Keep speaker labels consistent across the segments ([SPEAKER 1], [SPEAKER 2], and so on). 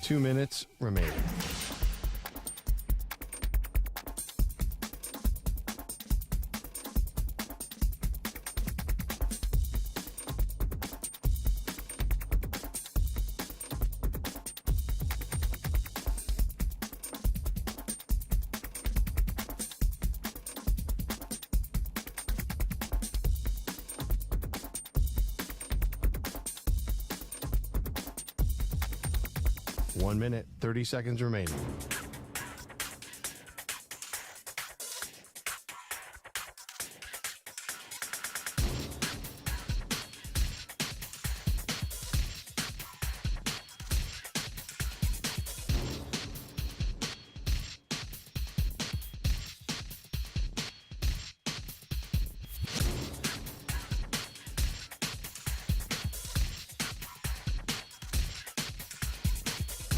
[SPEAKER 1] 2 minutes remaining. One minute, 30 seconds remaining.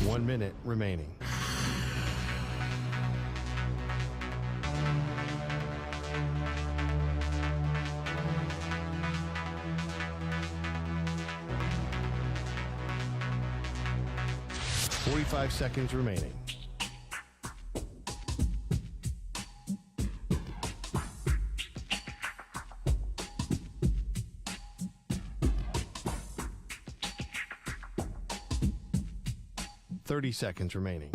[SPEAKER 1] One minute remaining. Forty-five seconds remaining. Thirty seconds remaining.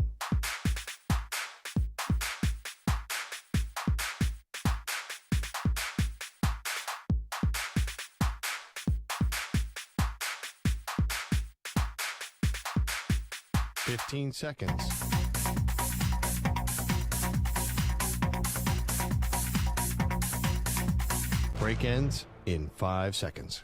[SPEAKER 1] Fifteen seconds. Break ends in 5 seconds.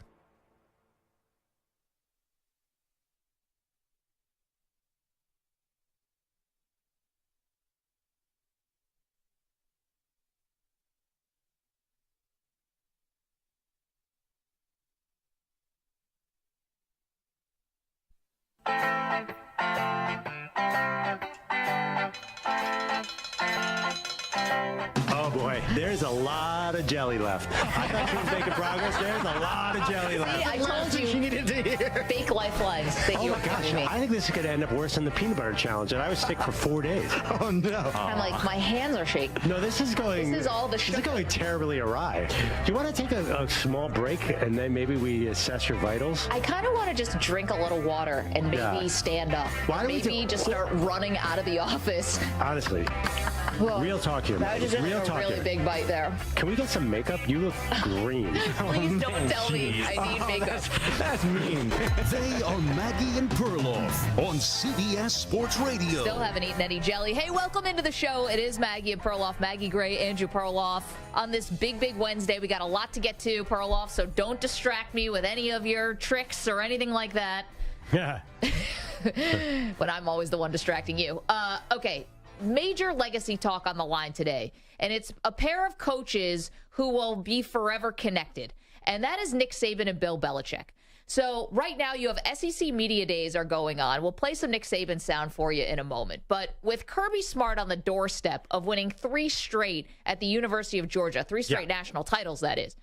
[SPEAKER 2] Oh boy, there's a lot of jelly left. I thought she was making progress. There's a lot of jelly left.
[SPEAKER 3] See, I told you.
[SPEAKER 2] She needed to hear.
[SPEAKER 3] Fake lifelines that
[SPEAKER 2] Oh
[SPEAKER 3] you
[SPEAKER 2] my
[SPEAKER 3] were
[SPEAKER 2] gosh,
[SPEAKER 3] giving me.
[SPEAKER 2] I think this is going to end up worse than the peanut butter challenge, and I was sick for 4 days.
[SPEAKER 1] Oh no.
[SPEAKER 3] I'm like, my hands are shaking.
[SPEAKER 2] No, this is going.
[SPEAKER 3] This is all the
[SPEAKER 2] This is
[SPEAKER 3] sugar.
[SPEAKER 2] going terribly awry. Do you want to take a small break and then maybe we assess your vitals?
[SPEAKER 3] I kind of want to just drink a little water and maybe
[SPEAKER 2] Yeah.
[SPEAKER 3] stand up.
[SPEAKER 2] Why don't we
[SPEAKER 3] Maybe just start running out of the office.
[SPEAKER 2] Honestly,
[SPEAKER 3] Whoa.
[SPEAKER 2] real talk here.
[SPEAKER 3] That was just
[SPEAKER 2] Real
[SPEAKER 3] a
[SPEAKER 2] talk
[SPEAKER 3] really
[SPEAKER 2] here.
[SPEAKER 3] big bite there.
[SPEAKER 2] Can we get some makeup? You look green.
[SPEAKER 3] Please don't tell me I need makeup.
[SPEAKER 2] That's mean.
[SPEAKER 4] They are Maggie and Perloff on CBS Sports Radio.
[SPEAKER 3] Still haven't eaten any jelly. Hey, welcome into the show. It is Maggie and Perloff. Maggie Gray, Andrew Perloff. On this big Wednesday, we got a lot to get to, Perloff, so don't distract me with any of your tricks or anything like that.
[SPEAKER 2] Yeah.
[SPEAKER 3] When I'm always the one distracting you. Okay, major legacy talk on the line today, and it's a pair of coaches who will be forever connected, and that is Nick Saban and Bill Belichick. So right now you have SEC Media Days are going on. We'll play some Nick Saban sound for you in a moment. But with Kirby Smart on the doorstep of winning 3 straight at the University of Georgia, 3 straight national titles, that is,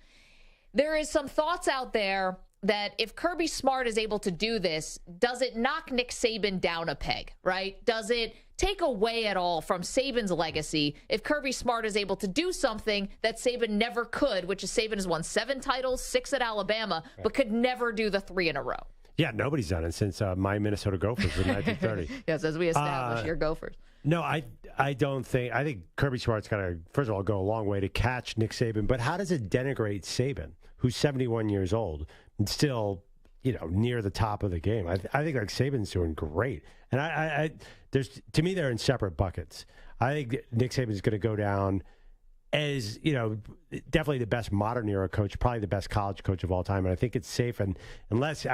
[SPEAKER 3] there is some thoughts out there that if Kirby Smart is able to do this, does it knock Nick Saban down a peg, right? Does it take away at all from Saban's legacy if Kirby Smart is able to do something that Saban never could, which is Saban has won 7 titles, 6 at Alabama, but could never do the 3 in a row?
[SPEAKER 2] Yeah, nobody's done it since my Minnesota Gophers in 1930.
[SPEAKER 3] Yes, as we establish your Gophers.
[SPEAKER 2] No, I don't think. I think Kirby Smart's got to, first of all, go a long way to catch Nick Saban. But how does it denigrate Saban, who's 71 years old and still, near the top of the game? I think like Saban's doing great, and there's, to me, they're in separate buckets. I think Nick Saban's going to go down as, definitely the best modern era coach, probably the best college coach of all time. And I think it's safe. And listen,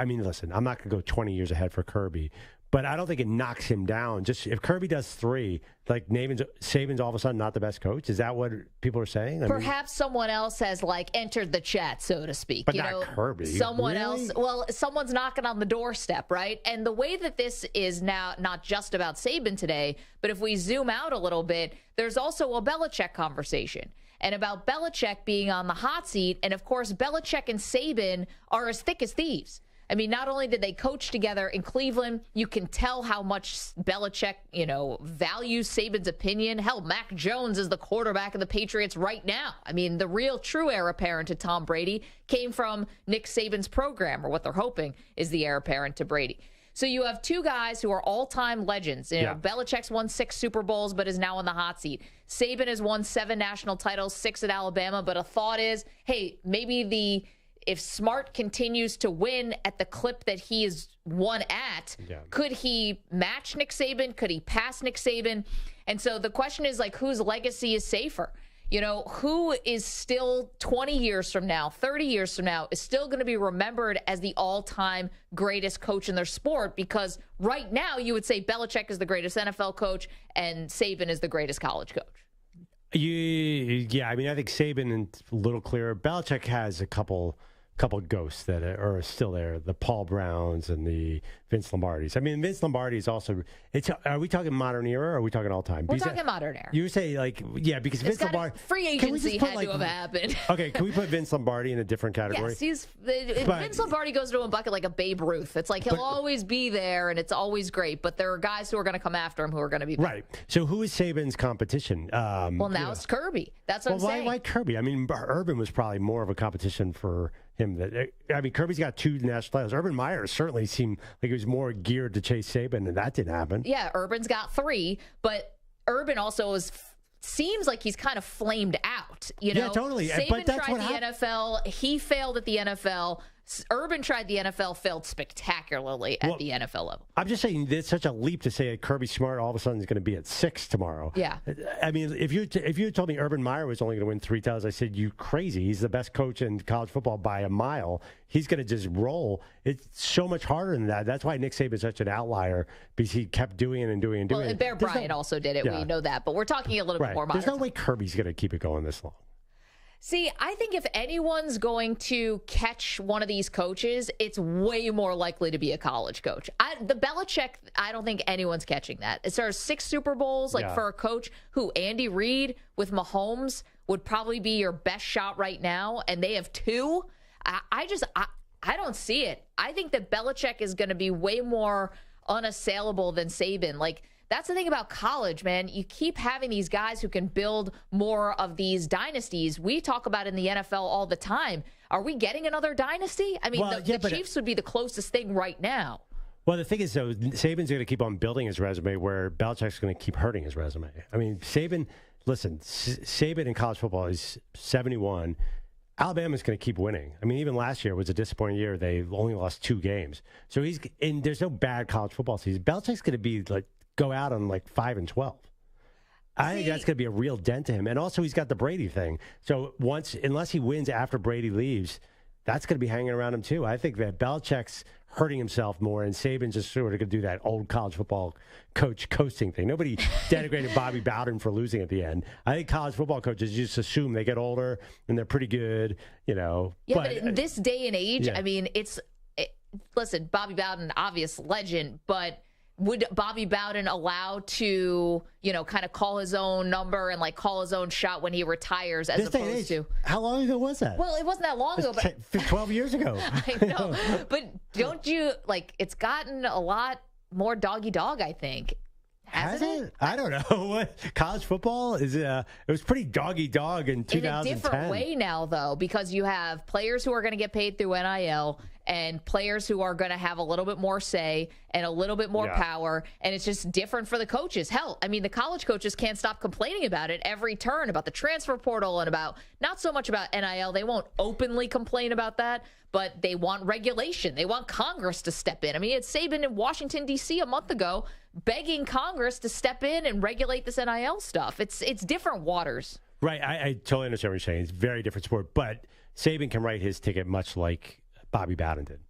[SPEAKER 2] I'm not going to go 20 years ahead for Kirby, but I don't think it knocks him down. Just if Kirby does 3, like Saban's all of a sudden not the best coach. Is that what people are saying?
[SPEAKER 3] Perhaps someone else has entered the chat, so to speak.
[SPEAKER 2] But not Kirby.
[SPEAKER 3] Someone
[SPEAKER 2] Really?
[SPEAKER 3] else. Well, someone's knocking on the doorstep, right? And the way that this is now not just about Saban today, but if we zoom out a little bit, there's also a Belichick conversation. And about Belichick being on the hot seat. And, of course, Belichick and Saban are as thick as thieves. I mean, not only did they coach together in Cleveland, you can tell how much Belichick, values Saban's opinion. Hell, Mac Jones is the quarterback of the Patriots right now. I mean, the real true heir apparent to Tom Brady came from Nick Saban's program, or what they're hoping is the heir apparent to Brady. So you have two guys who are all-time legends. Belichick's won 6 Super Bowls, but is now on the hot seat. Saban has won 7 national titles, 6 at Alabama. But a thought is, hey, maybe if Smart continues to win at the clip that he is won at, could he match Nick Saban? Could he pass Nick Saban? And so the question is, whose legacy is safer? Who is still 20 years from now, 30 years from now, is still going to be remembered as the all-time greatest coach in their sport? Because right now you would say Belichick is the greatest NFL coach and Saban is the greatest college coach.
[SPEAKER 2] I think Saban is a little clearer. Belichick has a couple ghosts that are still there, the Paul Browns and the Vince Lombardis. I mean, Vince Lombardi is also, are we talking modern era or are we talking all time?
[SPEAKER 3] We're talking modern era.
[SPEAKER 2] You say because Vince Lombardi.
[SPEAKER 3] Free agency had to have happened.
[SPEAKER 2] Okay, can we put Vince Lombardi in a different category?
[SPEAKER 3] Yes, Vince Lombardi goes into a bucket like a Babe Ruth. It's like he'll always be there and it's always great, but there are guys who are going to come after him who are going to be
[SPEAKER 2] right. So who is Saban's competition?
[SPEAKER 3] Now it's Kirby. That's what I'm saying.
[SPEAKER 2] Why Kirby? I mean, Urban was probably more of a competition for him. Kirby's got 2 national titles. Urban Meyer certainly seemed like he was more geared to chase Saban, and that didn't happen.
[SPEAKER 3] Yeah, Urban's got 3, but Urban also seems like he's kind of flamed out.
[SPEAKER 2] Yeah, totally.
[SPEAKER 3] Saban
[SPEAKER 2] but that's
[SPEAKER 3] tried the NFL. He failed at the NFL. Urban tried the NFL, failed spectacularly at the NFL level.
[SPEAKER 2] I'm just saying, it's such a leap to say that Kirby Smart all of a sudden is going to be at 6 tomorrow.
[SPEAKER 3] Yeah.
[SPEAKER 2] I mean, if you had told me Urban Meyer was only going to win 3 titles, I said, you crazy. He's the best coach in college football by a mile. He's going to just roll. It's so much harder than that. That's why Nick Saban is such an outlier, because he kept doing it and doing it and doing it.
[SPEAKER 3] Well, Bear Bryant also did it. Yeah. We know that. But we're talking a little bit more modern.
[SPEAKER 2] There's no way Kirby's going to keep it going this long.
[SPEAKER 3] See, I think if anyone's going to catch one of these coaches, it's way more likely to be a college coach. The Belichick, I don't think anyone's catching that. As far as 6 Super Bowls, for a coach who Andy Reid with Mahomes would probably be your best shot right now, and they have 2. I don't see it. I think that Belichick is going to be way more unassailable than Saban. That's the thing about college, man. You keep having these guys who can build more of these dynasties. We talk about in the NFL all the time. Are we getting another dynasty? I mean, the Chiefs would be the closest thing right now.
[SPEAKER 2] Well, the thing is, though, Saban's going to keep on building his resume where Belichick's going to keep hurting his resume. I mean, Saban in college football is 71. Alabama's going to keep winning. I mean, even last year was a disappointing year. They only lost 2 games. So there's no bad college football season. Belichick's going to be go out on 5-12. I think that's going to be a real dent to him. And also, he's got the Brady thing. So unless he wins after Brady leaves, that's going to be hanging around him too. I think that Belichick's hurting himself more, and Saban's just sort of going to do that old college football coach coasting thing. Nobody denigrated Bobby Bowden for losing at the end. I think college football coaches just assume they get older and they're pretty good, Yeah,
[SPEAKER 3] but in this day and age, I mean, listen, Bobby Bowden, obvious legend, but would Bobby Bowden allow to, kind of call his own number and call his own shot when he retires as opposed to?
[SPEAKER 2] How long ago was that?
[SPEAKER 3] Well, it wasn't that long ago, but
[SPEAKER 2] 12 years ago.
[SPEAKER 3] I know. But don't you it's gotten a lot more doggy dog, I think. Hasn't it?
[SPEAKER 2] I don't know. What college football is it was pretty doggy dog in 2010.
[SPEAKER 3] In a different way now, though, because you have players who are going to get paid through NIL and players who are going to have a little bit more say and a little bit more power, and it's just different for the coaches. Hell, I mean, the college coaches can't stop complaining about it every turn, about the transfer portal and about not so much about NIL. They won't openly complain about that, but they want regulation. They want Congress to step in. I mean, it's Saban in Washington, D.C. a month ago begging Congress to step in and regulate this NIL stuff. It's different waters.
[SPEAKER 2] Right. I totally understand what you're saying. It's a very different sport, but Saban can write his ticket much like Bobby Bowden did.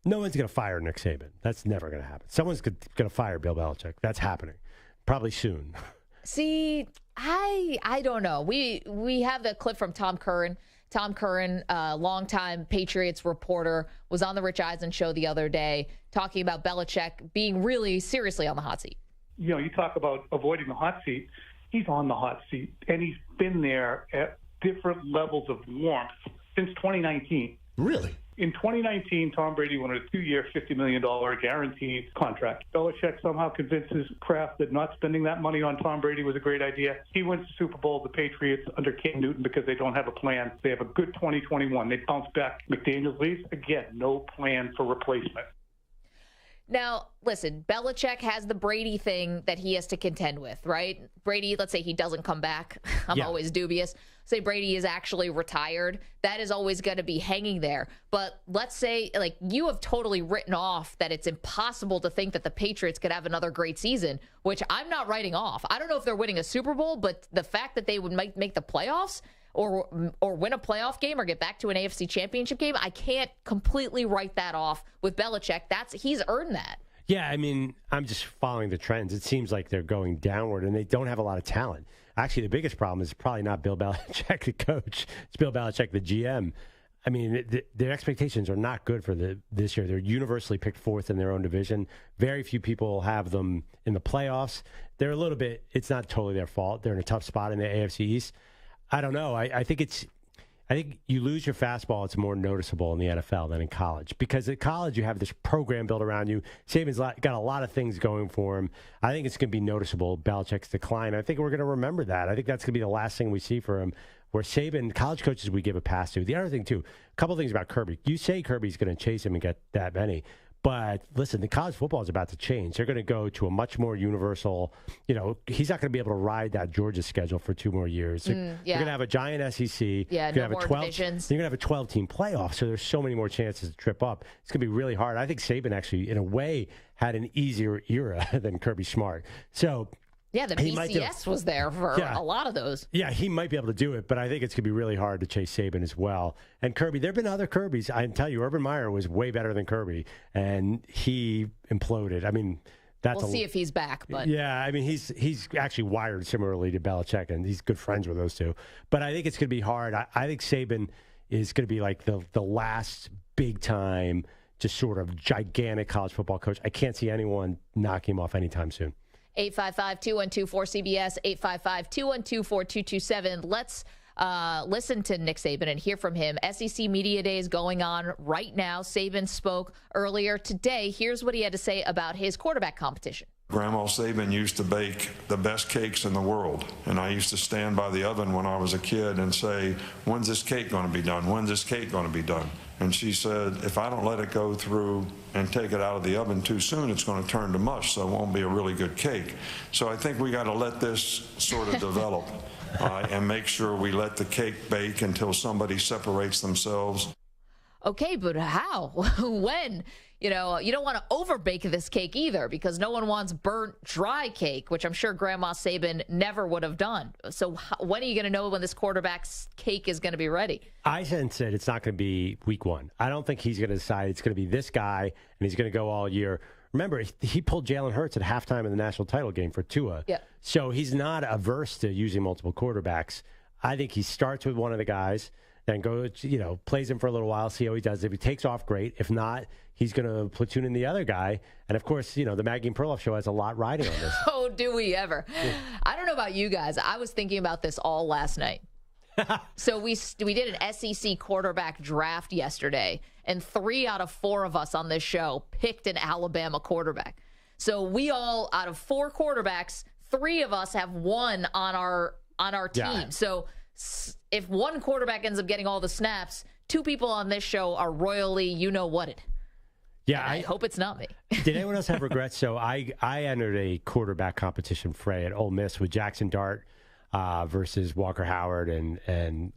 [SPEAKER 2] No one's going to fire Nick Saban. That's never going to happen. Someone's going to fire Bill Belichick. That's happening. Probably soon.
[SPEAKER 3] See, I don't know. We have the clip from Tom Curran. Tom Curran, longtime Patriots reporter, was on the Rich Eisen show the other day talking about Belichick being really seriously on the hot seat.
[SPEAKER 5] You talk about avoiding the hot seat. He's on the hot seat, and he's been there at different levels of warmth since 2019.
[SPEAKER 1] Really?
[SPEAKER 5] In 2019, Tom Brady wanted a 2-year, $50 million guaranteed contract. Belichick somehow convinces Kraft that not spending that money on Tom Brady was a great idea. He wins the Super Bowl, the Patriots, under Cam Newton because they don't have a plan. They have a good 2021. They bounce back. McDaniels leaves. Again, no plan for replacement.
[SPEAKER 3] Now, listen, Belichick has the Brady thing that he has to contend with, right? Brady, let's say he doesn't come back. I'm always dubious. Say Brady is actually retired. That is always going to be hanging there. But let's say, like, you have totally written off that it's impossible to think that the Patriots could have another great season, which I'm not writing off. I don't know if they're winning a Super Bowl, but the fact that they would make the playoffs or win a playoff game or get back to an AFC championship game, I can't completely write that off with Belichick. He's earned that.
[SPEAKER 2] Yeah, I mean, I'm just following the trends. It seems like they're going downward, and they don't have a lot of talent. Actually, the biggest problem is probably not Bill Belichick, the coach. It's Bill Belichick, the GM. I mean, their expectations are not good for this year. They're universally picked fourth in their own division. Very few people have them in the playoffs. They're a little bit, it's not totally their fault. They're in a tough spot in the AFC East. I don't know. I think you lose your fastball, it's more noticeable in the NFL than in college. Because at college, you have this program built around you. Saban's got a lot of things going for him. I think it's going to be noticeable, Belichick's decline. I think we're going to remember that. I think that's going to be the last thing we see for him. Where Saban, college coaches, we give a pass to. The other thing, too, a couple things about Kirby. You say Kirby's going to chase him and get that many. But listen, the college football is about to change. They're going to go to a much more universal, he's not going to be able to ride that Georgia schedule for 2 more years. You're going to have a giant SEC.
[SPEAKER 3] Yeah, no more divisions.
[SPEAKER 2] You're going to have a 12-team playoff, so there's so many more chances to trip up. It's going to be really hard. I think Saban actually, in a way, had an easier era than Kirby Smart. So
[SPEAKER 3] yeah, the BCS was there for a lot of those.
[SPEAKER 2] Yeah, he might be able to do it, but I think it's going to be really hard to chase Saban as well. And Kirby, there have been other Kirbys. I can tell you, Urban Meyer was way better than Kirby, and he imploded. I mean,
[SPEAKER 3] we'll see if he's back. But
[SPEAKER 2] yeah, I mean, he's actually wired similarly to Belichick, and he's good friends with those two. But I think it's going to be hard. I think Saban is going to be like the last big-time, just sort of gigantic college football coach. I can't see anyone knocking him off anytime soon.
[SPEAKER 3] 855-212-4CBS, 855-212-4227. Let's listen to Nick Saban and hear from him. SEC Media Day is going on right now. Saban spoke earlier today. Here's what he had to say about his quarterback competition.
[SPEAKER 6] Grandma Saban used to bake the best cakes in the world, and I used to stand by the oven when I was a kid and say, when's this cake going to be done? When's this cake going to be done? And she said, if I don't let it go through and take it out of the oven too soon, it's going to turn to mush, so it won't be a really good cake. So I think we got to let this sort of develop and make sure we let the cake bake until somebody separates themselves.
[SPEAKER 3] Okay, but how? When? You don't want to overbake this cake either, because no one wants burnt, dry cake, which I'm sure Grandma Saban never would have done. So when are you going to know when this quarterback's cake is going to be ready?
[SPEAKER 2] I said it's not going to be week 1. I don't think he's going to decide it's going to be this guy, and he's going to go all year. Remember, he pulled Jalen Hurts at halftime in the national title game for Tua.
[SPEAKER 3] Yeah.
[SPEAKER 2] So he's not averse to using multiple quarterbacks. I think he starts with one of the guys, then plays him for a little while, see how he does. If he takes off, great. If not, he's going to platoon in the other guy. And, of course, the Maggie and Perloff show has a lot riding on this.
[SPEAKER 3] Oh, do we ever? Yeah. I don't know about you guys. I was thinking about this all last night. So we did an SEC quarterback draft yesterday, and 3 out of 4 of us on this show picked an Alabama quarterback. So we all, out of 4 quarterbacks, 3 of us have one on our team. Yeah. So if one quarterback ends up getting all the snaps, 2 people on this show are royally you-know-whatted.
[SPEAKER 2] Yeah,
[SPEAKER 3] I hope it's not me.
[SPEAKER 2] Did anyone else have regrets? So I entered a quarterback competition fray at Ole Miss with Jackson Dart versus Walker Howard and the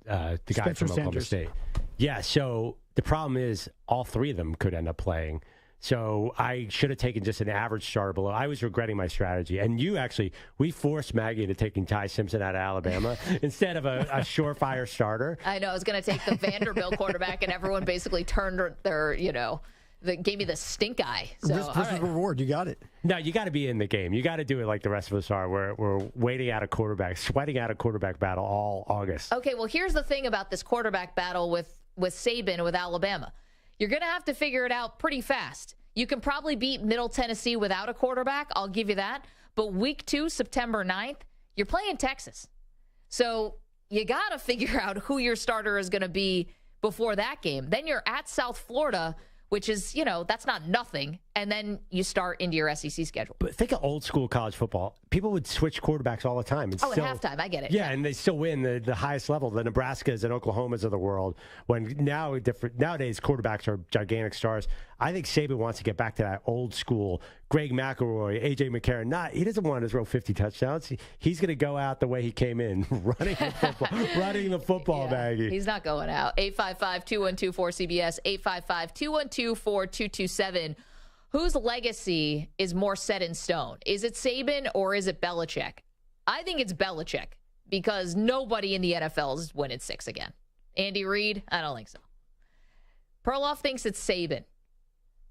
[SPEAKER 2] guy
[SPEAKER 7] Spencer
[SPEAKER 2] from Oklahoma State. Yeah, so the problem is all 3 of them could end up playing. So I should have taken just an average starter below. I was regretting my strategy. And we forced Maggie into taking Ty Simpson out of Alabama instead of a surefire starter.
[SPEAKER 3] I know. I was going to take the Vanderbilt quarterback, and everyone basically turned their, gave me the stink eye. So,
[SPEAKER 7] risk versus reward. You got it.
[SPEAKER 2] No, you got to be in the game. You got to do it like the rest of us are. We're waiting out a quarterback, sweating out a quarterback battle all August.
[SPEAKER 3] Okay, well, here's the thing about this quarterback battle with Saban with Alabama. You're going to have to figure it out pretty fast. You can probably beat Middle Tennessee without a quarterback. I'll give you that. But week 2, September 9th, you're playing Texas. So you got to figure out who your starter is going to be before that game. Then you're at South Florida, which is, that's not nothing. And then you start into your SEC schedule.
[SPEAKER 2] But think of old school college football. People would switch quarterbacks all the time.
[SPEAKER 3] At halftime. I get it.
[SPEAKER 2] Yeah, and they still win the highest level, the Nebraskas and Oklahomas of the world. When nowadays quarterbacks are gigantic stars. I think Saban wants to get back to that old school. Greg McElroy, A.J. McCarron. He doesn't want to throw 50 touchdowns. He's going to go out the way he came in, running the football, Maggie.
[SPEAKER 3] He's not going out. 855-212-4CBS, 855-212-4227. Whose legacy is more set in stone? Is it Saban or is it Belichick? I think it's Belichick because nobody in the NFL is winning 6 again. Andy Reid? I don't think so. Perloff thinks it's Saban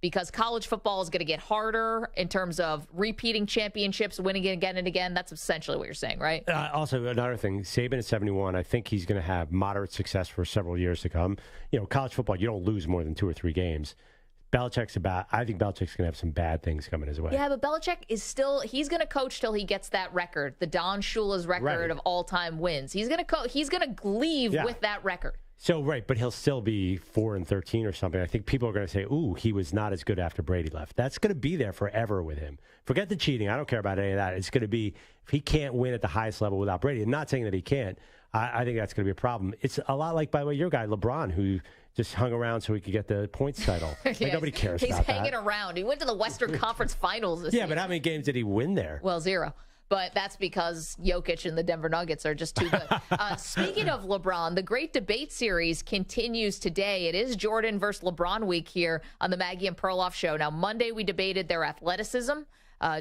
[SPEAKER 3] because college football is going to get harder in terms of repeating championships, winning it again and again. That's essentially what you're saying, right?
[SPEAKER 2] Also, another thing, Saban at 71, I think he's going to have moderate success for several years to come. College football, you don't lose more than 2 or 3 games. I think Belichick's going to have some bad things coming his way.
[SPEAKER 3] Yeah, but Belichick he's going to coach till he gets that record, the Don Shula's record of all-time wins. He's going to leave with that record.
[SPEAKER 2] So, right, but he'll still be 4-13 or something. I think people are going to say, ooh, he was not as good after Brady left. That's going to be there forever with him. Forget the cheating. I don't care about any of that. It's going to be, if he can't win at the highest level without Brady, I'm not saying that he can't. I think that's going to be a problem. It's a lot like, by the way, your guy, LeBron, who just hung around so he could get the points title. Nobody cares about that.
[SPEAKER 3] He's hanging around. He went to the Western Conference Finals this year.
[SPEAKER 2] But how many games did he win there?
[SPEAKER 3] Well, 0. But that's because Jokic and the Denver Nuggets are just too good. Speaking of LeBron, the great debate series continues today. It is Jordan versus LeBron week here on the Maggie and Perloff show. Now, Monday we debated their athleticism,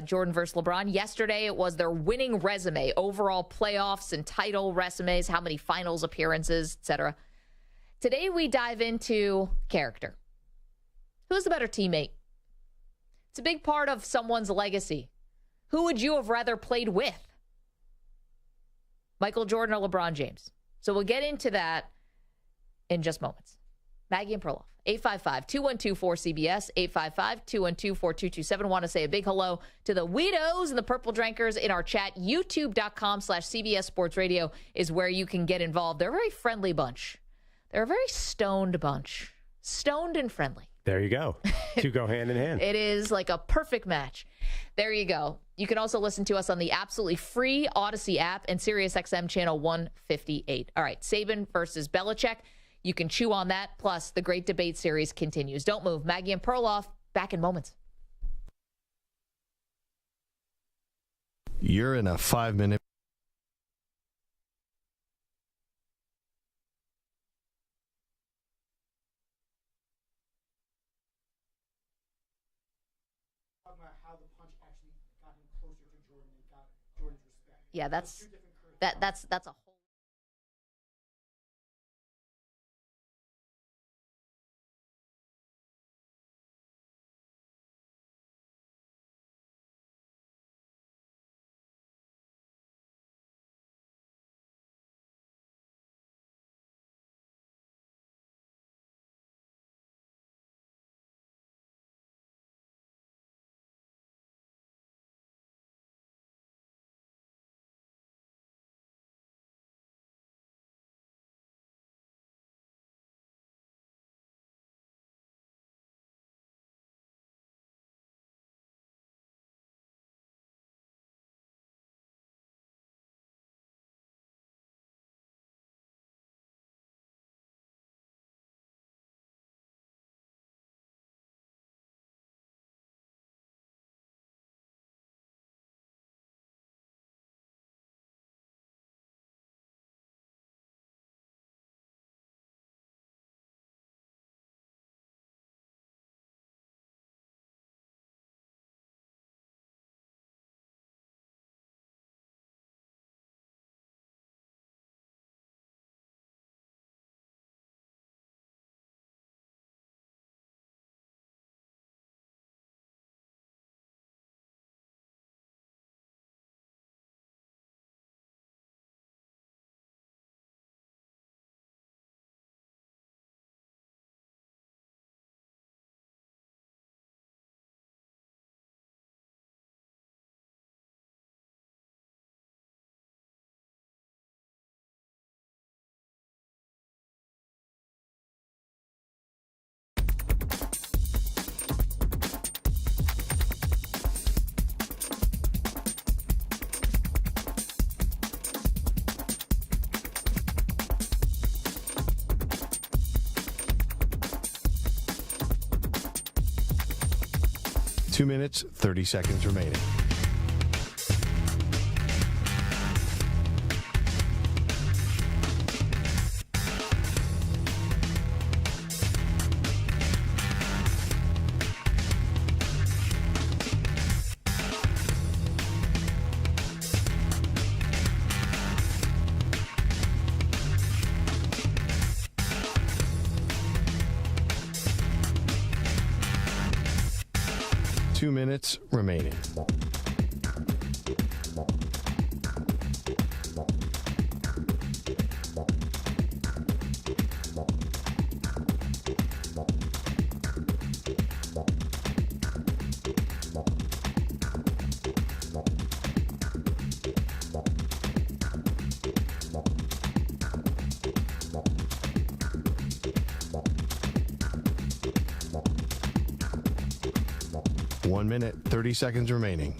[SPEAKER 3] Jordan versus LeBron. Yesterday it was their winning resume, overall playoffs and title resumes, how many finals appearances, etc. Today we dive into character. Who's the better teammate? It's a big part of someone's legacy. Who would you have rather played with? Michael Jordan or LeBron James? So we'll get into that in just moments. Maggie and Perloff, 855-212-4CBS, 855-212-4227. Want to say a big hello to the Weirdos and the Purple Drinkers in our chat. YouTube.com/CBS Sports Radio is where you can get involved. They're a very friendly bunch. They're a very stoned bunch. Stoned and friendly.
[SPEAKER 2] There you go. Two go hand in hand.
[SPEAKER 3] It is like a perfect match. There you go. You can also listen to us on the absolutely free Odyssey app and SiriusXM channel 158. All right, Saban versus Belichick. You can chew on that. Plus, the great debate series continues. Don't move. Maggie and Perloff, back in moments.
[SPEAKER 1] You're in a 5-minute.
[SPEAKER 3] Yeah, that's a whole
[SPEAKER 1] 2 minutes, 30 seconds remaining. Two minutes remaining. One minute, 30 seconds remaining.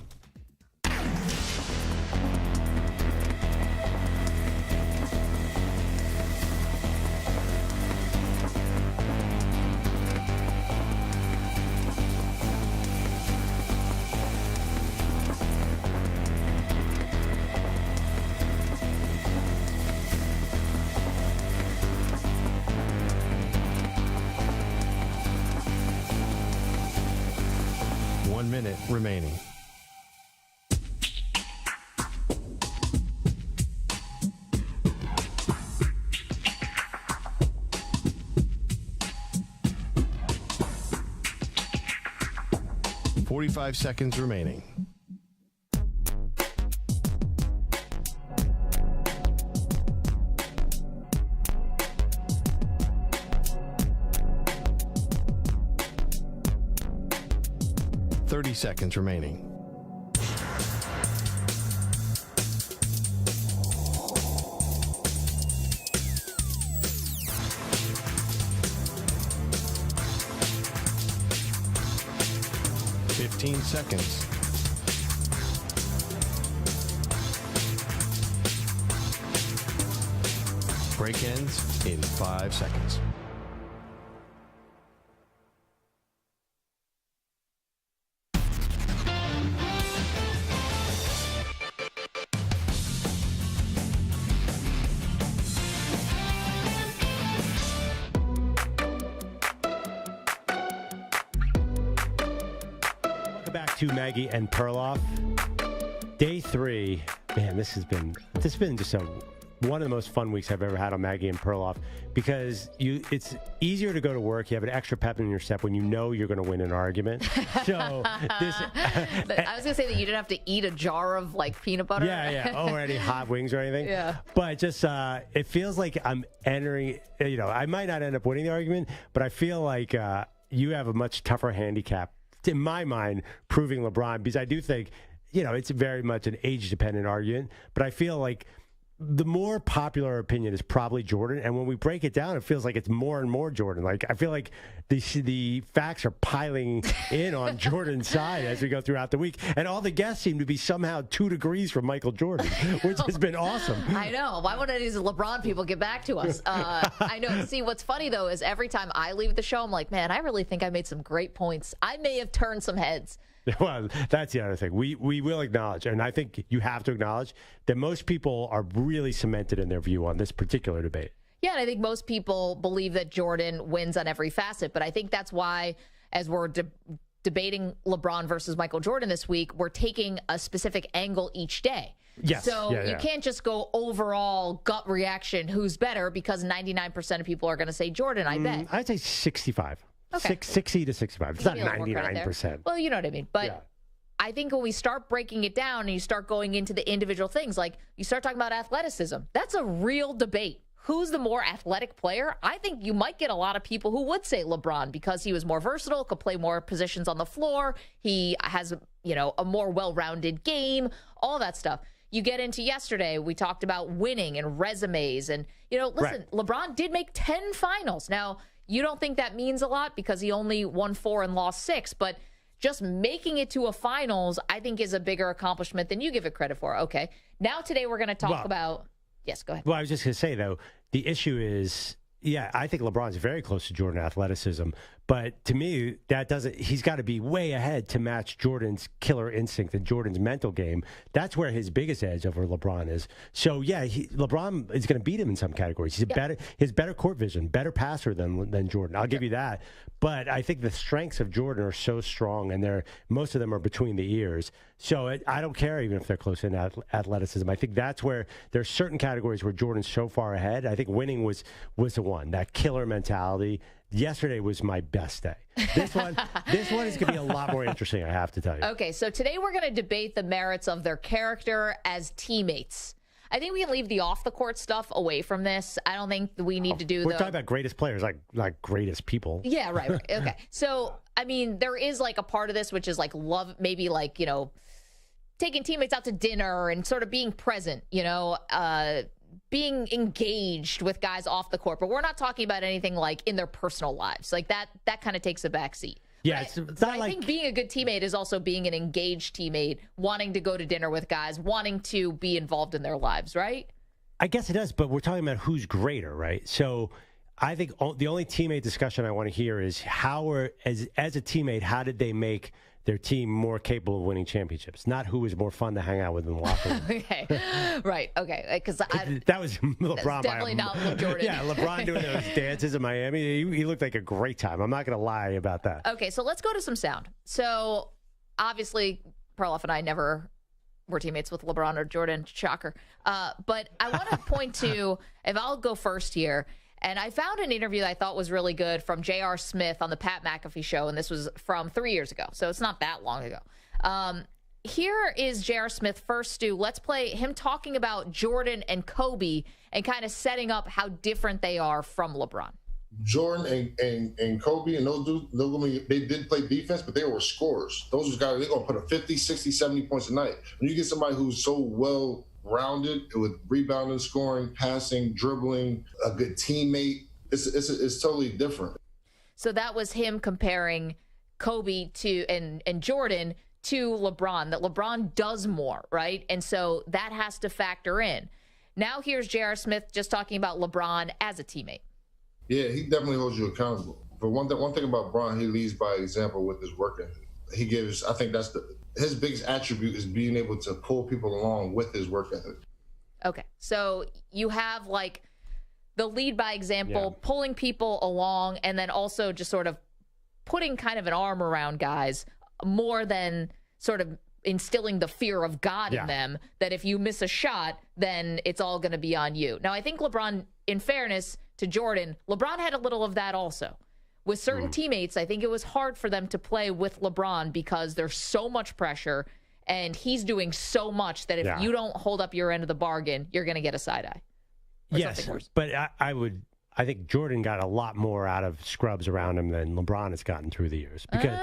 [SPEAKER 1] Minute remaining. Forty-five seconds remaining. Seconds remaining. Fifteen seconds. Break ends in 5 seconds.
[SPEAKER 2] To Maggie and Perloff. Day 3, man, this has been just one of the most fun weeks I've ever had on Maggie and Perloff, because it's easier to go to work. You have an extra pep in your step when you know you're going to win an argument. So this,
[SPEAKER 3] I was going to say that you didn't have to eat a jar of like peanut butter.
[SPEAKER 2] Yeah. Or any hot wings or anything.
[SPEAKER 3] Yeah.
[SPEAKER 2] But just it feels like I'm entering. I might not end up winning the argument, but I feel like you have a much tougher handicap, in my mind, proving LeBron, because I do think, it's very much an age-dependent argument, but I feel like the more popular opinion is probably Jordan, and when we break it down, it feels like it's more and more Jordan. Like, I feel like the facts are piling in on Jordan's side as we go throughout the week, and all the guests seem to be somehow 2 degrees from Michael Jordan, which has been awesome.
[SPEAKER 3] I know. Why wouldn't these LeBron people get back to us? I know. See, what's funny, though, is every time I leave the show, I'm like, man, I really think I made some great points. I may have turned some heads.
[SPEAKER 2] Well, that's the other thing. We will acknowledge, and I think you have to acknowledge, that most people are really cemented in their view on this particular debate.
[SPEAKER 3] Yeah, and I think most people believe that Jordan wins on every facet, but I think that's why, as we're debating LeBron versus Michael Jordan this week, we're taking a specific angle each day.
[SPEAKER 2] Yes.
[SPEAKER 3] So you can't just go overall gut reaction, who's better, because 99% of people are going to say Jordan, I bet.
[SPEAKER 2] I'd say 65.
[SPEAKER 3] Okay.
[SPEAKER 2] 60 to 65. It's not 99%.
[SPEAKER 3] Well, you know what I mean. But I think when we start breaking it down and you start going into the individual things, like you start talking about athleticism, that's a real debate. Who's the more athletic player? I think you might get a lot of people who would say LeBron, because he was more versatile, could play more positions on the floor. He has, a more well-rounded game, all that stuff. You get into yesterday, we talked about winning and resumes. And, listen, right. LeBron did make 10 finals. Now, you don't think that means a lot because he only won 4 and lost 6, but just making it to a finals, I think, is a bigger accomplishment than you give it credit for. Okay. Now, today, we're going to talk about... Yes, go ahead.
[SPEAKER 2] Well, I was just going to say, though, the issue is, Yeah, I think LeBron's very close to Jordan athleticism, but to me, that doesn't. He's got to be way ahead to match Jordan's killer instinct and Jordan's mental game. That's where his biggest edge over LeBron is. So yeah, LeBron is going to beat him in some categories. He's his better court vision, better passer than Jordan. I'll give you that. But I think the strengths of Jordan are so strong, and most of them are between the ears. So I don't care even if they're close in athleticism. I think that's where there's certain categories where Jordan's so far ahead. I think winning was the one, that killer mentality. Yesterday was my best day. This one is going to be a lot more interesting, I have to tell you.
[SPEAKER 3] Okay, so today we're going to debate the merits of their character as teammates. I think we can leave the off-the-court stuff away from this. I don't think we need to do
[SPEAKER 2] We're talking about greatest players, like greatest people.
[SPEAKER 3] Yeah, right. Okay. So, I mean, there is like a part of this which is like love, maybe like, taking teammates out to dinner and sort of being present, being engaged with guys off the court. But we're not talking about anything like in their personal lives. Like that kind of takes a back seat.
[SPEAKER 2] Yeah,
[SPEAKER 3] I think being a good teammate is also being an engaged teammate, wanting to go to dinner with guys, wanting to be involved in their lives, right?
[SPEAKER 2] I guess it does, but we're talking about who's greater, right? So I think the only teammate discussion I want to hear is as a teammate, how did they make their team more capable of winning championships? Not who was more fun to hang out with in the locker room.
[SPEAKER 3] Okay, right, okay. Because
[SPEAKER 2] that was LeBron.
[SPEAKER 3] Definitely not Jordan.
[SPEAKER 2] Yeah, LeBron doing those dances in Miami. He looked like a great time. I'm not going to lie about that.
[SPEAKER 3] Okay, so let's go to some sound. So obviously, Perloff and I never were teammates with LeBron or Jordan. Shocker. But I want to point to, if I'll go first here, and I found an interview that I thought was really good from J.R. Smith on the Pat McAfee show, and this was from 3 years ago, so it's not that long ago. Here is J.R. Smith first, Stu. Let's play him talking about Jordan and Kobe and kind of setting up how different they are from LeBron.
[SPEAKER 7] Jordan and Kobe and those dudes, they did play defense, but they were scorers. Those guys, they're going to put up 50, 60, 70 points a night. When you get somebody who's so well-rounded with rebounding, scoring, passing, dribbling, a good teammate, it's totally different.
[SPEAKER 3] So that was him comparing Kobe to and Jordan to LeBron, that LeBron does more, right? And so that has to factor in. Now here's J.R. Smith just talking about LeBron as a teammate.
[SPEAKER 7] Yeah, he definitely holds you accountable. But one thing about LeBron, he leads by example with his work ethic. He gives, I think that's his biggest attribute is being able to pull people along with his work ethic.
[SPEAKER 3] Okay, so you have like the lead by example, pulling people along, and then also just sort of putting kind of an arm around guys more than sort of instilling the fear of God in them, that if you miss a shot, then it's all going to be on you. Now, I think LeBron, in fairness to Jordan, LeBron had a little of that also. With certain teammates, I think it was hard for them to play with LeBron because there's so much pressure and he's doing so much that if you don't hold up your end of the bargain, you're going to get a side eye.
[SPEAKER 2] Yes, but I think Jordan got a lot more out of scrubs around him than LeBron has gotten through the years. Because,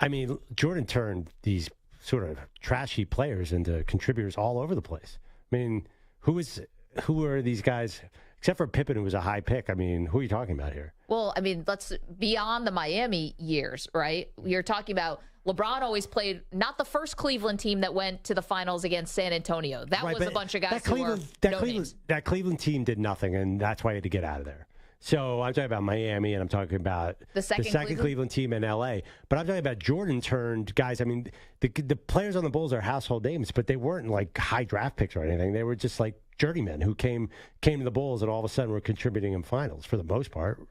[SPEAKER 2] I mean, Jordan turned these sort of trashy players into contributors all over the place. I mean, who are these guys, except for Pippen, who was a high pick? I mean, who are you talking about here?
[SPEAKER 3] Well, I mean, let's beyond the Miami years, right? You're talking about LeBron always played not the first Cleveland team that went to the finals against San Antonio. That was a bunch of guys
[SPEAKER 2] that Cleveland team did nothing, and that's why he had to get out of there. So I'm talking about Miami, and I'm talking about the second Cleveland team in L.A. But I'm talking about Jordan turned guys. I mean, the players on the Bulls are household names, but they weren't like high draft picks or anything. They were just like journeymen who came to the Bulls and all of a sudden were contributing in finals for the most part.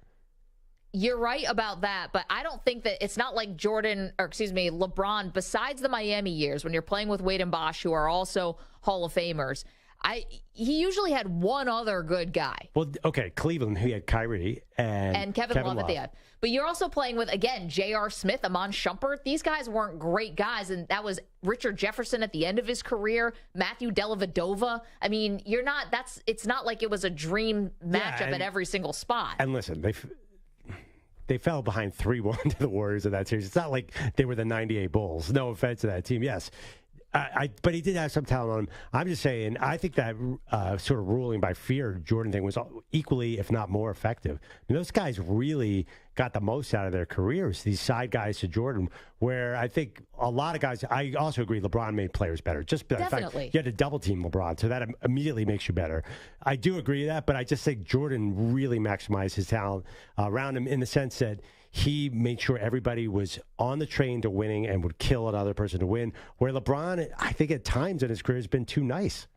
[SPEAKER 3] You're right about that, but I don't think that it's not like LeBron, besides the Miami years when you're playing with Wade and Bosh, who are also Hall of Famers, he usually had one other good guy.
[SPEAKER 2] Well, okay, Cleveland, he had Kyrie and
[SPEAKER 3] Kevin Love at the end. But you're also playing with, again, J.R. Smith, Amon Shumpert. These guys weren't great guys, and that was Richard Jefferson at the end of his career, Matthew Dellavedova. I mean, it's not like it was a dream matchup at every single spot.
[SPEAKER 2] And listen, they fell behind 3-1 to the Warriors in that series. It's not like they were the 98 Bulls. No offense to that team. Yes, But he did have some talent on him. I'm just saying, I think that sort of ruling by fear Jordan thing was equally, if not more effective. I mean, those guys really got the most out of their careers, these side guys to Jordan, where I think a lot of guys, I also agree LeBron made players better. Just the fact you had to double team LeBron, so that immediately makes you better. I do agree with that, but I just think Jordan really maximized his talent around him in the sense that he made sure everybody was on the train to winning and would kill another person to win, where LeBron, I think at times in his career, has been too nice.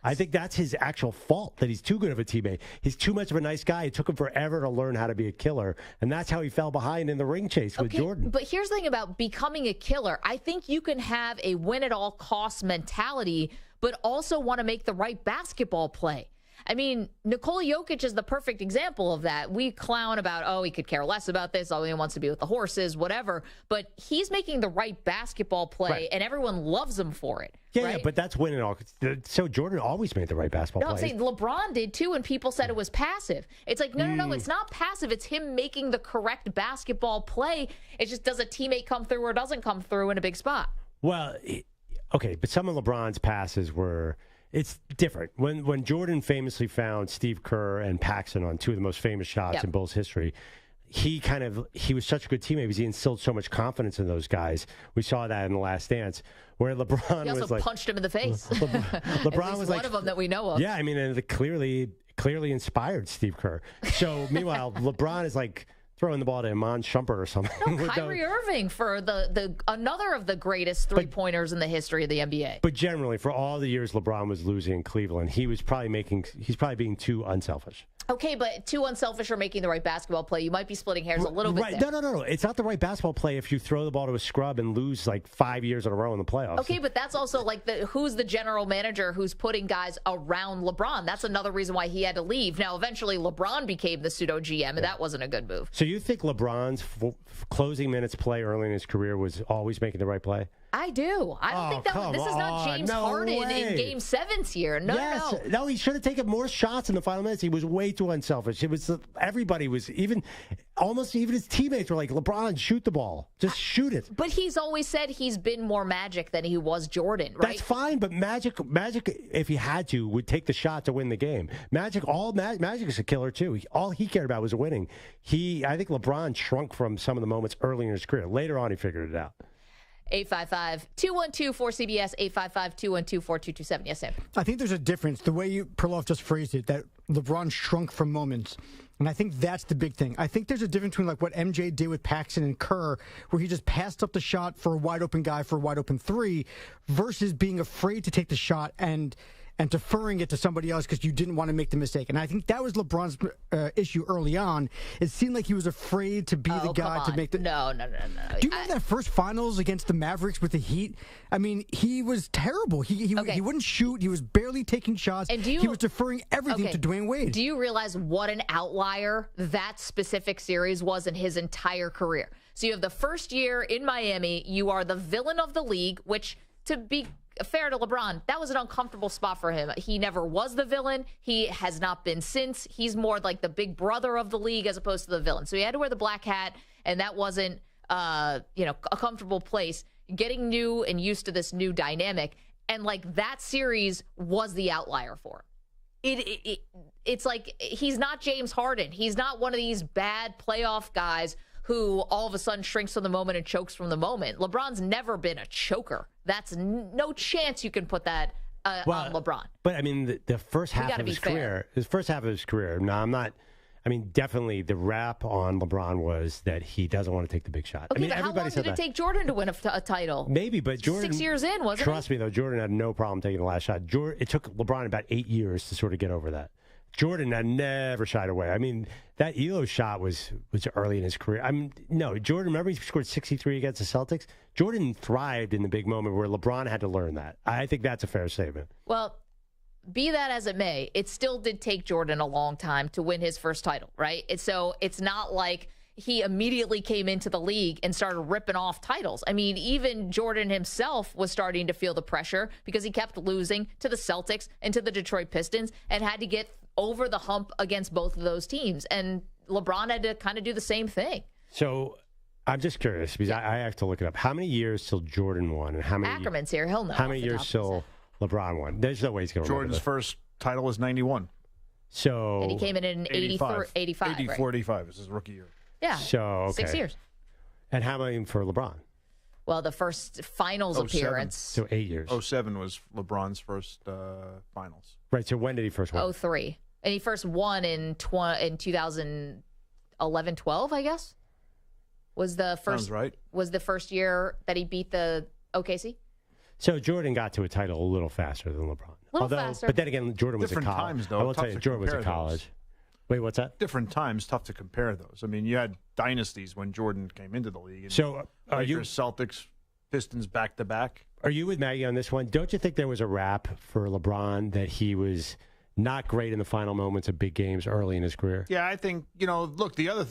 [SPEAKER 2] I think that's his actual fault, that he's too good of a teammate. He's too much of a nice guy. It took him forever to learn how to be a killer, and that's how he fell behind in the ring chase with Jordan.
[SPEAKER 3] But here's the thing about becoming a killer. I think you can have a win-at-all-costs mentality, but also want to make the right basketball play. I mean, Nikola Jokic is the perfect example of that. We clown about, he could care less about this. He wants to be with the horses, whatever. But he's making the right basketball play, and everyone loves him for it.
[SPEAKER 2] Yeah, but that's winning all. So Jordan always made the right basketball play.
[SPEAKER 3] I'm saying LeBron did too, and people said it was passive. It's like, no, it's not passive. It's him making the correct basketball play. It just, does a teammate come through or doesn't come through in a big spot?
[SPEAKER 2] Well, okay, but some of LeBron's passes were... It's different. When Jordan famously found Steve Kerr and Paxson on two of the most famous shots in Bulls history, he was such a good teammate because he instilled so much confidence in those guys. We saw that in The Last Dance, where LeBron
[SPEAKER 3] he also
[SPEAKER 2] was like...
[SPEAKER 3] punched him in the face.
[SPEAKER 2] LeBron was
[SPEAKER 3] one of them that we know of.
[SPEAKER 2] Yeah, I mean, and it clearly inspired Steve Kerr. So, meanwhile, LeBron is like... throwing the ball to Iman Shumpert or something.
[SPEAKER 3] No, Kyrie Irving for the another of the greatest three-pointers in the history of the NBA.
[SPEAKER 2] But generally, for all the years LeBron was losing in Cleveland, he's probably being too unselfish.
[SPEAKER 3] Okay, but too unselfish or making the right basketball play. You might be splitting hairs a little bit there.
[SPEAKER 2] No. It's not the right basketball play if you throw the ball to a scrub and lose like 5 years in a row in the playoffs.
[SPEAKER 3] Okay, but that's also like who's the general manager who's putting guys around LeBron? That's another reason why he had to leave. Now, eventually, LeBron became the pseudo GM, and that wasn't a good move.
[SPEAKER 2] So you think LeBron's closing minutes play early in his career was always making the right play?
[SPEAKER 3] I do. I don't think that this is not James Harden in Game 7's here. No,
[SPEAKER 2] he should have taken more shots in the final minutes. He was way too unselfish. It was everybody was almost even his teammates were like, LeBron, shoot the ball. Just shoot it.
[SPEAKER 3] But he's always said he's been more Magic than he was Jordan, right?
[SPEAKER 2] That's fine, but Magic, if he had to, would take the shot to win the game. Magic is a killer too. All he cared about was winning. I think LeBron shrunk from some of the moments early in his career. Later on, he figured it out.
[SPEAKER 3] 855-212-4CBS, 855-212-4227. Yes, Sam.
[SPEAKER 8] I think there's a difference. The way Perloff just phrased it, that LeBron shrunk from moments. And I think that's the big thing. I think there's a difference between like what MJ did with Paxson and Kerr, where he just passed up the shot for a wide open guy for a wide open three, versus being afraid to take the shot and deferring it to somebody else because you didn't want to make the mistake. And I think that was LeBron's issue early on. It seemed like he was afraid to be the guy to make the...
[SPEAKER 3] No.
[SPEAKER 8] Do you remember that first finals against the Mavericks with the Heat? I mean, he was terrible. He wouldn't shoot. He was barely taking shots. And he was deferring everything to Dwayne Wade.
[SPEAKER 3] Do you realize what an outlier that specific series was in his entire career? So you have the first year in Miami. You are the villain of the league, which, to be fair to LeBron, that was an uncomfortable spot for him. He never was the villain. He has not been since. He's more like the big brother of the league as opposed to the villain. So he had to wear the black hat, and that wasn't, a comfortable place. Getting new and used to this new dynamic, and like that series was the outlier for him. It's like he's not James Harden. He's not one of these bad playoff guys who all of a sudden shrinks from the moment and chokes from the moment. LeBron's never been a choker. That's no chance you can put that on LeBron.
[SPEAKER 2] But I mean, the first half of his career, definitely the rap on LeBron was that he doesn't want to take the big shot.
[SPEAKER 3] Okay, but how long did it take Jordan to win a title?
[SPEAKER 2] Maybe, but Jordan...
[SPEAKER 3] 6 years in, wasn't it?
[SPEAKER 2] Trust me, though, Jordan had no problem taking the last shot. It took LeBron about 8 years to sort of get over that. Jordan had never shied away. I mean, that Elo shot was early in his career. Jordan, remember he scored 63 against the Celtics? Jordan thrived in the big moment where LeBron had to learn that. I think that's a fair statement.
[SPEAKER 3] Well, be that as it may, it still did take Jordan a long time to win his first title, right? So it's not like he immediately came into the league and started ripping off titles. I mean, even Jordan himself was starting to feel the pressure because he kept losing to the Celtics and to the Detroit Pistons and had to get over the hump against both of those teams. And LeBron had to kind of do the same thing.
[SPEAKER 2] So I'm just curious because I have to look it up. How many years till Jordan won, and how many?
[SPEAKER 3] Ackerman's here. He'll know.
[SPEAKER 2] How many years till LeBron won? There's no way he's going to remember
[SPEAKER 9] Jordan's first title was 91.
[SPEAKER 2] So
[SPEAKER 3] And he came in 85,
[SPEAKER 9] 84,
[SPEAKER 3] right?
[SPEAKER 9] 85 is his rookie year.
[SPEAKER 3] Yeah.
[SPEAKER 2] So okay.
[SPEAKER 3] 6 years.
[SPEAKER 2] And how many for LeBron?
[SPEAKER 3] Well, the first finals
[SPEAKER 9] 07.
[SPEAKER 3] appearance.
[SPEAKER 2] So 8 years.
[SPEAKER 9] 07 was LeBron's first finals.
[SPEAKER 2] Right. So when did he first win?
[SPEAKER 3] 03. And he first won in 2011, 12, I guess. Was the first
[SPEAKER 9] Sounds right.
[SPEAKER 3] Was the first year that he beat the OKC?
[SPEAKER 2] So Jordan got to a title a little faster than LeBron.
[SPEAKER 3] Faster.
[SPEAKER 2] But then again, Jordan was
[SPEAKER 9] Different
[SPEAKER 2] at college.
[SPEAKER 9] times, though.
[SPEAKER 2] I will
[SPEAKER 9] Tough
[SPEAKER 2] tell you,
[SPEAKER 9] to
[SPEAKER 2] Jordan was at
[SPEAKER 9] compare
[SPEAKER 2] college.
[SPEAKER 9] those.
[SPEAKER 2] Wait, what's that?
[SPEAKER 9] Different times, tough to compare those. I mean, you had dynasties when Jordan came into the league. And
[SPEAKER 2] So are you
[SPEAKER 9] Lakers, Celtics, Pistons back to back.
[SPEAKER 2] Are you with Maggie on this one? Don't you think there was a rap for LeBron that he was not great in the final moments of big games early in his career?
[SPEAKER 9] Yeah, I think, look, the other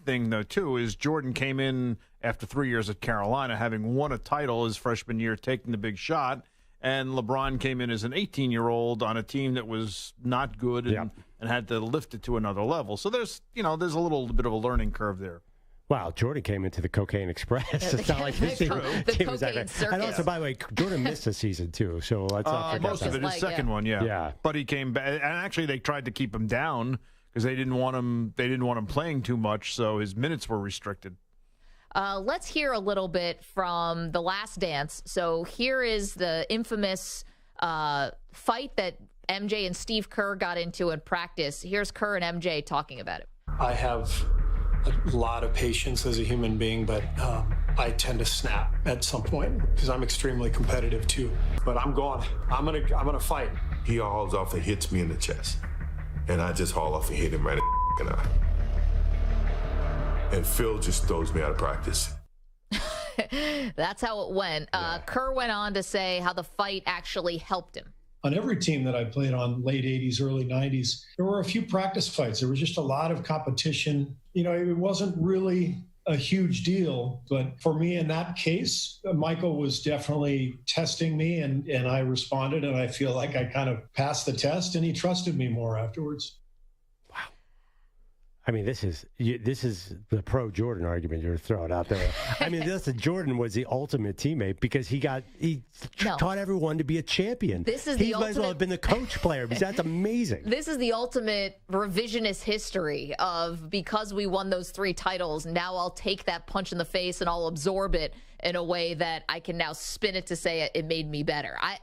[SPEAKER 9] thing, though, too, is Jordan came in after 3 years at Carolina, having won a title his freshman year, taking the big shot, and LeBron came in as an 18-year-old on a team that was not good and had to lift it to another level. So there's a little bit of a learning curve there.
[SPEAKER 2] Wow, Jordan came into the Cocaine Express. It's not like his team was that great. And also, by the way, Jordan missed a season, too, so let's not forget
[SPEAKER 9] most
[SPEAKER 2] that.
[SPEAKER 9] of it, his second one, yeah. But he came back, and actually they tried to keep him down because they didn't want him playing too much, so his minutes were restricted.
[SPEAKER 3] Let's hear a little bit from The Last Dance. So here is the infamous fight that MJ and Steve Kerr got into in practice. Here's Kerr and MJ talking about it.
[SPEAKER 10] I have a lot of patience as a human being, but I tend to snap at some point because I'm extremely competitive too. But I'm going. I'm gonna fight.
[SPEAKER 11] He hauls off and hits me in the chest, and I just haul off and hit him right in the eye. And Phil just throws me out of practice.
[SPEAKER 3] That's how it went. Kerr went on to say how the fight actually helped him.
[SPEAKER 12] On every team that I played on, late 80s, early 90s, there were a few practice fights. There was just a lot of competition. It wasn't really a huge deal. But for me in that case, Michael was definitely testing me, and I responded, and I feel like I kind of passed the test, and he trusted me more afterwards.
[SPEAKER 2] I mean, this is the pro-Jordan argument you're throwing out there. I mean, listen, Jordan was the ultimate teammate because he taught everyone to be a champion. He might as well have been the coach player because that's amazing.
[SPEAKER 3] This is the ultimate revisionist history of because we won those 3 titles, now I'll take that punch in the face and I'll absorb it in a way that I can now spin it to say it made me better. I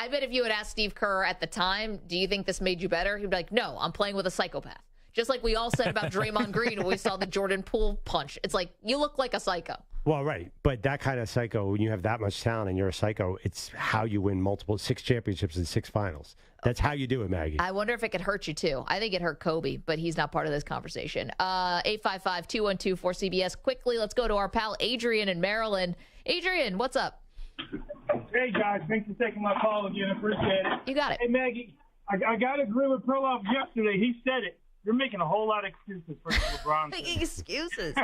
[SPEAKER 3] bet if you had asked Steve Kerr at the time, do you think this made you better? He'd be like, no, I'm playing with a psychopath. Just like we all said about Draymond Green when we saw the Jordan Poole punch. It's like, you look like a psycho.
[SPEAKER 2] Well, right. But that kind of psycho, when you have that much talent and you're a psycho, it's how you win 6 championships and 6 finals. That's how you do it, Maggie.
[SPEAKER 3] I wonder if it could hurt you, too. I think it hurt Kobe, but he's not part of this conversation. 855-212-4CBS. Quickly, let's go to our pal Adrian in Maryland. Adrian, what's up?
[SPEAKER 13] Hey, guys. Thanks for taking my call again. I appreciate it.
[SPEAKER 3] You got it.
[SPEAKER 13] Hey, Maggie, I got to agree with Perloff yesterday. He said it. You're making a whole lot of excuses for LeBron.
[SPEAKER 3] Making excuses.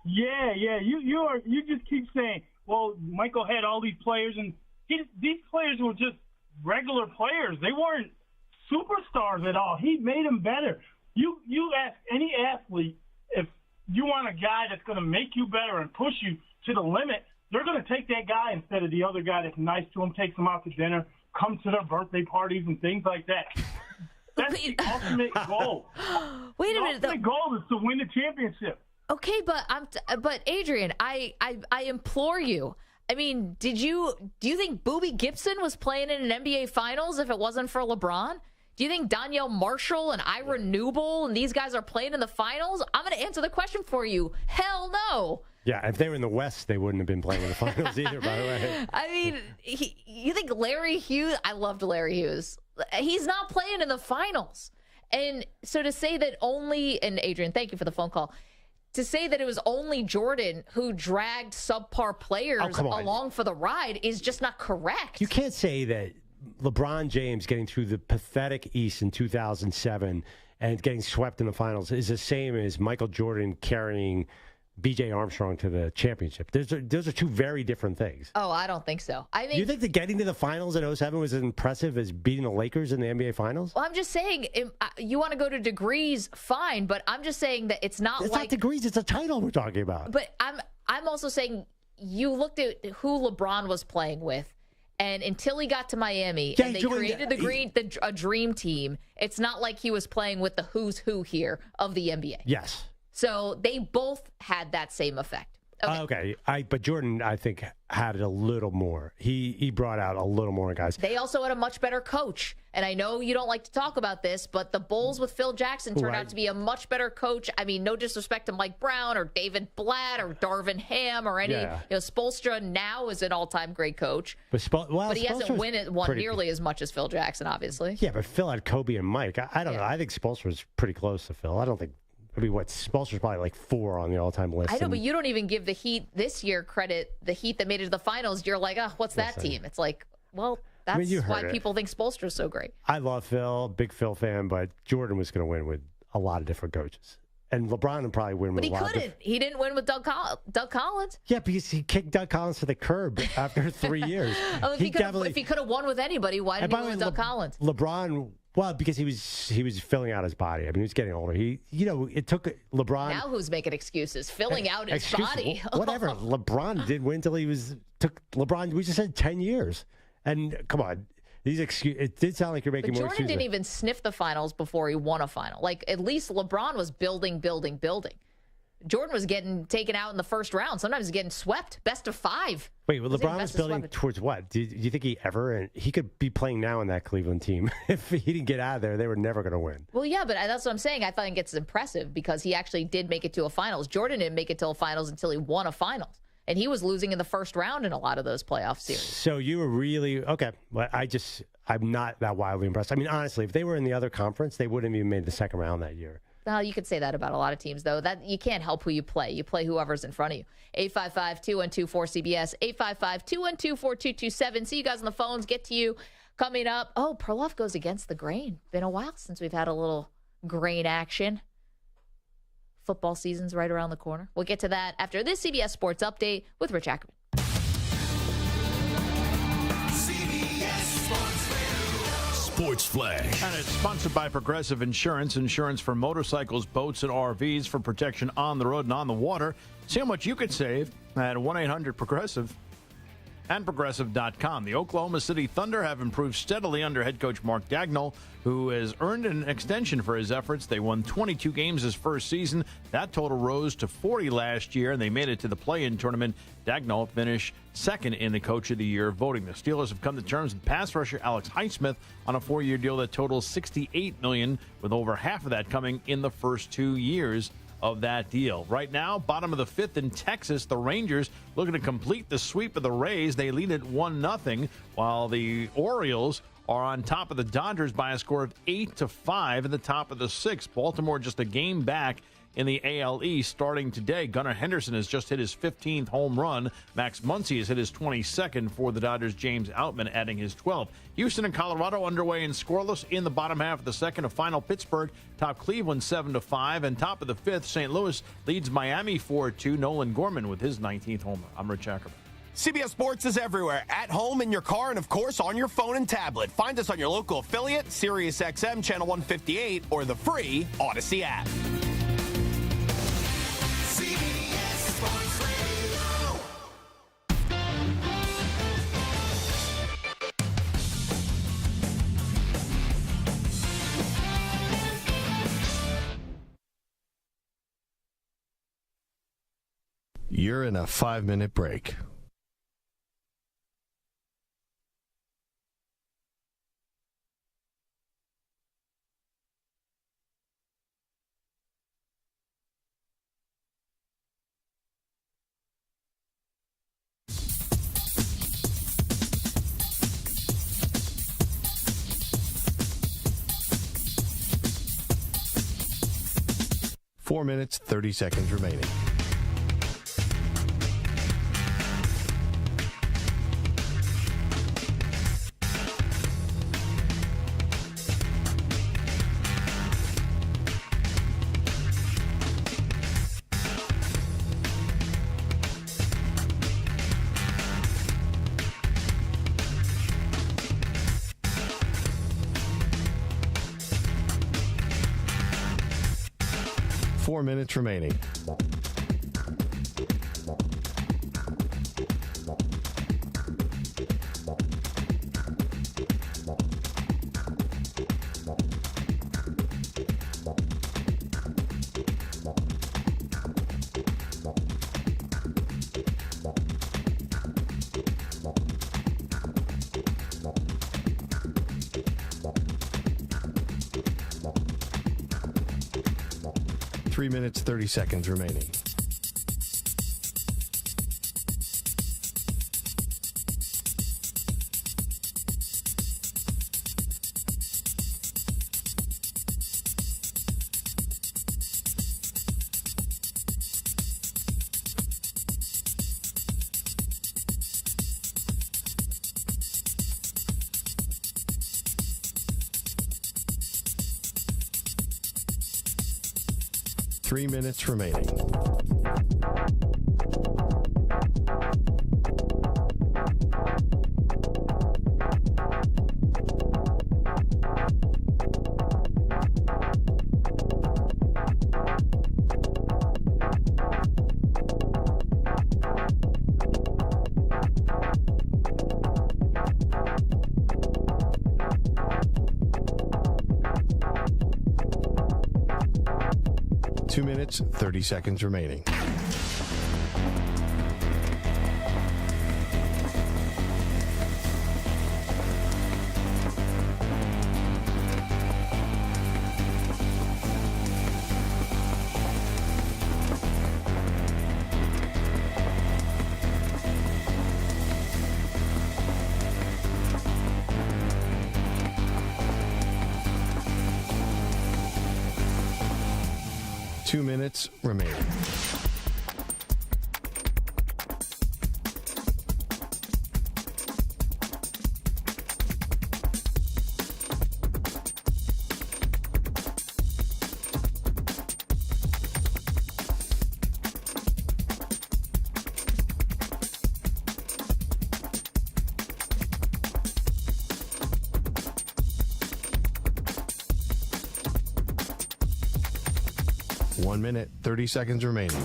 [SPEAKER 13] Yeah. You just keep saying, well, Michael had all these players, and these players were just regular players. They weren't superstars at all. He made them better. You ask any athlete if you want a guy that's going to make you better and push you to the limit, they're going to take that guy instead of the other guy that's nice to them, takes them out to dinner, comes to their birthday parties and things like that. That's the ultimate goal.
[SPEAKER 3] Wait a minute.
[SPEAKER 13] The ultimate goal is to win the championship.
[SPEAKER 3] Okay, but Adrian, I implore you. I mean, do you think Boobie Gibson was playing in an NBA Finals if it wasn't for LeBron? Do you think Danielle Marshall and Ira Newble and these guys are playing in the finals? I'm going to answer the question for you. Hell no.
[SPEAKER 2] Yeah, if they were in the West, they wouldn't have been playing in the finals either, by the way.
[SPEAKER 3] I mean, you think Larry Hughes? I loved Larry Hughes. He's not playing in the finals. And so to say that only, and Adrian, thank you for the phone call, to say that it was only Jordan who dragged subpar players along for the ride is just not correct.
[SPEAKER 2] You can't say that LeBron James getting through the pathetic East in 2007 and getting swept in the finals is the same as Michael Jordan carrying B.J. Armstrong to the championship. Those are two very different things.
[SPEAKER 3] Oh, I don't think so. I mean,
[SPEAKER 2] you think that getting to the finals in 2007 was as impressive as beating the Lakers in the NBA Finals?
[SPEAKER 3] Well, I'm just saying, you want to go to degrees, fine, but I'm just saying that it's not
[SPEAKER 2] It's
[SPEAKER 3] like
[SPEAKER 2] not degrees. It's a title we're talking about.
[SPEAKER 3] But I'm also saying you looked at who LeBron was playing with, and until he got to Miami and they created a dream team, it's not like he was playing with the who's who here of the NBA.
[SPEAKER 2] Yes.
[SPEAKER 3] So they both had that same effect.
[SPEAKER 2] Okay. But Jordan, I think, had it a little more. He brought out a little more guys.
[SPEAKER 3] They also had a much better coach. And I know you don't like to talk about this, but the Bulls with Phil Jackson turned out to be a much better coach. I mean, no disrespect to Mike Brown or David Blatt or Darvin Ham or any.
[SPEAKER 2] Yeah.
[SPEAKER 3] Spoelstra now is an all-time great coach.
[SPEAKER 2] But he
[SPEAKER 3] hasn't won nearly as much as Phil Jackson, obviously.
[SPEAKER 2] Yeah, but Phil had Kobe and Mike. I don't know. I think Spoelstra was pretty close to Phil. I don't think. I mean, Spoelstra's probably like 4 on the all-time list.
[SPEAKER 3] I know, but you don't even give the Heat this year credit. The Heat that made it to the finals, you're like, what's that team? It's like, well, that's why people think Spoelstra's so great.
[SPEAKER 2] I love Phil, big Phil fan, but Jordan was going to win with a lot of different coaches. And LeBron would probably win with a lot of
[SPEAKER 3] But he couldn't. He didn't win with Doug Collins.
[SPEAKER 2] Yeah, because he kicked Doug Collins to the curb after 3 years.
[SPEAKER 3] If he could have won with anybody, why didn't he win with Doug Collins?
[SPEAKER 2] LeBron... Well, because he was filling out his body. I mean, he was getting older. It took LeBron.
[SPEAKER 3] Now who's making excuses? Filling out his body.
[SPEAKER 2] Whatever. LeBron didn't win until took LeBron. We just said 10 years. And come on, these excuses. It did sound like you're making more excuses.
[SPEAKER 3] Jordan didn't even sniff the finals before he won a final. Like at least LeBron was building. Jordan was getting taken out in the first round. Sometimes he's getting swept. Best of 5.
[SPEAKER 2] Wait, well, LeBron was building towards what? Do you think he could be playing now in that Cleveland team? If he didn't get out of there, they were never going to win.
[SPEAKER 3] Well, yeah, but that's what I'm saying. I think it's impressive because he actually did make it to a finals. Jordan didn't make it to a finals until he won a finals. And he was losing in the first round in a lot of those playoff series.
[SPEAKER 2] So you were really, okay. Well, I'm not that wildly impressed. I mean, honestly, if they were in the other conference, they wouldn't have even made the second round that year.
[SPEAKER 3] You could say that about a lot of teams, though. That you can't help who you play. You play whoever's in front of you. 855-212-4CBS, 855-212-4227. See you guys on the phones. Get to you coming up. Oh, Perloff goes against the grain. Been a while since we've had a little grain action. Football season's right around the corner. We'll get to that after this CBS Sports Update with Rich Ackerman.
[SPEAKER 4] Sports Flash.
[SPEAKER 9] And it's sponsored by Progressive Insurance. Insurance for motorcycles, boats, and RVs for protection on the road and on the water. See how much you could save at 1-800-PROGRESSIVE and Progressive.com. The Oklahoma City Thunder have improved steadily under head coach Mark Dagnall, who has earned an extension for his efforts. They won 22 games his first season. That total rose to 40 last year, and they made it to the play-in tournament. Dagnall finished second in the Coach of the Year voting. The Steelers have come to terms with pass rusher Alex Highsmith on a 4-year deal that totals $68 million, with over half of that coming in the first 2 years of that deal. Right now, bottom of the 5th in Texas, the Rangers looking to complete the sweep of the Rays. They lead at 1-0, while the Orioles are on top of the Dodgers by a score of 8-5 at the top of the 6th. Baltimore just a game back in the AL East starting today. Gunnar Henderson has just hit his 15th home run. Max Muncy has hit his 22nd for the Dodgers. James Outman adding his 12th. Houston and Colorado underway and scoreless in the bottom half of the second. A final Pittsburgh top Cleveland 7-5, and top of the 5th, St. Louis leads Miami 4-2. Nolan Gorman with his 19th homer. I'm Rich Ackerman.
[SPEAKER 14] CBS Sports is everywhere, at home, in your car, and of course on your phone and tablet. Find us on your local affiliate, SiriusXM Channel 158, or the free Odyssey app.
[SPEAKER 1] You're in a 5-minute break. Four minutes, 30 seconds remaining. 4 minutes remaining. Three minutes, 30 seconds remaining. Three minutes remaining. Two minutes, 30 seconds remaining. Two minutes remaining. One minute, 30 seconds remaining.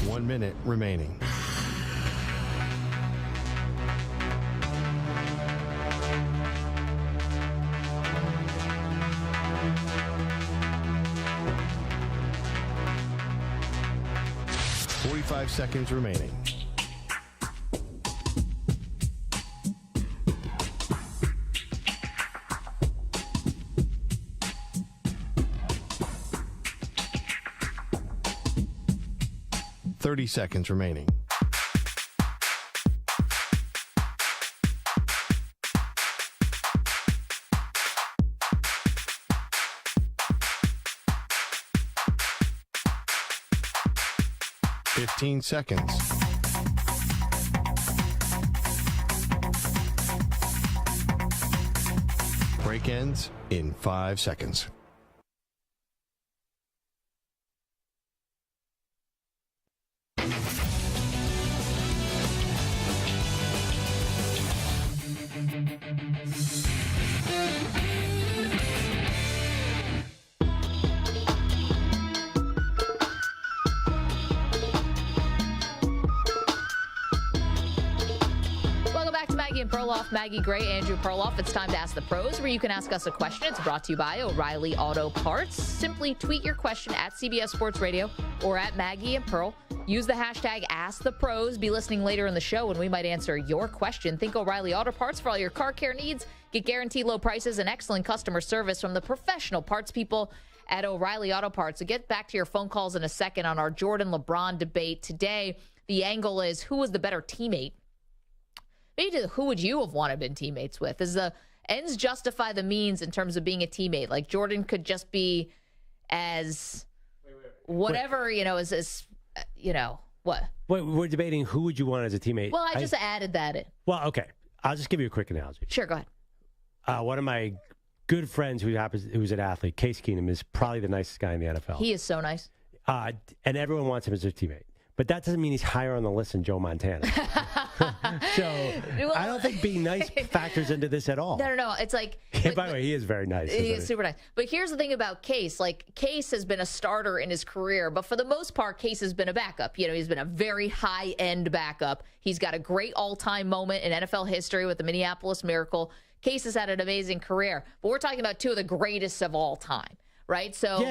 [SPEAKER 1] One minute remaining. Five seconds remaining. Seconds remaining. Fifteen seconds. Break ends in 5 seconds.
[SPEAKER 3] Perloff, Maggie Gray, Andrew Perloff. It's time to Ask the Pros, where you can ask us a question. It's brought to you by O'Reilly Auto Parts. Simply tweet your question at CBS Sports Radio or at Maggie and Pearl. Use the hashtag #AskThePros. Be listening later in the show, and we might answer your question. Think O'Reilly Auto Parts for all your car care needs. Get guaranteed low prices and excellent customer service from the professional parts people at O'Reilly Auto Parts. So get back to your phone calls in a second on our Jordan-LeBron debate. Today, the angle is who was the better teammate? Maybe who would you have wanted been teammates with? Is the ends justify the means in terms of being a teammate? Like Jordan could just be as whatever, as What?
[SPEAKER 2] Wait, we're debating who would you want as a teammate.
[SPEAKER 3] Well, I just added that in.
[SPEAKER 2] Well, okay. I'll just give you a quick analogy.
[SPEAKER 3] Sure, go ahead.
[SPEAKER 2] One of my good friends who's an athlete, Case Keenum, is probably the nicest guy in the NFL.
[SPEAKER 3] He is so nice.
[SPEAKER 2] And everyone wants him as their teammate. But that doesn't mean he's higher on the list than Joe Montana. So I don't think being nice factors into this at all.
[SPEAKER 3] No. It's like...
[SPEAKER 2] By the way, he is very nice.
[SPEAKER 3] He is super nice. But here's the thing about Case. Like, Case has been a starter in his career, but for the most part, Case has been a backup. You know, he's been a very high-end backup. He's got a great all-time moment in NFL history with the Minneapolis Miracle. Case has had an amazing career. But we're talking about two of the greatest of all time. Right? So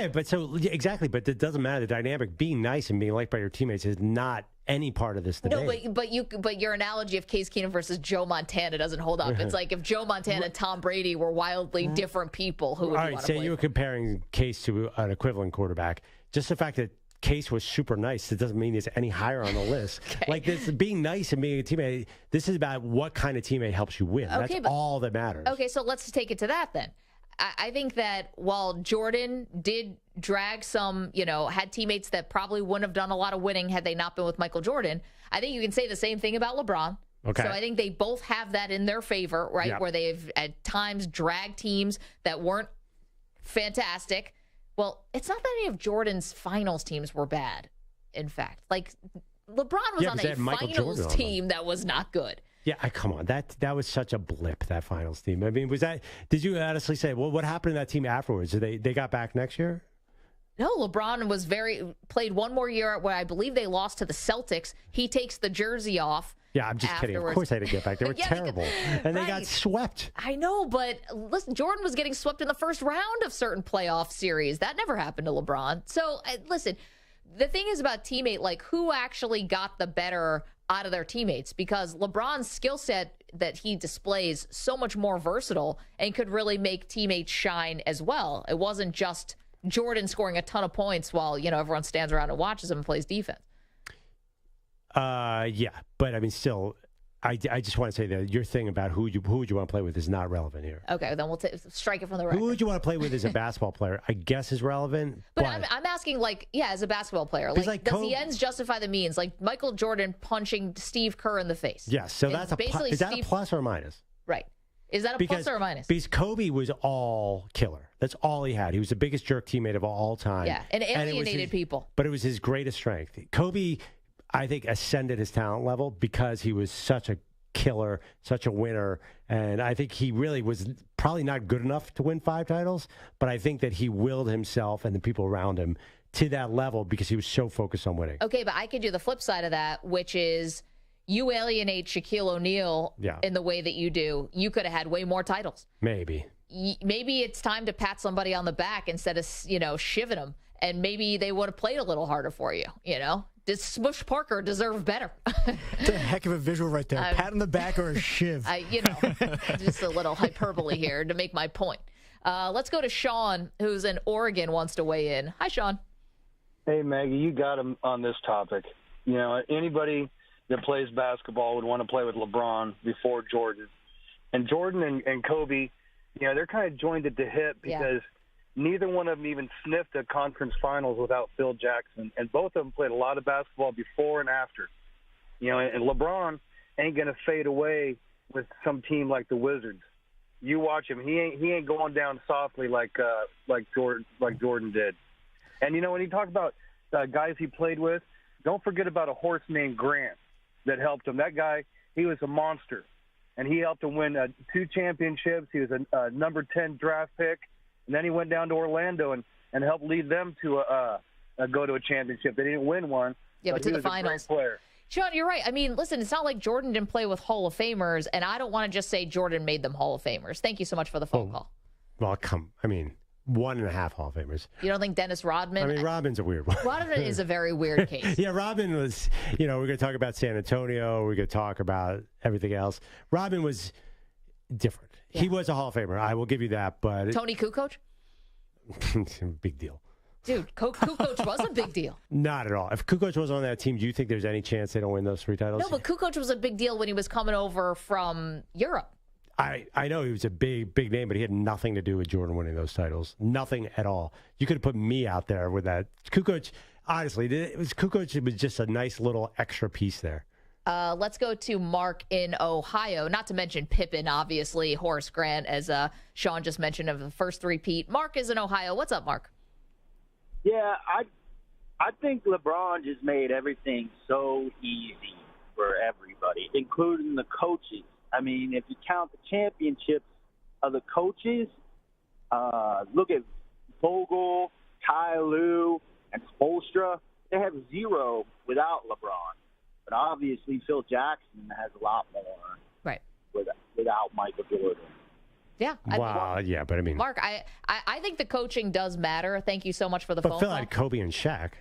[SPEAKER 2] exactly, but it doesn't matter. The dynamic, being nice and being liked by your teammates, is not any part of this debate.
[SPEAKER 3] No, but your analogy of Case Keenum versus Joe Montana doesn't hold up. It's like if Joe Montana and Tom Brady were wildly different people, who would you want to play?
[SPEAKER 2] Say you were comparing Case to an equivalent quarterback. Just the fact that Case was super nice, it doesn't mean he's any higher on the list.
[SPEAKER 3] Okay.
[SPEAKER 2] Like this, being nice and being a teammate, this is about what kind of teammate helps you win.
[SPEAKER 3] Okay,
[SPEAKER 2] That's all that matters.
[SPEAKER 3] Okay, so let's take it to that then. I think that while Jordan did drag some, had teammates that probably wouldn't have done a lot of winning had they not been with Michael Jordan, I think you can say the same thing about LeBron.
[SPEAKER 2] Okay.
[SPEAKER 3] So I think they both have that in their favor, right?
[SPEAKER 2] Yep.
[SPEAKER 3] Where they've at times dragged teams that weren't fantastic. Well, it's not that any of Jordan's finals teams were bad, in fact. Like, LeBron was on a finals team that was not good.
[SPEAKER 2] Yeah, come on. That was such a blip, that finals team. I mean, did you honestly say, well, what happened to that team afterwards? They got back next year?
[SPEAKER 3] No, LeBron played one more year where I believe they lost to the Celtics. He takes the jersey off.
[SPEAKER 2] Yeah, I'm just kidding. Of course they had to get back. They were terrible. And they got swept.
[SPEAKER 3] I know, but listen, Jordan was getting swept in the first round of certain playoff series. That never happened to LeBron. So, listen, the thing is about teammate, like, who actually got the better out of their teammates, because LeBron's skill set that he displays so much more versatile and could really make teammates shine as well. It wasn't just Jordan scoring a ton of points while, everyone stands around and watches him and plays defense.
[SPEAKER 2] Yeah, but I mean, still, I just want to say that your thing about who would you want to play with is not relevant here.
[SPEAKER 3] Okay, then we'll strike it from the record.
[SPEAKER 2] Who would you want to play with as a basketball player? I guess is relevant.
[SPEAKER 3] But I'm asking, as a basketball player, does the ends justify the means? Like Michael Jordan punching Steve Kerr in the face.
[SPEAKER 2] Yes, so that's a plus. Is that a plus or a minus?
[SPEAKER 3] Right. Is that a plus or a minus?
[SPEAKER 2] Because Kobe was all killer. That's all he had. He was the biggest jerk teammate of all time.
[SPEAKER 3] Yeah, and alienated people.
[SPEAKER 2] But it was his greatest strength. Kobe, I think, ascended his talent level because he was such a killer, such a winner, and I think he really was probably not good enough to win 5 titles, but I think that he willed himself and the people around him to that level because he was so focused on winning.
[SPEAKER 3] Okay, but I could do the flip side of that, which is you alienate Shaquille O'Neal in the way that you do. You could have had way more titles.
[SPEAKER 2] Maybe
[SPEAKER 3] it's time to pat somebody on the back instead of, shivving them, and maybe they would have played a little harder for you, Does Smush Parker deserve better?
[SPEAKER 8] It's a heck of a visual right there. Pat on the back or a shiv.
[SPEAKER 3] Just a little hyperbole here to make my point. Let's go to Sean, who's in Oregon, wants to weigh in. Hi, Sean.
[SPEAKER 15] Hey, Maggie, you got him on this topic. Anybody that plays basketball would want to play with LeBron before Jordan. And Jordan and Kobe, they're kind of joined at the hip because neither one of them even sniffed a conference finals without Phil Jackson. And both of them played a lot of basketball before and after. And LeBron ain't going to fade away with some team like the Wizards. You watch him. He ain't going down softly like Jordan did. And, when you talk about guys he played with, don't forget about a horse named Grant that helped him. That guy, he was a monster. And he helped him win 2 championships. He was a number 10 draft pick. And then he went down to Orlando and helped lead them to go to a championship. They didn't win one,
[SPEAKER 3] but to
[SPEAKER 15] he
[SPEAKER 3] the
[SPEAKER 15] was
[SPEAKER 3] finals.
[SPEAKER 15] A great player.
[SPEAKER 3] Sean, you're right. I mean, listen, it's not like Jordan didn't play with Hall of Famers, and I don't want to just say Jordan made them Hall of Famers. Thank you so much for the phone call.
[SPEAKER 2] Well, 1.5 Hall of Famers.
[SPEAKER 3] You don't think Dennis Rodman?
[SPEAKER 2] I mean, Rodman's a weird one.
[SPEAKER 3] Rodman is a very weird case.
[SPEAKER 2] Yeah, Rodman was, we're going to talk about San Antonio. We're going to talk about everything else. Rodman was different. Yeah. He was a Hall of Famer. I will give you that. But
[SPEAKER 3] Tony Kukoc?
[SPEAKER 2] Big deal.
[SPEAKER 3] Dude, Kukoc was a big deal.
[SPEAKER 2] Not at all. If Kukoc was on that team, do you think there's any chance they don't win those 3 titles?
[SPEAKER 3] No, but Kukoc was a big deal when he was coming over from Europe.
[SPEAKER 2] I know he was a big name, but he had nothing to do with Jordan winning those titles. Nothing at all. You could have put me out there with that. Kukoc, honestly, Kukoc was just a nice little extra piece there.
[SPEAKER 3] Let's go to Mark in Ohio. Not to mention Pippen, obviously, Horace Grant, as Sean just mentioned, of the first three-peat. Mark is in Ohio. What's up, Mark?
[SPEAKER 16] Yeah, I think LeBron just made everything so easy for everybody, including the coaches. I mean, if you count the championships of the coaches, look at Vogel, Ty Lue, and Spoelstra. They have 0 without LeBron. But obviously, Phil Jackson has a lot more
[SPEAKER 3] right
[SPEAKER 16] without Michael Jordan.
[SPEAKER 3] Yeah.
[SPEAKER 2] Yeah, but I mean,
[SPEAKER 3] Mark, I think the coaching does matter. Thank you so much for the phone
[SPEAKER 2] Phil
[SPEAKER 3] call.
[SPEAKER 2] had Kobe and Shaq.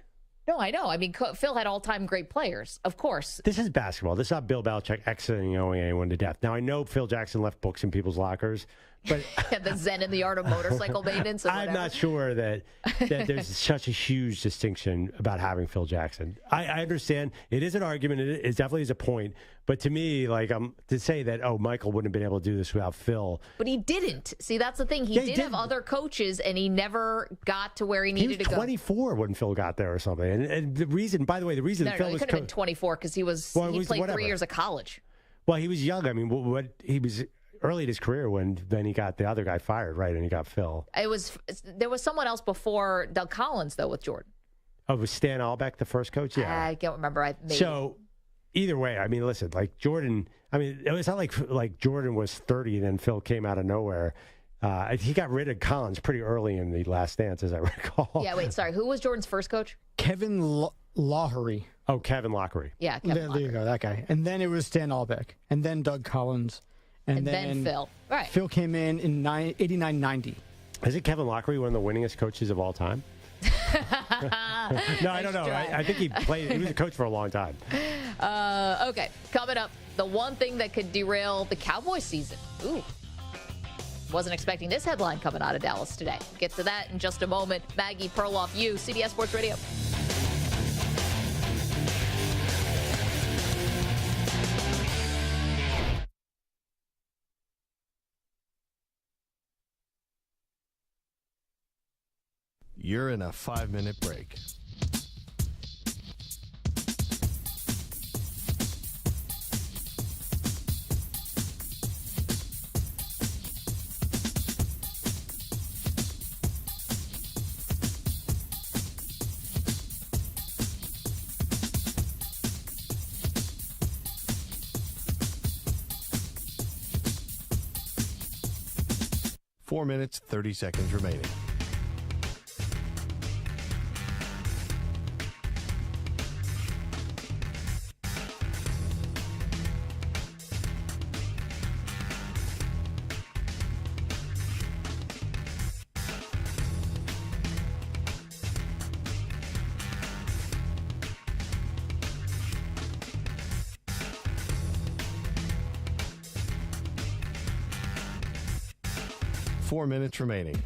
[SPEAKER 3] No, I know. I mean, Phil had all-time great players, of course.
[SPEAKER 2] This is basketball. This is not Bill Belichick exiting anyone to death. Now, I know Phil Jackson left books in people's lockers, but
[SPEAKER 3] the Zen and the Art of Motorcycle Maintenance.
[SPEAKER 2] I'm not sure that there's such a huge distinction about having Phil Jackson. I understand it is an argument. It definitely is a point. But to me, to say that, Michael wouldn't have been able to do this without Phil.
[SPEAKER 3] But he didn't. See, that's the thing. He did have other coaches, and he never got to where he needed to go.
[SPEAKER 2] He was 24 when Phil got there or something. And the reason, by the way, Phil was...
[SPEAKER 3] he could have been 24 because he played 3 years of college.
[SPEAKER 2] Well, he was young. I mean, he was early in his career when then he got the other guy fired, right? And he got Phil.
[SPEAKER 3] There was someone else before Doug Collins, though, with Jordan.
[SPEAKER 2] Oh, was Stan Albeck the first coach? Yeah.
[SPEAKER 3] I don't remember.
[SPEAKER 2] So... Either way, I mean, listen, Jordan, I mean, it's not like Jordan was 30 and then Phil came out of nowhere. He got rid of Collins pretty early in the Last Dance, as I recall.
[SPEAKER 3] Yeah, wait, sorry. Who was Jordan's first coach?
[SPEAKER 8] Kevin Loughery.
[SPEAKER 2] Oh, Kevin Loughery.
[SPEAKER 3] Yeah, Kevin
[SPEAKER 8] There you go, that guy. And then it was Stan Albeck. And then Doug Collins.
[SPEAKER 3] And then Phil. Right.
[SPEAKER 8] Phil came in 89-90.
[SPEAKER 2] Isn't Kevin Loughery one of the winningest coaches of all time? No, I don't know. I think he was a coach for a long time.
[SPEAKER 3] Okay, coming up, the one thing that could derail the Cowboys season. Ooh. Wasn't expecting this headline coming out of Dallas today. Get to that in just a moment. Maggie, Perloff, CBS Sports Radio.
[SPEAKER 1] You're in a 5-minute break. Four minutes, 30 seconds remaining. Four minutes remaining.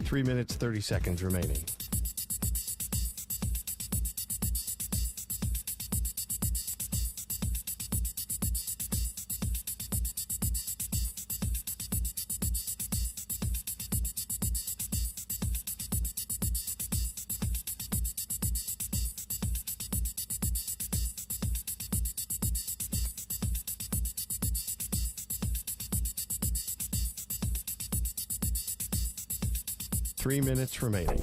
[SPEAKER 1] Three minutes, 30 seconds remaining. Three minutes remaining.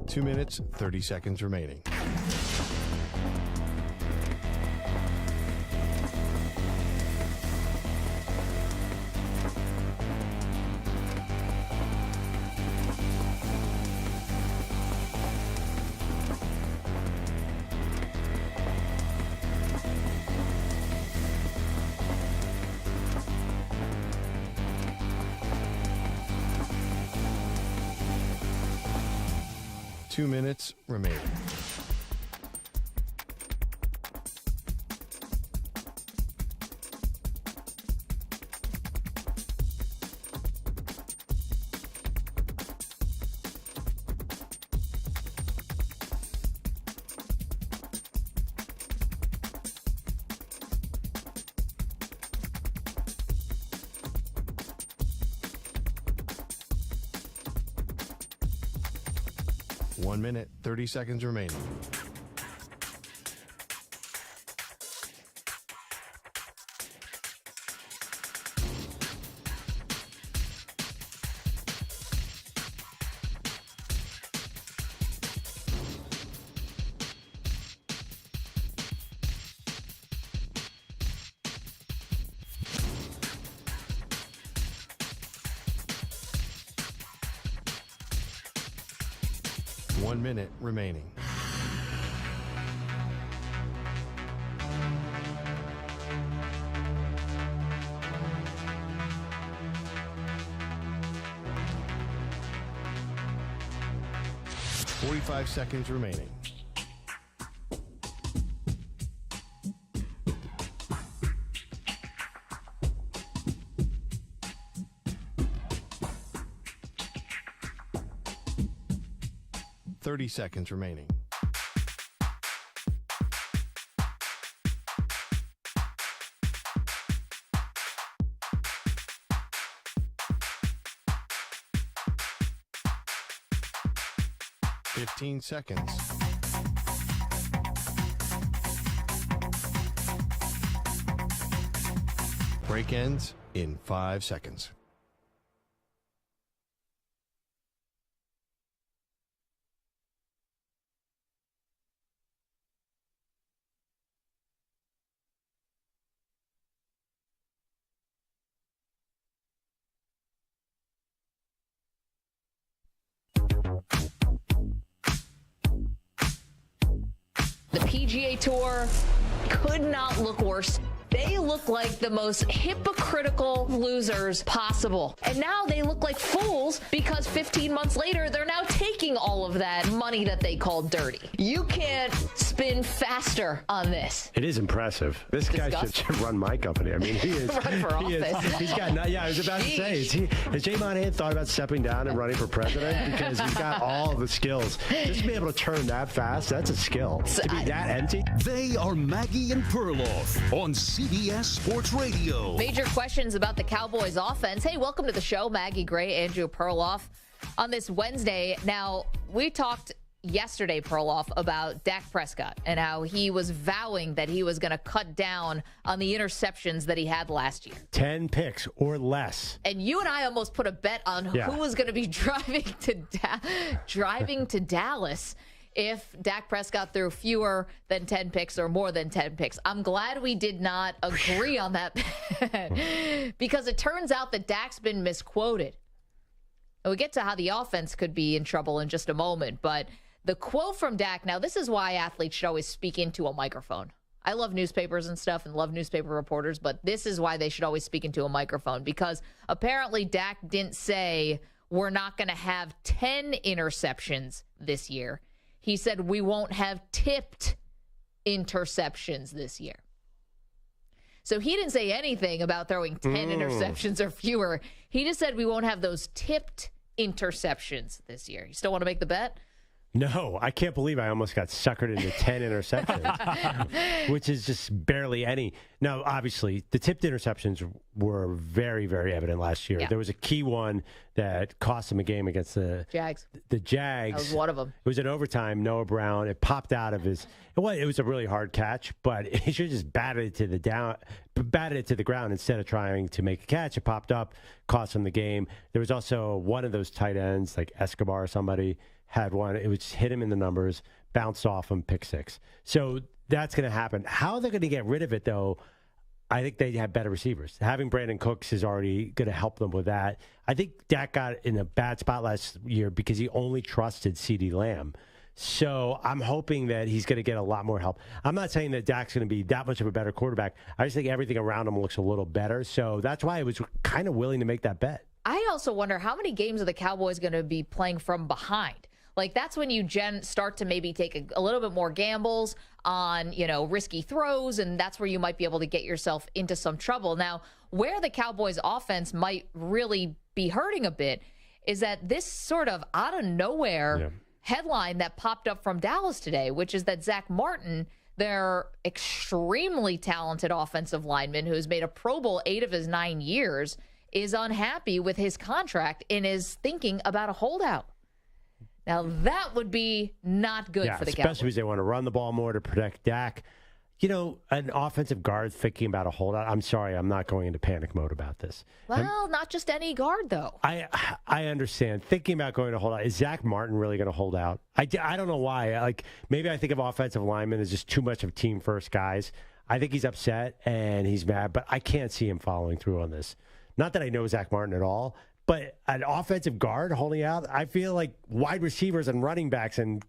[SPEAKER 1] Two minutes, 30 seconds remaining. 2 minutes remaining. One minute, 30 seconds remaining. One minute remaining. Forty-five seconds remaining. Seconds remaining. Fifteen seconds. Break ends in 5 seconds.
[SPEAKER 3] The PGA Tour could not look worse. They look like the most hypocritical losers possible. And now they look like fools because 15 months later, they're now taking all of that money that they called dirty. You can't spin faster on this.
[SPEAKER 2] It is impressive. This guy should run my company. I mean, he is.
[SPEAKER 3] Run for office.
[SPEAKER 2] He's got, yeah, I was about to say, has Jay Monahan thought about stepping down and running for president? Because he's got all the skills. Just to be able to turn that fast, that's a skill. To be that empty.
[SPEAKER 4] They are Maggie and Perloff on CBS Sports Radio.
[SPEAKER 3] Major questions about the Cowboys offense. Hey, welcome to the show. Maggie Gray, Andrew Perloff on this Wednesday. Now, we talked yesterday, Perloff, about Dak Prescott and how he was vowing that he was going to cut down on the interceptions that he had last year.
[SPEAKER 2] 10 picks or less.
[SPEAKER 3] And you and I almost put a bet on who was going to be driving to Dallas if Dak Prescott threw fewer than 10 picks or more than 10 picks. I'm glad we did not agree on that bet because it turns out that Dak's been misquoted. And we get to how the offense could be in trouble in just a moment, but the quote from Dak, now this is why athletes should always speak into a microphone. I love newspapers and stuff and love newspaper reporters, but this is why they should always speak into a microphone because apparently Dak didn't say we're not going to have 10 interceptions this year. He said we won't have tipped interceptions this year. So he didn't say anything about throwing 10 interceptions or fewer. He just said we won't have those tipped interceptions this year. You still want to make the bet?
[SPEAKER 2] No, I can't believe I almost got suckered into 10 interceptions, which is just barely any. Now, obviously, the tipped interceptions were very, very evident last year. Yeah. There was a key one that cost them a game against the
[SPEAKER 3] Jags.
[SPEAKER 2] The Jags.
[SPEAKER 3] That was one of them.
[SPEAKER 2] It was an overtime, Noah Brown. It popped out of his. It was a really hard catch, but he should have just batted it to the ground instead of trying to make a catch. It popped up, cost him the game. There was also one of those tight ends, like Escobar or somebody, had one. It would just hit him in the numbers, bounced off him, pick six. So that's going to happen. How they're going to get rid of it, though, I think they have better receivers. Having Brandon Cooks is already going to help them with that. I think Dak got in a bad spot last year because he only trusted CeeDee Lamb. So I'm hoping that he's going to get a lot more help. I'm not saying that Dak's going to be that much of a better quarterback. I just think everything around him looks a little better. So that's why I was kind of willing to make that bet.
[SPEAKER 3] I also wonder how many games are the Cowboys going to be playing from behind? Like, that's when you start to maybe take a little bit more gambles on, risky throws, and that's where you might be able to get yourself into some trouble. Now, where the Cowboys offense might really be hurting a bit is that this sort of out of nowhere headline that popped up from Dallas today, which is that Zach Martin, their extremely talented offensive lineman who has made a Pro Bowl 8 of his 9 years, is unhappy with his contract and is thinking about a holdout. Now, that would be not good for the Cowboys.
[SPEAKER 2] Especially because they want to run the ball more to protect Dak. An offensive guard thinking about a holdout, I'm sorry, I'm not going into panic mode about this.
[SPEAKER 3] Well, not just any guard, though.
[SPEAKER 2] I understand. Thinking about going to hold out. Is Zach Martin really going to hold out? I don't know why. Maybe I think of offensive linemen as just too much of team-first guys. I think he's upset and he's mad, but I can't see him following through on this. Not that I know Zach Martin at all, but an offensive guard holding out, I feel like wide receivers and running backs and,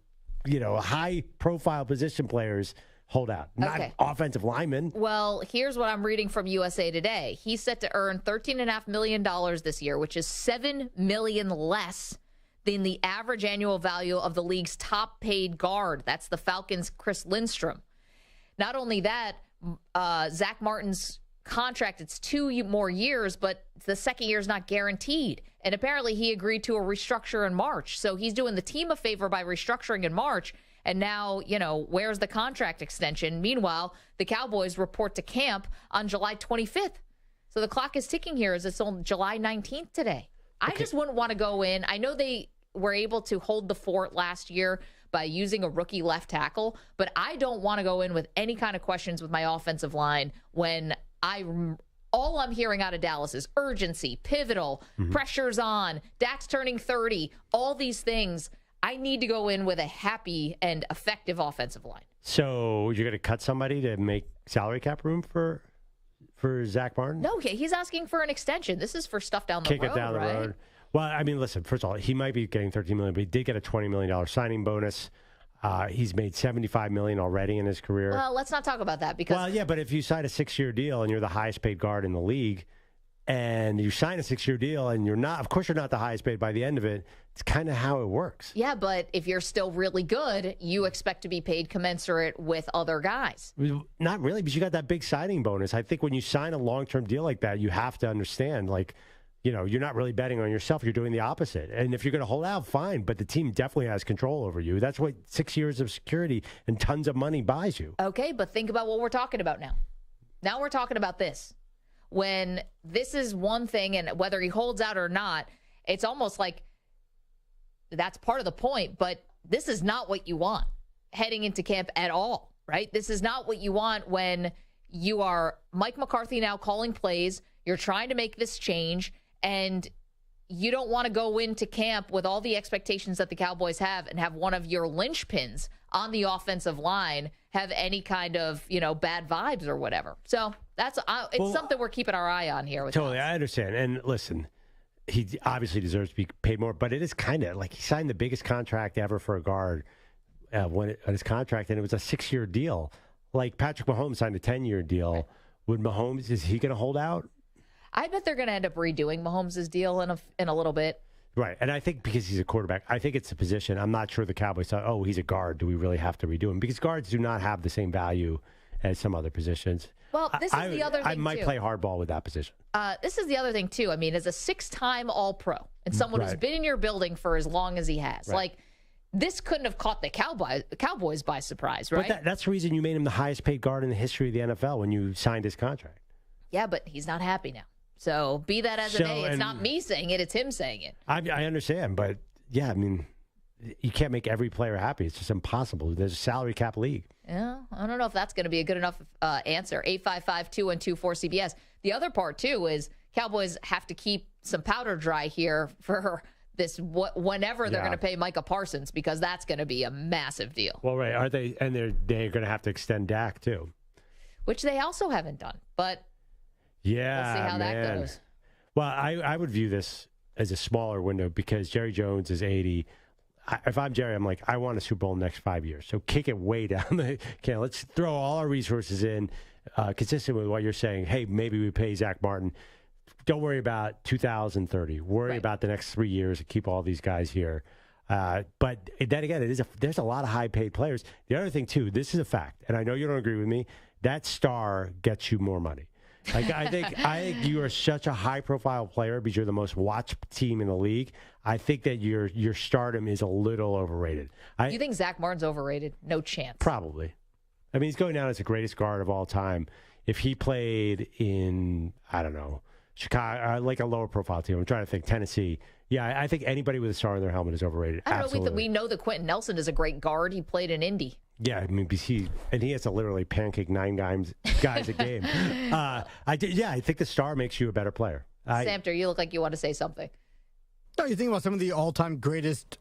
[SPEAKER 2] high-profile position players hold out, not offensive linemen.
[SPEAKER 3] Well, here's what I'm reading from USA Today. He's set to earn $13.5 million this year, which is $7 million less than the average annual value of the league's top-paid guard. That's the Falcons' Chris Lindstrom. Not only that, Zach Martin's contract, it's 2 more years, but the second year is not guaranteed. And apparently he agreed to a restructure in March. So he's doing the team a favor by restructuring in March. And now, where's the contract extension? Meanwhile, the Cowboys report to camp on July 25th. So the clock is ticking here as it's on July 19th today. I just wouldn't want to go in. I know they were able to hold the fort last year by using a rookie left tackle, but I don't want to go in with any kind of questions with my offensive line when all I'm hearing out of Dallas is urgency, pivotal, pressure's on, Dak's turning 30, all these things. I need to go in with a happy and effective offensive line.
[SPEAKER 2] So you're going to cut somebody to make salary cap room for Zach Martin?
[SPEAKER 3] No, he's asking for an extension. This is for stuff down the road,
[SPEAKER 2] Kick it down the road. Well, I mean, listen, first of all, he might be getting $13 million, but he did get a $20 million signing bonus. He's made $75 million already in his career.
[SPEAKER 3] Well, let's not talk about that because...
[SPEAKER 2] Well, yeah, but if you sign a 6-year deal and you're the highest paid guard in the league, and you sign a 6-year deal and you're not, of course you're not the highest paid by the end of it, it's kind of how it works.
[SPEAKER 3] Yeah, but if you're still really good, you expect to be paid commensurate with other guys.
[SPEAKER 2] Not really, because you got that big signing bonus. I think when you sign a long-term deal like that, you have to understand, you're not really betting on yourself. You're doing the opposite. And if you're going to hold out, fine, but the team definitely has control over you. That's what 6 years of security and tons of money buys you.
[SPEAKER 3] Okay, but think about what we're talking about now. Now we're talking about this. When this is one thing, and whether he holds out or not, it's almost like that's part of the point, but this is not what you want heading into camp at all, right? This is not what you want when you are Mike McCarthy now calling plays, you're trying to make this change, and you don't want to go into camp with all the expectations that the Cowboys have and have one of your linchpins on the offensive line have any kind of, bad vibes or whatever. So it's something we're keeping our eye on here.
[SPEAKER 2] Totally, I understand. And listen, he obviously deserves to be paid more, but it is kind of like he signed the biggest contract ever for a guard on his contract, and it was a 6-year deal. Like Patrick Mahomes signed a 10-year deal. Right. Would Mahomes, is he going to hold out?
[SPEAKER 3] I bet they're going to end up redoing Mahomes' deal in a little bit.
[SPEAKER 2] Right, and I think because he's a quarterback, I think it's the position. I'm not sure the Cowboys thought, oh, he's a guard. Do we really have to redo him? Because guards do not have the same value as some other positions.
[SPEAKER 3] Well, this is the other thing,
[SPEAKER 2] I might play hardball with that position.
[SPEAKER 3] This is the other thing, too. I mean, as a 6-time All-Pro and someone who's been in your building for as long as he has, this couldn't have caught the Cowboys by surprise, right?
[SPEAKER 2] But that's the reason you made him the highest paid guard in the history of the NFL when you signed his contract.
[SPEAKER 3] Yeah, but he's not happy now. So be that as it may, it's not me saying it, it's him saying it.
[SPEAKER 2] I understand, but yeah, I mean, you can't make every player happy. It's just impossible. There's a salary cap league.
[SPEAKER 3] Yeah, I don't know if that's going to be a good enough answer. 855-212-4CBS. The other part, too, is Cowboys have to keep some powder dry here for this whenever they're going to pay Micah Parsons, because that's going to be a massive deal.
[SPEAKER 2] Well, right. Are they? And they're going to have to extend Dak, too.
[SPEAKER 3] Which they also haven't done, but...
[SPEAKER 2] Yeah,
[SPEAKER 3] we'll see how that goes.
[SPEAKER 2] Well, I would view this as a smaller window because Jerry Jones is 80. If I'm Jerry, I'm like, I want a Super Bowl in the next 5 years. So kick it way down the can. Let's throw all our resources in, consistent with what you're saying. Hey, maybe we pay Zach Martin. Don't worry about 2030. Worry about the next 3 years and keep all these guys here. But then again, there's a lot of high-paid players. The other thing, too, this is a fact, and I know you don't agree with me, that star gets you more money. Like I think you are such a high-profile player because you're the most watched team in the league. I think that your stardom is a little overrated.
[SPEAKER 3] You think Zach Martin's overrated? No chance.
[SPEAKER 2] Probably. I mean, he's going down as the greatest guard of all time. If he played in, I don't know, Chicago, like a lower-profile team, I'm trying to think, Tennessee. Yeah, I think anybody with a star in their helmet is overrated.
[SPEAKER 3] I don't know. We know that Quentin Nelson is a great guard. He played in Indy.
[SPEAKER 2] Yeah, I mean, he has to literally pancake 9 guys a game. I think the star makes you a better player.
[SPEAKER 3] Samter, you look like you want to say something.
[SPEAKER 8] No, you think about some of the all-time greatest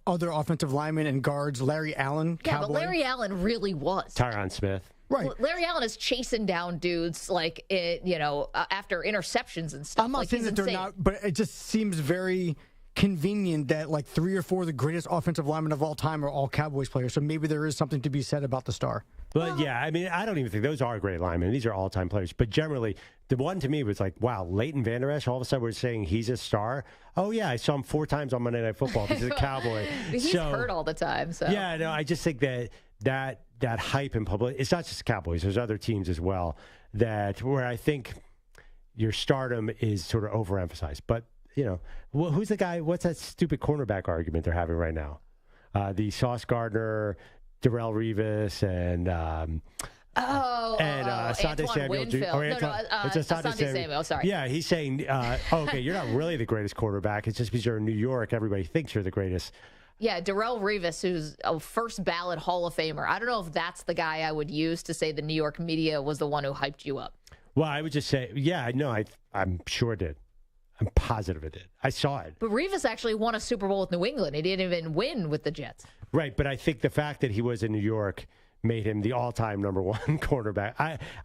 [SPEAKER 8] other offensive linemen and guards, Larry Allen,
[SPEAKER 3] Yeah,
[SPEAKER 8] Cowboy.
[SPEAKER 3] but Larry Allen really was.
[SPEAKER 2] Tyron Smith.
[SPEAKER 8] Right.
[SPEAKER 3] Larry Allen is chasing down dudes like after interceptions and stuff.
[SPEAKER 8] I'm not
[SPEAKER 3] like,
[SPEAKER 8] saying
[SPEAKER 3] he's
[SPEAKER 8] that they're
[SPEAKER 3] insane.
[SPEAKER 8] not, but it just seems very convenient that like 3 or 4 of the greatest offensive linemen of all time are all Cowboys players. So maybe there is something to be said about the star.
[SPEAKER 2] But yeah, I mean, I don't even think those are great linemen. These are all-time players. But generally, the one to me was like, wow, Leighton Vander Esch, all of a sudden we're saying he's a star. Oh, yeah, I saw him 4 times on Monday Night Football. He's a Cowboy.
[SPEAKER 3] He's hurt all the time. So
[SPEAKER 2] yeah, no, I just think that hype in public, it's not just the Cowboys. There's other teams as well where I think your stardom is sort of overemphasized. But, who's the guy? What's that stupid cornerback argument they're having right now? The Sauce Gardner, Darrell Revis, and Asante Samuel.
[SPEAKER 3] Winfield. Asante Samuel. Sorry.
[SPEAKER 2] Yeah, he's saying, okay, you're not really the greatest quarterback. It's just because you're in New York, everybody thinks you're the greatest.
[SPEAKER 3] Yeah, Darrell Revis, who's a first ballot Hall of Famer. I don't know if that's the guy I would use to say the New York media was the one who hyped you up.
[SPEAKER 2] Well, I would just say, yeah, no, I'm sure it did. I'm positive it did. I saw it.
[SPEAKER 3] But Revis actually won a Super Bowl with New England. He didn't even win with the Jets.
[SPEAKER 2] Right, but I think the fact that he was in New York made him the all-time #1 quarterback.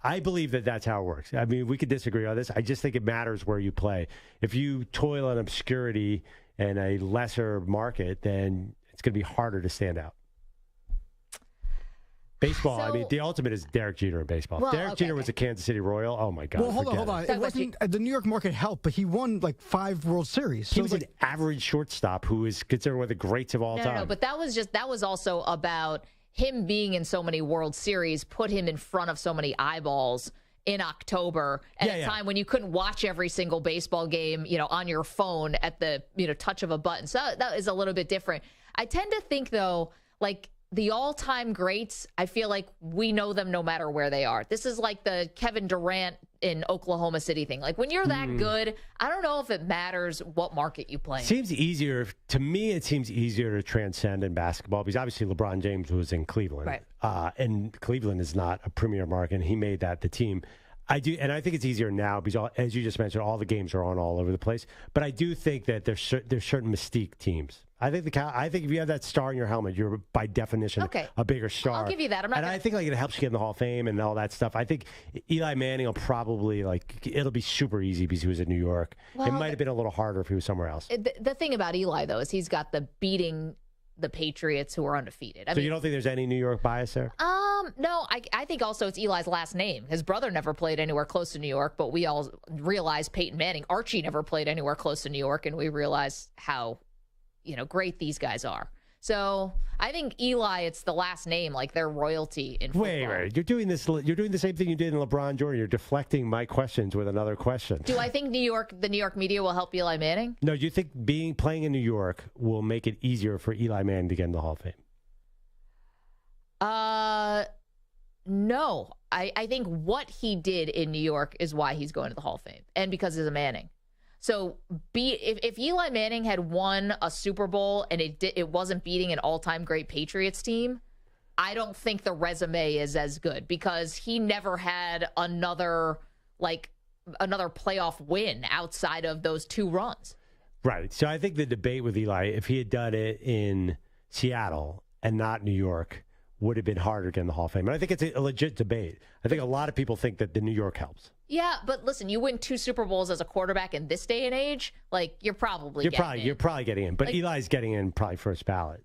[SPEAKER 2] I believe that that's how it works. I mean, we could disagree on this. I just think it matters where you play. If you toil in obscurity in a lesser market, then it's going to be harder to stand out. Baseball, I mean, the ultimate is Derek Jeter in baseball.
[SPEAKER 3] Well,
[SPEAKER 2] Derek Jeter was a Kansas City Royal. Oh, my God.
[SPEAKER 8] Well, hold on. It wasn't, the New York market helped, but he won like 5 World Series.
[SPEAKER 2] He was an average shortstop who is considered one of the greats of all time.
[SPEAKER 3] No, but that was also about him being in so many World Series, put him in front of so many eyeballs in October at a time when you couldn't watch every single baseball game, on your phone at the, touch of a button. So that is a little bit different. I tend to think, though, like the all-time greats, I feel like we know them no matter where they are. This is like the Kevin Durant in Oklahoma City thing. Like when you're that good, I don't know if it matters what market you play in.
[SPEAKER 2] Seems easier to me. It seems easier to transcend in basketball because obviously LeBron James was in Cleveland,
[SPEAKER 3] right?
[SPEAKER 2] And Cleveland is not a premier market. And he made that the team. I do, and I think it's easier now because, as you just mentioned, all the games are on all over the place. But I do think that there's certain mystique teams. I think if you have that star in your helmet, you're by definition a bigger star.
[SPEAKER 3] I'll give you that.
[SPEAKER 2] I think it helps you get in the Hall of Fame and all that stuff. I think Eli Manning will probably it'll be super easy because he was in New York. Well, it might have been a little harder if he was somewhere else.
[SPEAKER 3] The thing about Eli though is he's got the beating the Patriots who are undefeated.
[SPEAKER 2] So you don't think there's any New York bias there?
[SPEAKER 3] No, I think also it's Eli's last name. His brother never played anywhere close to New York, but we all realize Peyton Manning. Archie never played anywhere close to New York, and we realize how great these guys are. So I think Eli, it's the last name, like their royalty in football. Wait,
[SPEAKER 2] you're doing the same thing you did in LeBron Jordan. You're deflecting my questions with another question.
[SPEAKER 3] Do I think the New York media will help Eli Manning?
[SPEAKER 2] No, do you think playing in New York will make it easier for Eli Manning to get in the Hall of Fame?
[SPEAKER 3] No. I think what he did in New York is why he's going to the Hall of Fame, and because he's a Manning. So if Eli Manning had won a Super Bowl and it wasn't beating an all-time great Patriots team, I don't think the resume is as good because he never had another playoff win outside of those 2 runs.
[SPEAKER 2] Right. So I think the debate with Eli, if he had done it in Seattle and not New York, would have been harder to get in the Hall of Fame. And I think it's a legit debate. I think a lot of people think that the New York helps.
[SPEAKER 3] Yeah, but listen, you win 2 Super Bowls as a quarterback in this day and age, you're probably getting in.
[SPEAKER 2] You're probably getting in. But Eli's getting in probably first ballot.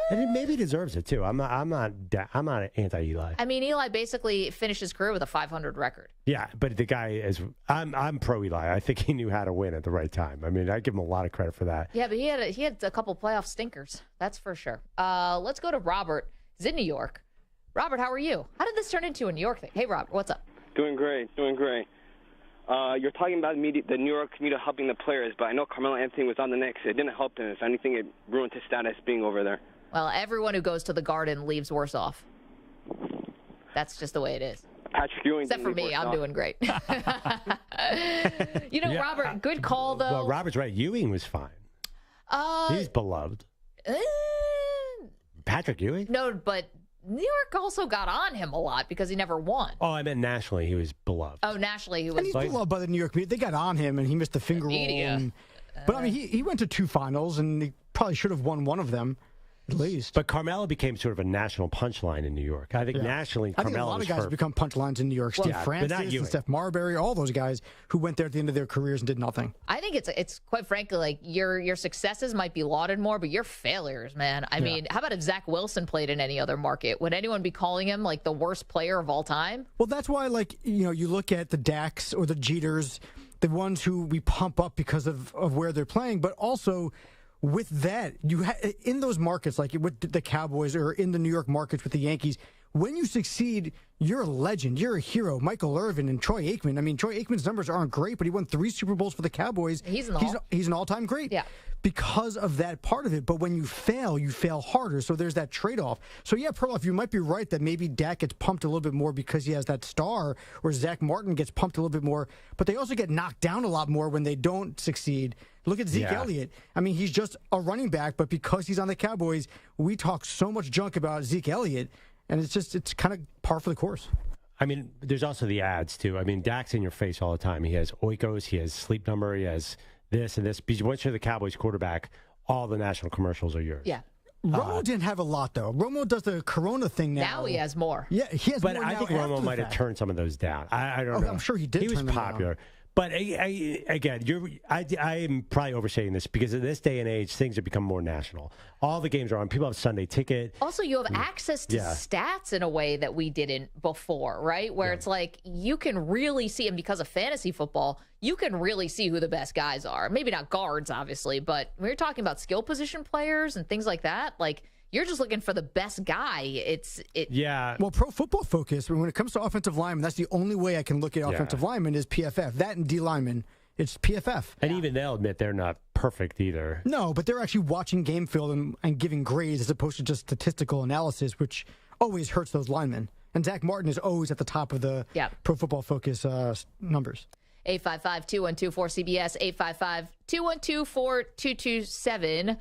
[SPEAKER 2] And maybe he deserves it too. I'm not anti-Eli.
[SPEAKER 3] I mean, Eli basically finished his career with a 500 record.
[SPEAKER 2] Yeah, but the guy is. I'm pro Eli. I think he knew how to win at the right time. I mean, I give him a lot of credit for that.
[SPEAKER 3] Yeah, but he had a couple playoff stinkers. That's for sure. Let's go to Robert. He's in New York. Robert, how are you? How did this turn into a New York thing? Hey, Robert, what's up?
[SPEAKER 17] Doing great. You're talking about the New York media helping the players, but I know Carmelo Anthony was on the Knicks. It didn't help him. If anything, it ruined his status being over there.
[SPEAKER 3] Well, everyone who goes to the Garden leaves worse off. That's just the way it is.
[SPEAKER 17] Patrick Ewing.
[SPEAKER 3] Except for me, I'm doing great. Robert, good call, though.
[SPEAKER 2] Well, Robert's right. Ewing was fine. He's beloved. Patrick Ewing?
[SPEAKER 3] No, but New York also got on him a lot because he never won.
[SPEAKER 2] Oh, I meant nationally, he was beloved.
[SPEAKER 3] Oh, nationally, he was.
[SPEAKER 8] And he's beloved by the New York media. They got on him, and he missed the finger roll. But, I mean, he went to 2 finals, and he probably should have won one of them, at least.
[SPEAKER 2] But Carmelo became sort of a national punchline in New York. I think nationally, Carmelo
[SPEAKER 8] I think a lot of guys have become punchlines in New York. Steve Francis and Steph Marbury, all those guys who went there at the end of their careers and did nothing.
[SPEAKER 3] I think it's quite frankly, like, your successes might be lauded more, but your failures, man. I mean, how about if Zach Wilson played in any other market? Would anyone be calling him, like, the worst player of all time?
[SPEAKER 8] Well, that's why, like, you look at the Daks or the Jeters, the ones who we pump up because of where they're playing, but also with that, in those markets, like with the Cowboys or in the New York markets with the Yankees, when you succeed, you're a legend. You're a hero. Michael Irvin and Troy Aikman. I mean, Troy Aikman's numbers aren't great, but he won 3 Super Bowls for the Cowboys.
[SPEAKER 3] He's
[SPEAKER 8] an all-time great.
[SPEAKER 3] Yeah.
[SPEAKER 8] Because of that part of it. But when you fail harder. So there's that trade-off. So, yeah, Perloff, you might be right that maybe Dak gets pumped a little bit more because he has that star, or Zach Martin gets pumped a little bit more. But they also get knocked down a lot more when they don't succeed. Look at Zeke Elliott. I mean, he's just a running back, but because he's on the Cowboys, we talk so much junk about Zeke Elliott, and it's kind of par for the course.
[SPEAKER 2] I mean, there's also the ads, too. I mean, Dak's in your face all the time. He has Oikos, he has Sleep Number, he has this and this. Because once you're the Cowboys quarterback, all the national commercials are yours.
[SPEAKER 3] Yeah.
[SPEAKER 8] Romo didn't have a lot, though. Romo does the Corona thing now.
[SPEAKER 3] Now he has more.
[SPEAKER 8] Yeah, he has more
[SPEAKER 2] But I
[SPEAKER 8] now
[SPEAKER 2] think
[SPEAKER 8] after
[SPEAKER 2] Romo
[SPEAKER 8] the
[SPEAKER 2] might have
[SPEAKER 8] fact.
[SPEAKER 2] turned some of those down. I don't know.
[SPEAKER 8] I'm sure he did.
[SPEAKER 2] He was
[SPEAKER 8] turn them
[SPEAKER 2] popular.
[SPEAKER 8] down.
[SPEAKER 2] But again, I am probably overstating this because in this day and age, things have become more national. All the games are on. People have Sunday ticket.
[SPEAKER 3] Also, you have access to stats in a way that we didn't before, right? Where it's like you can really see, and because of fantasy football, you can really see who the best guys are. Maybe not guards, obviously, but when you're talking about skill position players and things like that, like, you're just looking for the best guy.
[SPEAKER 8] Well, Pro Football Focus, when it comes to offensive linemen, that's the only way I can look at offensive linemen is PFF. That and D linemen, it's PFF.
[SPEAKER 2] And even they'll admit they're not perfect either.
[SPEAKER 8] No, but they're actually watching game film and giving grades as opposed to just statistical analysis, which always hurts those linemen. And Zach Martin is always at the top of the Pro Football Focus numbers.
[SPEAKER 3] 855-212-4CBS, 855-212-4227.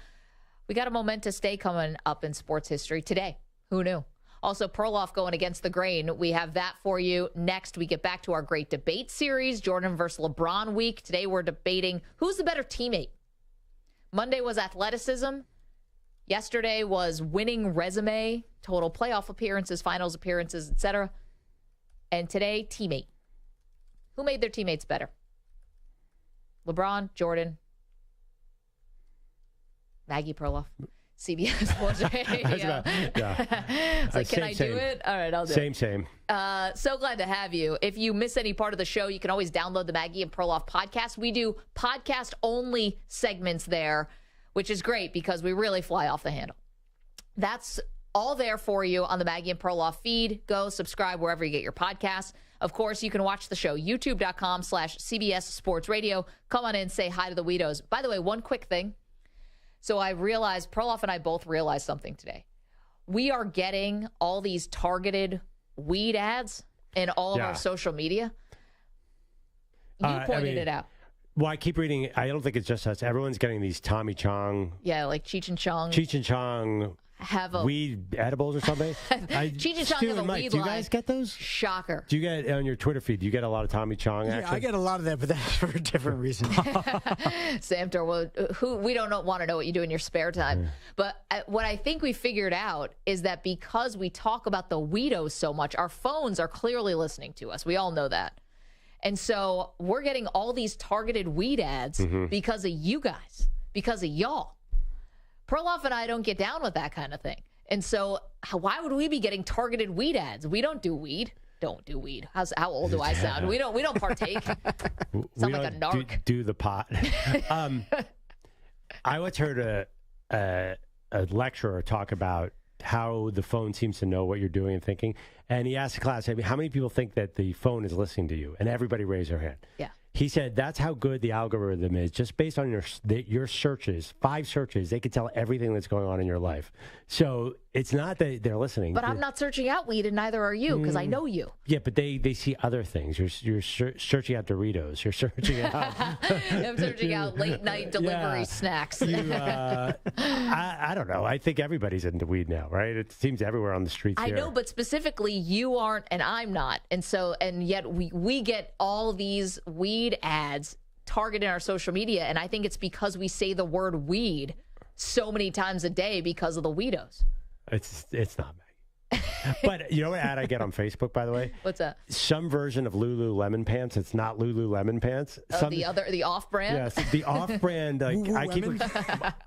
[SPEAKER 3] We got a momentous day coming up in sports history today. Who knew? Also, Perloff going against the grain. We have that for you. Next, we get back to our great debate series, Jordan versus LeBron week. Today, we're debating who's the better teammate. Monday was athleticism. Yesterday was winning resume, total playoff appearances, finals appearances, etc. And today, teammate. Who made their teammates better? LeBron, Jordan, Maggie, Perloff, CBS Sports Radio. It's like, can I do it? All right, I'll do it.
[SPEAKER 2] Same.
[SPEAKER 3] So glad to have you. If you miss any part of the show, you can always download the Maggie and Perloff podcast. We do podcast-only segments there, which is great because we really fly off the handle. That's all there for you on the Maggie and Perloff feed. Go subscribe wherever you get your podcasts. Of course, you can watch the show, youtube.com/CBS Sports Radio. Come on in, say hi to the Weedos. By the way, one quick thing. So I realized, Perloff and I both realized something today. We are getting all these targeted weed ads in all of our social media. You pointed it out.
[SPEAKER 2] Well, I keep reading. I don't think it's just us. Everyone's getting these Tommy Chong.
[SPEAKER 3] Yeah, like Cheech and Chong.
[SPEAKER 2] Cheech and Chong
[SPEAKER 3] have a
[SPEAKER 2] weed edibles or something.
[SPEAKER 3] Cheech and Chong have a weed
[SPEAKER 2] do you guys get those?
[SPEAKER 3] Shocker.
[SPEAKER 2] Do you get on your Twitter feed? Do you get a lot of Tommy Chong action?
[SPEAKER 8] Yeah, I get a lot of that, but that's for a different reason.
[SPEAKER 3] Sam Tor, we don't want to know what you do in your spare time. But what I think we figured out is that because we talk about the weedos so much, our phones are clearly listening to us. We all know that. And so we're getting all these targeted weed ads because of you guys, because of y'all. Perloff and I don't get down with that kind of thing. And so why would we be getting targeted weed ads? We don't do weed. Don't do weed. How old do I sound? We don't partake. Sound like a narc.
[SPEAKER 2] Do the pot. I once heard a lecturer talk about how the phone seems to know what you're doing and thinking. And he asked the class, how many people think that the phone is listening to you? And everybody raised their hand.
[SPEAKER 3] Yeah.
[SPEAKER 2] He said that's how good the algorithm is. Just based on your searches, 5 searches, they can tell everything that's going on in your life. So it's not that they're listening.
[SPEAKER 3] But I'm not searching out weed, and neither are you, because I know you.
[SPEAKER 2] Yeah, but they see other things. You're searching out Doritos. You're searching out.
[SPEAKER 3] I'm searching out late night delivery snacks.
[SPEAKER 2] I don't know. I think everybody's into weed now, right? It seems everywhere on the streets.
[SPEAKER 3] I know, but specifically you aren't, and I'm not, and yet we get all these weed ads targeted our social media, and I think it's because we say the word weed so many times a day because of the weedos. It's
[SPEAKER 2] not, Maggie. But you know what ad I get on Facebook, by the way?
[SPEAKER 3] What's that?
[SPEAKER 2] Some version of Lululemon pants. It's not Lululemon pants.
[SPEAKER 3] The off-brand?
[SPEAKER 2] Yes, the off-brand.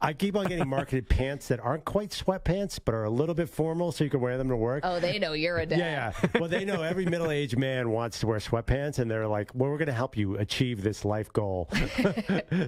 [SPEAKER 2] I keep on getting marketed pants that aren't quite sweatpants, but are a little bit formal, so you can wear them to work.
[SPEAKER 3] Oh, they know you're a dad.
[SPEAKER 2] Yeah. Well, they know every middle-aged man wants to wear sweatpants, and they're like, well, we're going to help you achieve this life goal.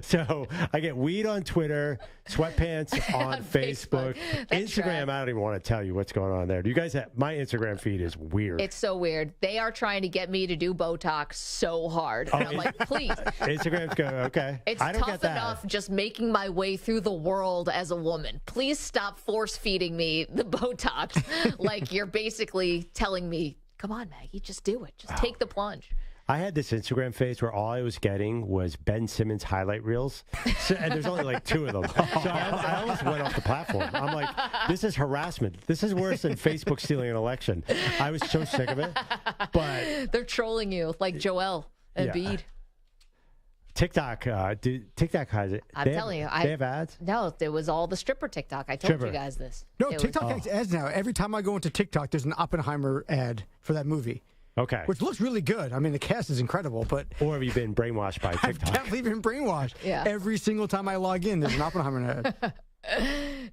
[SPEAKER 2] So I get weed on Twitter, sweatpants on Facebook. Instagram, I don't even want to tell you what's going on there. Do you guys have... My Instagram feed is weird.
[SPEAKER 3] It's so weird. They are trying to get me to do Botox so hard. And I'm like, please.
[SPEAKER 2] Instagram's going, okay.
[SPEAKER 3] It's tough enough just making my way through the world as a woman. Please stop force feeding me the Botox. Like you're basically telling me, come on, Maggie, just do it. Just take the plunge.
[SPEAKER 2] I had this Instagram phase where all I was getting was Ben Simmons highlight reels, and there's only like 2 of them. So I almost went off the platform. I'm like, this is harassment. This is worse than Facebook stealing an election. I was so sick of it. But
[SPEAKER 3] they're trolling you like Joel and Bede.
[SPEAKER 2] TikTok, TikTok has it.
[SPEAKER 3] I'm telling you.
[SPEAKER 2] They have ads?
[SPEAKER 3] No, there was all the stripper TikTok. I told you guys this.
[SPEAKER 8] No, TikTok has ads now. Every time I go into TikTok, there's an Oppenheimer ad for that movie.
[SPEAKER 2] Okay.
[SPEAKER 8] Which looks really good. I mean, the cast is incredible, but...
[SPEAKER 2] Or have you been brainwashed by TikTok?
[SPEAKER 8] I've definitely been brainwashed.
[SPEAKER 3] Yeah.
[SPEAKER 8] Every single time I log in, there's an Oppenheimer ad.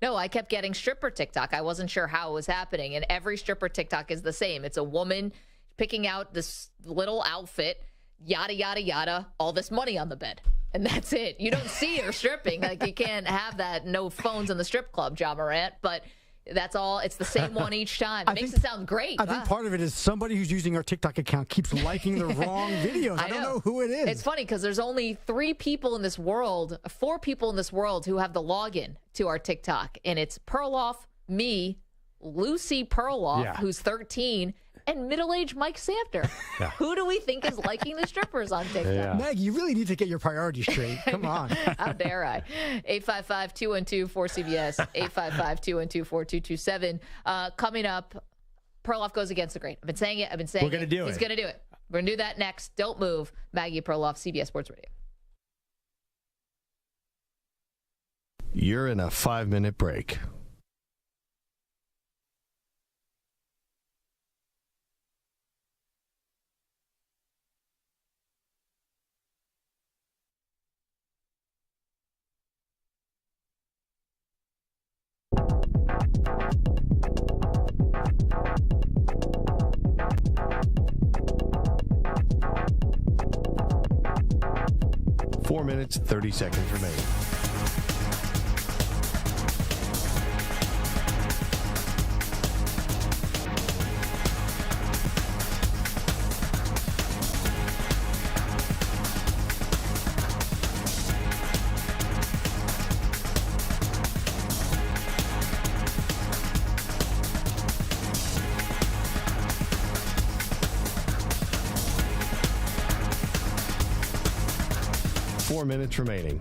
[SPEAKER 3] No, I kept getting stripper TikTok. I wasn't sure how it was happening, and every stripper TikTok is the same. It's a woman picking out this little outfit, yada, yada, yada, all this money on the bed. And that's it. You don't see her stripping. Like, you can't have that, no phones in the strip club, John Morant, but... That's all. It's the same one each time. It makes it sound great.
[SPEAKER 8] I think part of it is somebody who's using our TikTok account keeps liking the wrong videos. I don't know who it is.
[SPEAKER 3] It's funny because there's only 4 people in this world who have the login to our TikTok. And it's Perloff, me, Lucy Perloff, who's 13, and middle-aged Mike Safter. Yeah. Who do we think is liking the strippers on TikTok?
[SPEAKER 8] Yeah. Maggie, you really need to get your priorities straight. Come on.
[SPEAKER 3] How dare I? 855-212-4CBS, 855-212-4227. Coming up, Perloff goes against the grain. I've been saying it.
[SPEAKER 2] We're going to do it.
[SPEAKER 3] He's going to do it. We're going to do that next. Don't move. Maggie Perloff, CBS Sports Radio.
[SPEAKER 1] You're in a 5-minute break. Four minutes, 30 seconds remaining. Four minutes remaining.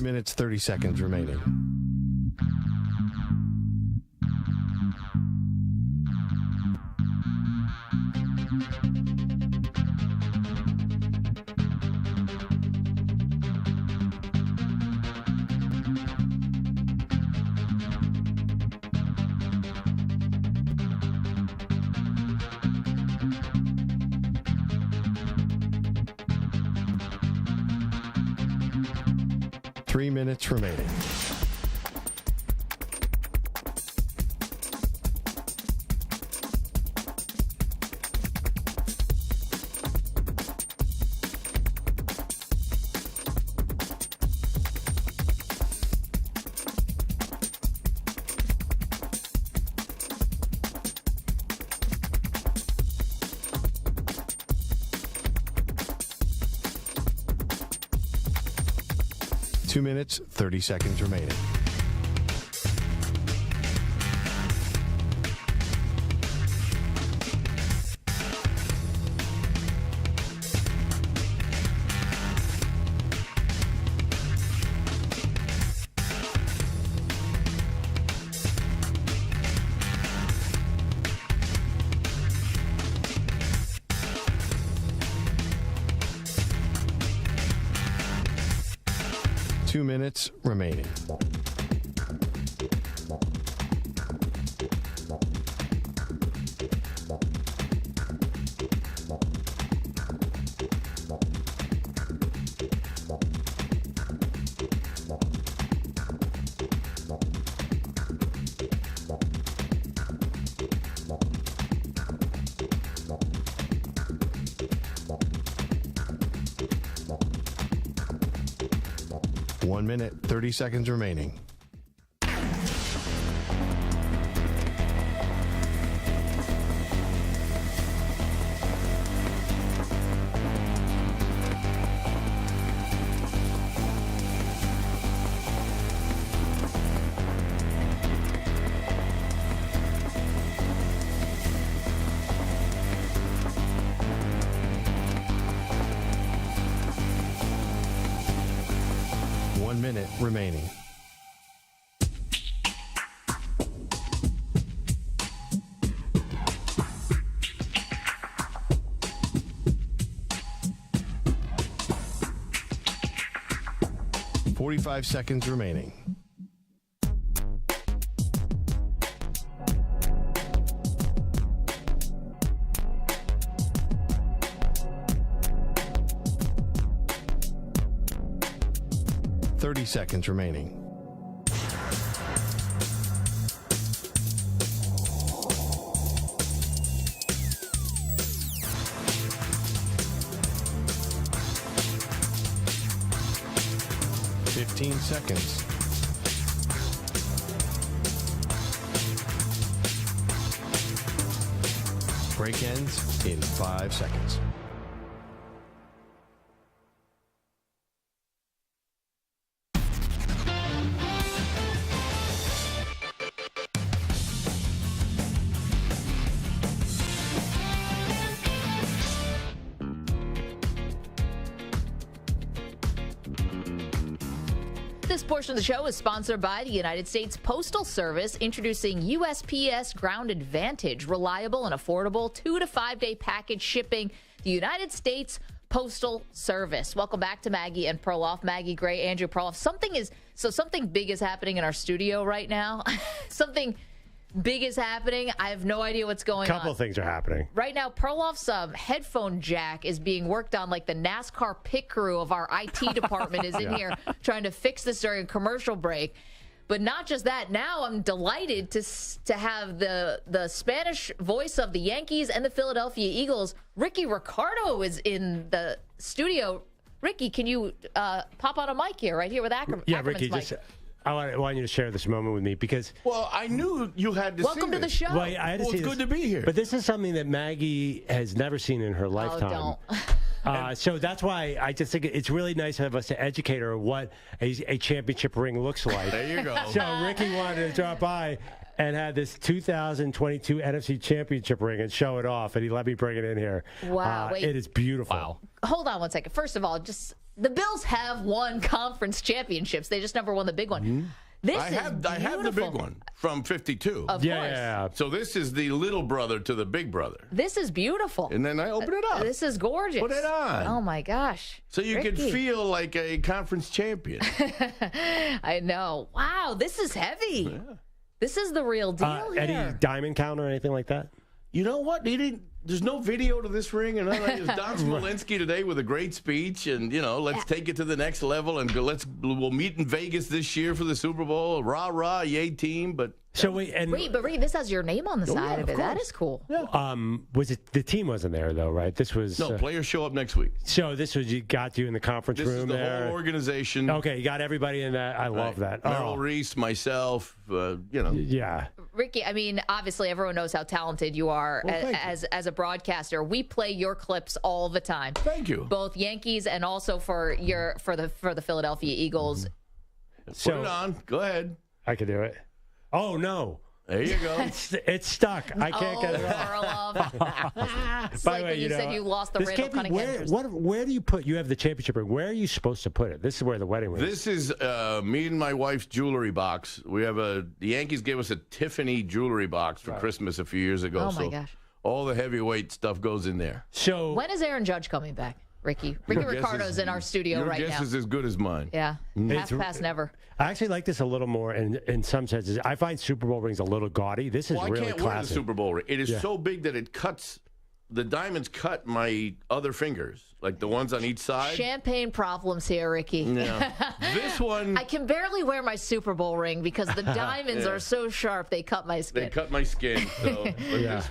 [SPEAKER 1] Minutes, 30 seconds remaining. 3 minutes remaining. Two minutes, 30 seconds remaining. Two minutes remaining. One minute, 30 seconds remaining. Minute remaining. .45 seconds remaining. Seconds remaining. .15 seconds. Break ends in 5 seconds.
[SPEAKER 3] This portion of the show is sponsored by the United States Postal Service, introducing USPS Ground Advantage, reliable and affordable 2 to 5 day package shipping. The United States Postal Service. Welcome back to Maggie and Perloff. Maggie Gray, Andrew Perloff. Something big is happening in our studio right now. Something big is happening. I have no idea what's going on.
[SPEAKER 2] A couple of things are happening.
[SPEAKER 3] Right now, Perloff's headphone jack is being worked on, like the NASCAR pit crew of our IT department is in here trying to fix this during a commercial break. But not just that. Now I'm delighted to have the Spanish voice of the Yankees and the Philadelphia Eagles. Ricky Ricardo is in the studio. Ricky, can you pop on a mic here, right here with Ackerman's
[SPEAKER 2] Ricky,
[SPEAKER 3] mic?
[SPEAKER 2] I want you to share this moment with me because...
[SPEAKER 18] Well, I knew you had to see
[SPEAKER 3] Welcome to the show.
[SPEAKER 2] Well, I had to see
[SPEAKER 18] it's
[SPEAKER 2] this.
[SPEAKER 18] good to be here.
[SPEAKER 2] But this is something that Maggie has never seen in her lifetime.
[SPEAKER 3] Don't.
[SPEAKER 2] So that's why I just think it's really nice of us to educate her what a championship ring looks like.
[SPEAKER 18] There you go.
[SPEAKER 2] So Ricky wanted to drop by and had this 2022 NFC Championship ring and show it off, and he let me bring it in here.
[SPEAKER 3] Wow. Wait.
[SPEAKER 2] It is beautiful.
[SPEAKER 3] Wow. Hold on one second. First of all, just the Bills have won conference championships. They just never won the big one.
[SPEAKER 2] Mm-hmm.
[SPEAKER 18] I have the big one from 52.
[SPEAKER 3] Of course.
[SPEAKER 18] So this is the little brother to the big brother.
[SPEAKER 3] This is beautiful.
[SPEAKER 18] And then I open it up.
[SPEAKER 3] This is gorgeous.
[SPEAKER 18] Put it on.
[SPEAKER 3] Oh, my gosh.
[SPEAKER 18] So you
[SPEAKER 3] Ricky.
[SPEAKER 18] can feel like a conference champion.
[SPEAKER 3] I know. Wow, this is heavy.
[SPEAKER 18] Yeah.
[SPEAKER 3] This is the real deal here.
[SPEAKER 2] Any diamond count or anything like that?
[SPEAKER 18] You know what? He didn't. There's no video to this ring, and there's Don Smolenski today with a great speech, and let's take it to the next level, and we'll meet in Vegas this year for the Super Bowl. Rah rah, yay team! But
[SPEAKER 3] Reed, this has your name on the side of it. That is cool.
[SPEAKER 2] Yeah. Was it the team wasn't there though, right? This was
[SPEAKER 18] players show up next week.
[SPEAKER 2] So this was got you in the conference room
[SPEAKER 18] This is the
[SPEAKER 2] there.
[SPEAKER 18] whole organization.
[SPEAKER 2] Okay, you got everybody in that. I love that.
[SPEAKER 18] Merrill Reese, myself,
[SPEAKER 2] Yeah.
[SPEAKER 3] Ricky, I mean, obviously everyone knows how talented you are as a broadcaster. We play your clips all the time.
[SPEAKER 18] Thank you.
[SPEAKER 3] Both Yankees and also for the Philadelphia Eagles.
[SPEAKER 18] Put it on. Go ahead.
[SPEAKER 2] I can do it. Oh no.
[SPEAKER 18] There you go.
[SPEAKER 2] It's stuck. I can't get it
[SPEAKER 3] off. It's like when you said you lost the Randall Cunningham.
[SPEAKER 2] Where do you put? You have the championship ring. Where are you supposed to put it? This is where the wedding ring is.
[SPEAKER 18] This is me and my wife's jewelry box. We have the Yankees gave us a Tiffany jewelry box for Christmas a few years ago.
[SPEAKER 3] Oh my gosh!
[SPEAKER 18] All the heavyweight stuff goes in there.
[SPEAKER 2] So
[SPEAKER 3] when is Aaron Judge coming back? Ricky Ricardo's in our studio right now.
[SPEAKER 18] Your guess is as good as mine.
[SPEAKER 3] Yeah, half past never.
[SPEAKER 2] I actually like this a little more in some senses. I find Super Bowl rings a little gaudy. This is really
[SPEAKER 18] I can't
[SPEAKER 2] classic.
[SPEAKER 18] wear the Super Bowl ring. It is so big that it cuts. The diamonds cut my other fingers, like the ones on each side.
[SPEAKER 3] Champagne problems here, Ricky.
[SPEAKER 18] Yeah. This one...
[SPEAKER 3] I can barely wear my Super Bowl ring because the diamonds are so sharp they cut my skin.
[SPEAKER 18] They cut my skin. So,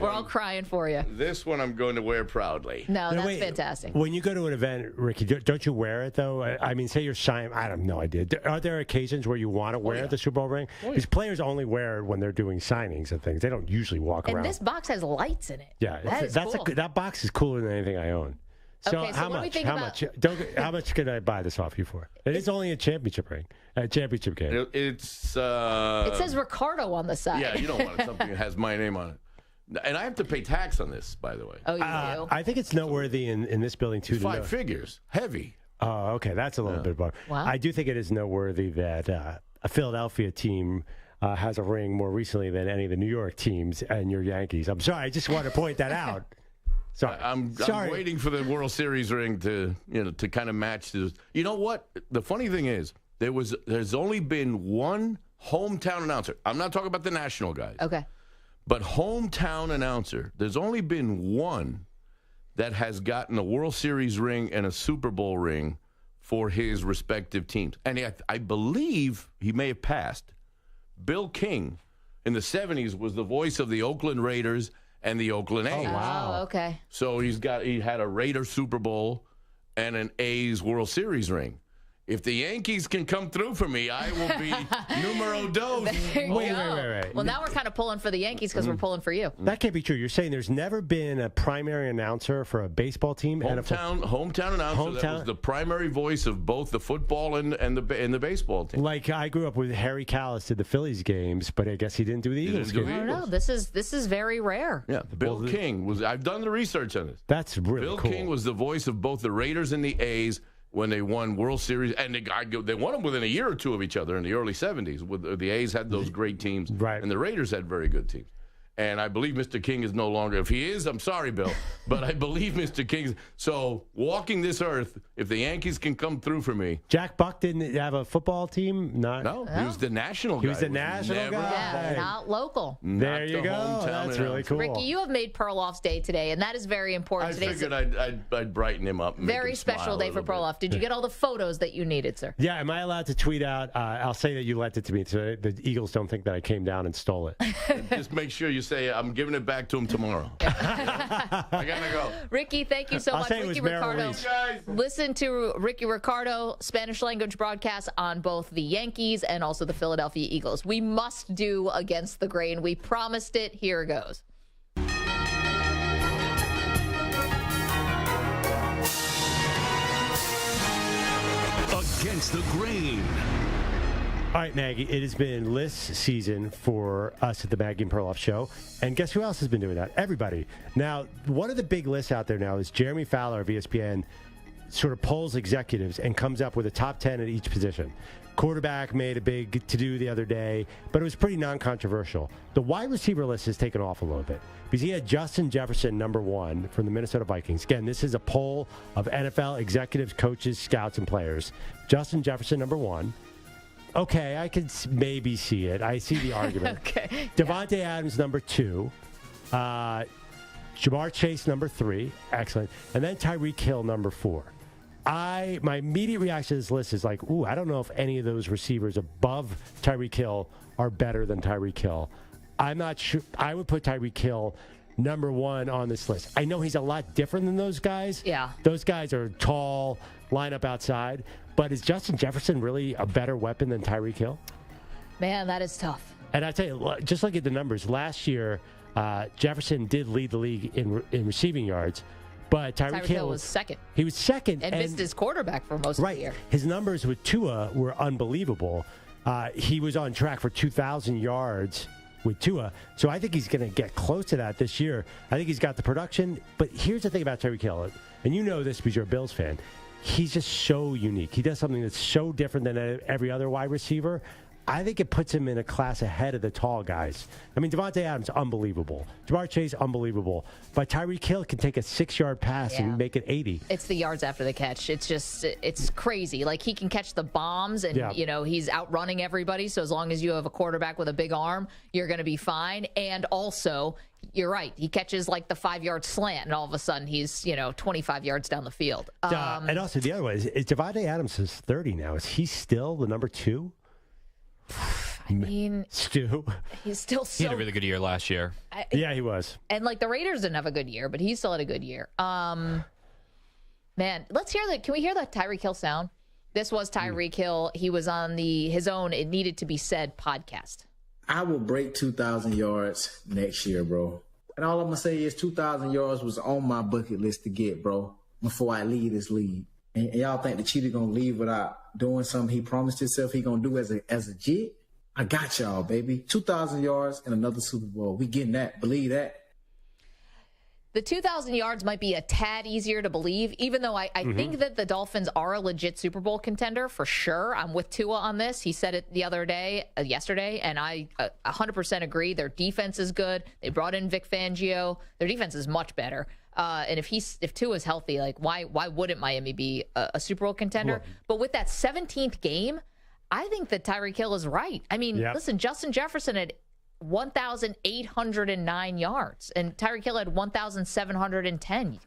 [SPEAKER 3] We're all crying for you.
[SPEAKER 18] This one I'm going to wear proudly.
[SPEAKER 3] No, that's fantastic.
[SPEAKER 2] When you go to an event, Ricky, don't you wear it, though? I mean, say you're signing. I have no idea. Are there occasions where you want to wear the Super Bowl ring? These players only wear it when they're doing signings and things. They don't usually walk around.
[SPEAKER 3] And this box has lights in it.
[SPEAKER 2] Yeah,
[SPEAKER 3] that's cool.
[SPEAKER 2] That box is cooler than anything I own. So,
[SPEAKER 3] okay, so
[SPEAKER 2] how
[SPEAKER 3] what do we
[SPEAKER 2] much?
[SPEAKER 3] think
[SPEAKER 2] How
[SPEAKER 3] about...
[SPEAKER 2] much? How much could I buy this off you for? It is only a championship ring, a championship game.
[SPEAKER 18] It's.
[SPEAKER 3] It says Ricardo on the side.
[SPEAKER 18] Yeah, you don't want something that has my name on it. And I have to pay tax on this, by the way.
[SPEAKER 3] Oh, you do?
[SPEAKER 2] I think it's noteworthy in this building too.
[SPEAKER 18] Five figures, heavy.
[SPEAKER 2] Oh, okay, that's a little bit more.
[SPEAKER 3] Wow.
[SPEAKER 2] I do think it is noteworthy that a Philadelphia team has a ring more recently than any of the New York teams and your Yankees. I'm sorry, I just want to point that out. Sorry.
[SPEAKER 18] I'm waiting for the World Series ring to kind of match this. You know what? The funny thing is, there's only been one hometown announcer. I'm not talking about the national guys.
[SPEAKER 3] Okay.
[SPEAKER 18] But hometown announcer, there's only been one that has gotten a World Series ring and a Super Bowl ring for his respective teams. And I believe he may have passed. Bill King in the 70s was the voice of the Oakland Raiders and the Oakland A's.
[SPEAKER 2] Oh, wow.
[SPEAKER 3] Oh, okay.
[SPEAKER 18] So he had a Raiders Super Bowl and an A's World Series ring. If the Yankees can come through for me, I will be numero dos.
[SPEAKER 2] Wait.
[SPEAKER 3] Well, now we're kind of pulling for the Yankees because we're pulling for you.
[SPEAKER 2] That can't be true. You're saying there's never been a primary announcer for a baseball team?
[SPEAKER 18] Hometown announcer that was the primary voice of both the football and the baseball team.
[SPEAKER 2] Like I grew up with Harry Callis did the Phillies games, but I guess he didn't do the Eagles games.
[SPEAKER 3] I don't know. This is very rare.
[SPEAKER 18] Yeah, Bill King was. I've done the research on this.
[SPEAKER 2] That's really
[SPEAKER 18] cool.
[SPEAKER 2] cool.
[SPEAKER 18] Bill King was the voice of both the Raiders and the A's when they won World Series, and they won them within a year or two of each other in the early 70s. The A's had those great teams, and the Raiders had very good teams. And I believe Mr. King is no longer. If he is, I'm sorry, Bill, but I believe Mr. King. So walking this earth, if the Yankees can come through for me.
[SPEAKER 2] Jack Buck didn't have a football team?
[SPEAKER 18] No, he was the national guy.
[SPEAKER 2] He was the national guy.
[SPEAKER 3] Yeah, not local.
[SPEAKER 2] There you go. That's really cool.
[SPEAKER 3] Ricky, you have made Perloff's day today, and that is very important.
[SPEAKER 18] I figured I'd brighten him up. And
[SPEAKER 3] very
[SPEAKER 18] make him
[SPEAKER 3] special day for Perloff. Did you get all the photos that you needed, sir?
[SPEAKER 2] Yeah, am I allowed to tweet out? I'll say that you lent it to me so the Eagles don't think that I came down and stole it.
[SPEAKER 18] Just make sure you say, I'm giving it back to him tomorrow. I gotta go.
[SPEAKER 3] Ricky, thank you so much. Ricky Ricardo. Listen to Ricky Ricardo, Spanish language broadcast on both the Yankees and also the Philadelphia Eagles. We must do Against the Grain. We promised it. Here it goes.
[SPEAKER 4] Against the Grain.
[SPEAKER 2] All right, Maggie, it has been list season for us at the Maggie and Perloff Show. And guess who else has been doing that? Everybody. Now, one of the big lists out there now is Jeremy Fowler of ESPN sort of polls executives and comes up with a top 10 at each position. Quarterback made a big to-do the other day, but it was pretty non-controversial. The wide receiver list has taken off a little bit because he had Justin Jefferson number 1 from the Minnesota Vikings. Again, this is a poll of NFL executives, coaches, scouts, and players. Justin Jefferson number 1. Okay, I could maybe see it. I see the argument.
[SPEAKER 3] Okay.
[SPEAKER 2] Devontae Adams, number 2. Jamar Chase, number 3. Excellent. And then Tyreek Hill, number 4. My immediate reaction to this list is like, I don't know if any of those receivers above Tyreek Hill are better than Tyreek Hill. I'm not sure. I would put Tyreek Hill number 1 on this list. I know he's a lot different than those guys.
[SPEAKER 3] Yeah.
[SPEAKER 2] Those guys are tall, line up outside. But is Justin Jefferson really a better weapon than Tyreek Hill?
[SPEAKER 3] Man, that is tough.
[SPEAKER 2] And I tell you, just look at the numbers. Last year, Jefferson did lead the league in receiving yards. But Tyreek Hill
[SPEAKER 3] was second.
[SPEAKER 2] He was second.
[SPEAKER 3] And missed his quarterback for most of the year.
[SPEAKER 2] His numbers with Tua were unbelievable. He was on track for 2,000 yards with Tua. So I think he's going to get close to that this year. I think he's got the production. But here's the thing about Tyreek Hill, and you know this because you're a Bills fan. He's just so unique. He does something that's so different than every other wide receiver. I think it puts him in a class ahead of the tall guys. I mean, Devontae Adams, unbelievable. Jamar Chase, unbelievable. But Tyreek Hill can take a 6-yard pass and make it 80.
[SPEAKER 3] It's the yards after the catch. It's just, it's crazy. Like, he can catch the bombs, and, he's outrunning everybody. So as long as you have a quarterback with a big arm, you're going to be fine. And also, you're right. He catches, like, the 5-yard slant, and all of a sudden he's, 25 yards down the field.
[SPEAKER 2] And also, the other way is Devontae Adams is 30 now. Is he still the number 2?
[SPEAKER 3] I mean,
[SPEAKER 2] Stu.
[SPEAKER 3] He's still
[SPEAKER 19] He had a really good year last year.
[SPEAKER 2] Yeah, he was.
[SPEAKER 3] And like the Raiders didn't have a good year, but he still had a good year. Man, let's hear that. Can we hear that Tyreek Hill sound? This was Tyreek Hill. He was on his own It Needed to Be Said podcast.
[SPEAKER 20] I will break 2,000 yards next year, bro. And all I'm going to say is 2,000 yards was on my bucket list to get, bro, before I leave this league. And y'all think the cheater going to leave without doing something he promised himself he going to do as a Jet? I got y'all, baby. 2,000 yards and another Super Bowl. We getting that. Believe that.
[SPEAKER 3] The 2,000 yards might be a tad easier to believe, even though I think that the Dolphins are a legit Super Bowl contender for sure. I'm with Tua on this. He said it the other day, yesterday, and I 100% agree. Their defense is good. They brought in Vic Fangio. Their defense is much better. And if Tua's healthy, like why wouldn't Miami be a Super Bowl contender? Cool. But with that 17th game, I think that Tyreek Hill is right. I mean, listen, Justin Jefferson had 1,809 yards, and Tyreek Hill had 1,710.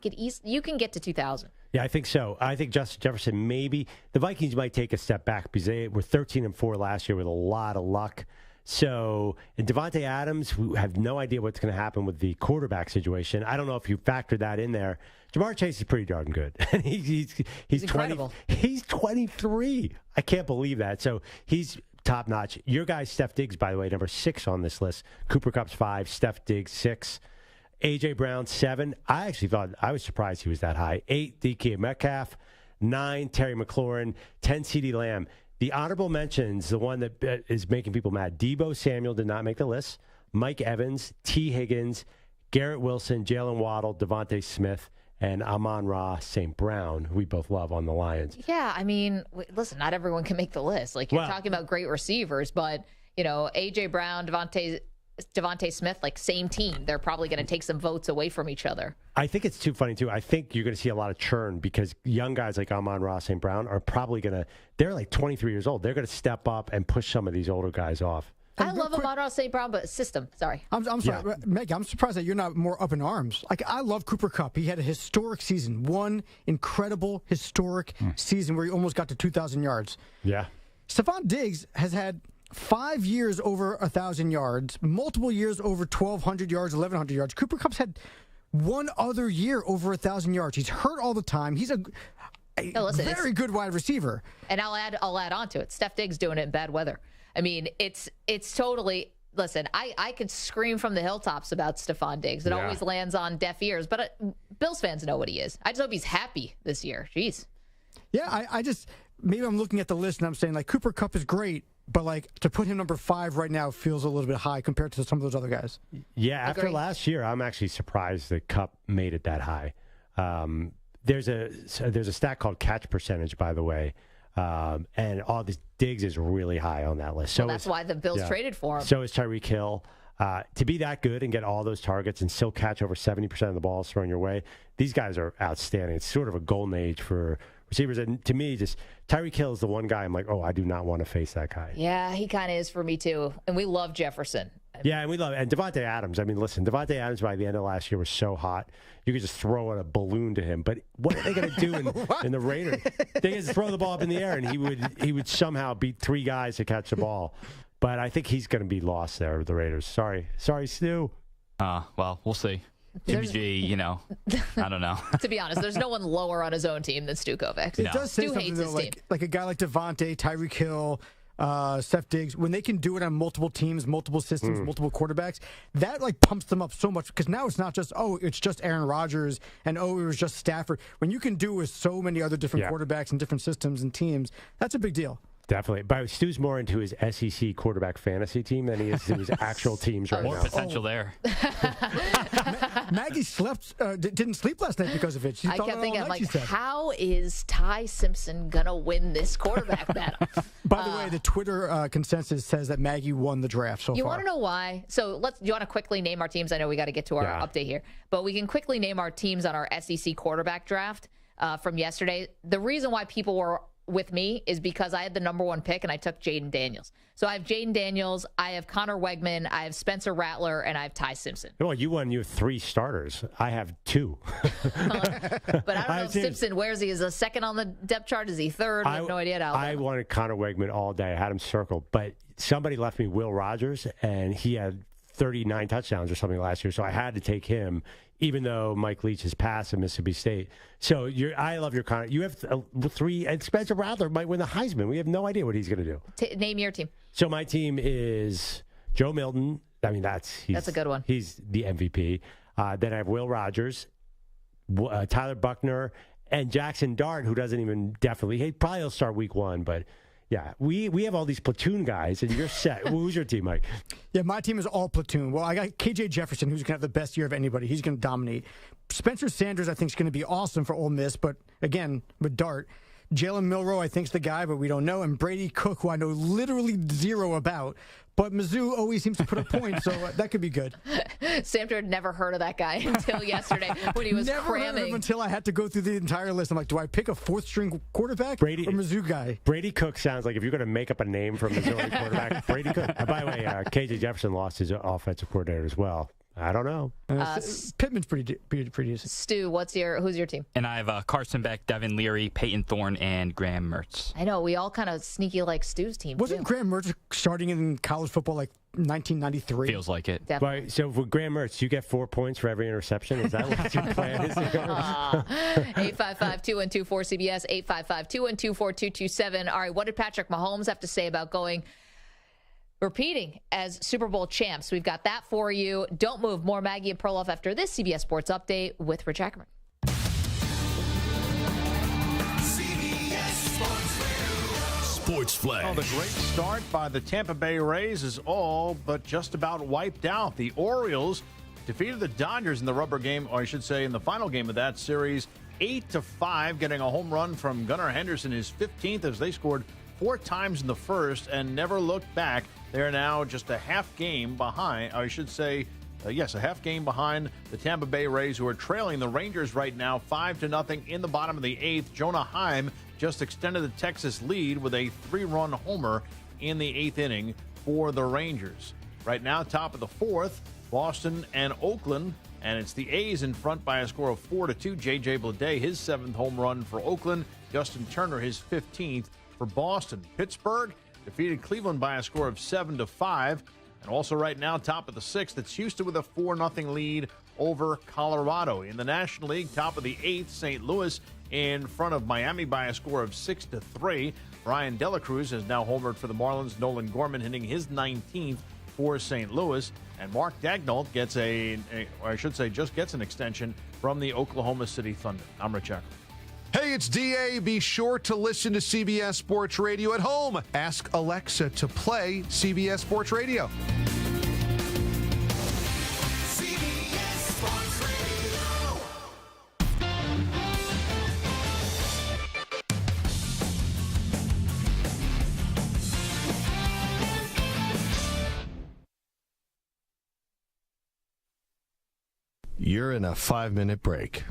[SPEAKER 3] You can get to 2,000.
[SPEAKER 2] Yeah, I think so. I think Justin Jefferson maybe. The Vikings might take a step back because they were 13-4 last year with a lot of luck. So, and Devontae Adams, we have no idea what's going to happen with the quarterback situation. I don't know if you factored that in there. Jamar Chase is pretty darn good. he's
[SPEAKER 3] incredible.
[SPEAKER 2] He's 23. I can't believe that. So he's top notch. Your guy, Steph Diggs, by the way, number 6 on this list. Cooper Kupp's 5, Steph Diggs 6. A.J. Brown 7. I was surprised he was that high. 8, DK Metcalf. 9, Terry McLaurin. 10, CeeDee Lamb. The honorable mentions, the one that is making people mad. Deebo Samuel did not make the list. Mike Evans, T. Higgins, Garrett Wilson, Jalen Waddle, Devontae Smith, and Amon-Ra St. Brown, who we both love on the Lions.
[SPEAKER 3] Yeah, I mean, listen, not everyone can make the list. Like, you're talking about great receivers, but, A.J. Brown, Devontae Smith, like, same team. They're probably going to take some votes away from each other.
[SPEAKER 2] I think it's too funny, too. I think you're going to see a lot of churn because young guys like Amon-Ra St. Brown are probably going to – they're like 23 years old. They're going to step up and push some of these older guys off.
[SPEAKER 3] I love Amon-Ra St. Brown, but system. Sorry.
[SPEAKER 8] I'm sorry. Maggie, I'm surprised that you're not more up in arms. Like, I love Cooper Kupp. He had a historic season. One incredible, historic season where he almost got to 2,000 yards.
[SPEAKER 2] Yeah.
[SPEAKER 8] Stephon Diggs has had 5 years over 1,000 yards, multiple years over 1,200 yards, 1,100 yards. Cooper Kupp's had one other year over 1,000 yards. He's hurt all the time. He's a very good wide receiver.
[SPEAKER 3] And I'll add on to it. Steph Diggs doing it in bad weather. I mean, it's totally – listen, I could scream from the hilltops about Stephon Diggs. It always lands on deaf ears. But Bills fans know what he is. I just hope he's happy this year. Jeez.
[SPEAKER 8] Yeah, I just – maybe I'm looking at the list and I'm saying, like, Cooper Kupp is great. But, like, to put him number 5 right now feels a little bit high compared to some of those other guys.
[SPEAKER 2] Yeah, after last year, I'm actually surprised that Kupp made it that high. There's a stat called catch percentage, by the way, and all this Diggs is really high on that list. So
[SPEAKER 3] that's why the Bills traded for him.
[SPEAKER 2] So is Tyreek Hill. To be that good and get all those targets and still catch over 70% of the balls thrown your way, these guys are outstanding. It's sort of a golden age for receivers. And to me, just Tyreek Hill is the one guy I'm like, oh, I do not want to face that guy.
[SPEAKER 3] Yeah, he kind of is for me too. And we love Jefferson.
[SPEAKER 2] Yeah, and we love it. And Devontae Adams. I mean, listen, Devontae Adams by the end of last year was so hot. You could just throw a balloon to him. But what are they going to do in the Raiders? They just throw the ball up in the air, and he would somehow beat 3 guys to catch the ball. But I think he's going to be lost there with the Raiders. Sorry, Stu.
[SPEAKER 19] Well, we'll see. Jimmy G, I don't know.
[SPEAKER 3] To be honest, there's no one lower on his own team than Stu Kovacs.
[SPEAKER 8] It does say
[SPEAKER 3] Stu
[SPEAKER 8] something,
[SPEAKER 3] hates
[SPEAKER 8] though,
[SPEAKER 3] his team.
[SPEAKER 8] like a guy like Devontae, Tyreek Hill, Steph Diggs, when they can do it on multiple teams, multiple systems, multiple quarterbacks, that pumps them up so much because now it's not just, it's just Aaron Rodgers and it was just Stafford. When you can do with so many other different quarterbacks and different systems and teams, that's a big deal.
[SPEAKER 2] Definitely. But Stu's more into his SEC quarterback fantasy team than he is to his actual teams right now.
[SPEAKER 19] More potential there.
[SPEAKER 8] Maggie didn't sleep last night because of it.
[SPEAKER 3] I kept thinking, how is Ty Simpson going to win this quarterback battle?
[SPEAKER 8] By the way, the Twitter consensus says that Maggie won the draft so far.
[SPEAKER 3] You want to know why? So do you want to quickly name our teams? I know we got to get to our update here. But we can quickly name our teams on our SEC quarterback draft from yesterday. The reason why people were with me is because I had the number 1 pick and I took Jaden Daniels. So I have Jaden Daniels, I have Connor Wegman, I have Spencer Rattler, and I have Ty Simpson.
[SPEAKER 2] Well, you have 3 starters. I have 2.
[SPEAKER 3] But I don't know if Simpson, where is he? Is he second on the depth chart? Is he third? I have no idea.
[SPEAKER 2] I wanted Connor Wegman all day. I had him circled. But somebody left me Will Rodgers, and he had 39 touchdowns or something last year, so I had to take him, even though Mike Leach has passed at Mississippi State. So I love your Connor. You have 3, and Spencer Rattler might win the Heisman. We have no idea what he's going to do.
[SPEAKER 3] Name your team.
[SPEAKER 2] So my team is Joe Milton. I mean, that's
[SPEAKER 3] a good one.
[SPEAKER 2] He's the MVP. Then I have Will Rodgers, Tyler Buckner, and Jackson Dart, who doesn't even he probably will start week 1, but yeah, we have all these platoon guys, and you're set. Who's your team, Mike?
[SPEAKER 8] Yeah, my team is all platoon. Well, I got KJ Jefferson, who's going to have the best year of anybody. He's going to dominate. Spencer Sanders, I think, is going to be awesome for Ole Miss, but again, with Dart. Jalen Milroe, I think, is the guy, but we don't know. And Brady Cook, who I know literally 0 about. But Mizzou always seems to put up points, so that could be good.
[SPEAKER 3] Sam had never heard of that guy until yesterday when he was
[SPEAKER 8] never
[SPEAKER 3] cramming.
[SPEAKER 8] Heard of him until I had to go through the entire list. I'm like, do I pick a 4th-string quarterback or Mizzou guy?
[SPEAKER 2] Brady Cook sounds like if you're going to make up a name for a Missouri quarterback, Brady Cook. By the way, KJ Jefferson lost his offensive coordinator as well. I don't know.
[SPEAKER 8] Pittman's pretty decent.
[SPEAKER 3] Stu, who's your team?
[SPEAKER 19] And I have Carson Beck, Devin Leary, Peyton Thorne, and Graham Mertz.
[SPEAKER 3] I know. We all kind of sneaky like Stu's team.
[SPEAKER 8] Wasn't Graham Mertz starting in college football like 1993?
[SPEAKER 19] Feels like it.
[SPEAKER 3] Definitely.
[SPEAKER 2] Right, so for Graham Mertz, you get 4 points for every interception? Is that what your plan is?
[SPEAKER 3] 855-212-4CBS, 855-212-4227. All right, what did Patrick Mahomes have to say about repeating as Super Bowl champs? We've got that for you. Don't move. More Maggie and Perloff after this CBS Sports Update with Rich Ackerman.
[SPEAKER 4] Sports Flash.
[SPEAKER 9] Oh, the great start by the Tampa Bay Rays is all but just about wiped out. The Orioles defeated the Dodgers in the rubber game, or I should say in the final game of that series, 8-5, getting a home run from Gunnar Henderson, his 15th, as they scored 4 times in the first and never looked back. They're now just a half game behind, a half game behind the Tampa Bay Rays, who are trailing the Rangers right now 5-0 in the bottom of the 8th. Jonah Heim just extended the Texas lead with a 3-run homer in the 8th inning for the Rangers. Right now, top of the 4th, Boston and Oakland, and it's the A's in front by a score of 4-2. J.J. Bleday, his 7th home run for Oakland. Justin Turner, his 15th for Boston. Pittsburgh defeated Cleveland by a score of 7-5. And also right now, top of the 6th, it's Houston with a 4-0 lead over Colorado. In the National League, top of the 8th, St. Louis in front of Miami by a score of 6-3. Brian Delacruz has now homered for the Marlins. Nolan Gorman hitting his 19th for St. Louis. And Mark Daigneault gets just gets an extension from the Oklahoma City Thunder. I'm Rich Ackerman.
[SPEAKER 21] Hey, it's DA. Be sure to listen to CBS Sports Radio at home. Ask Alexa to play CBS Sports Radio.
[SPEAKER 4] CBS Sports Radio.
[SPEAKER 1] You're in a 5-minute break.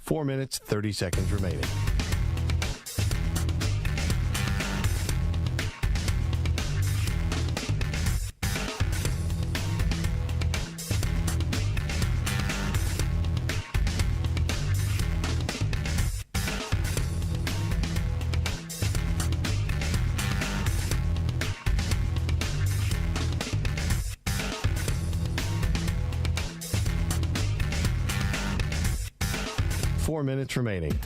[SPEAKER 1] 4 minutes, 30 seconds remaining. Minutes remaining.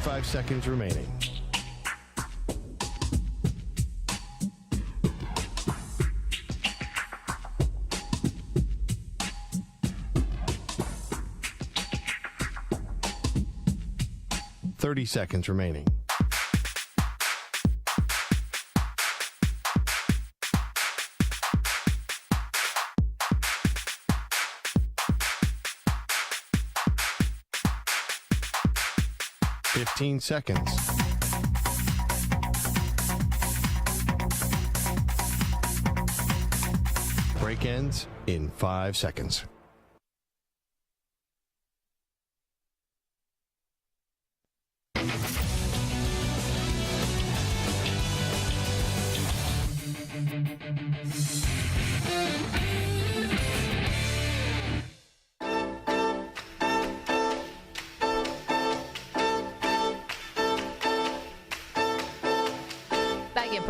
[SPEAKER 1] Five seconds remaining. Seconds remaining. Seconds. Break ends in 5 seconds.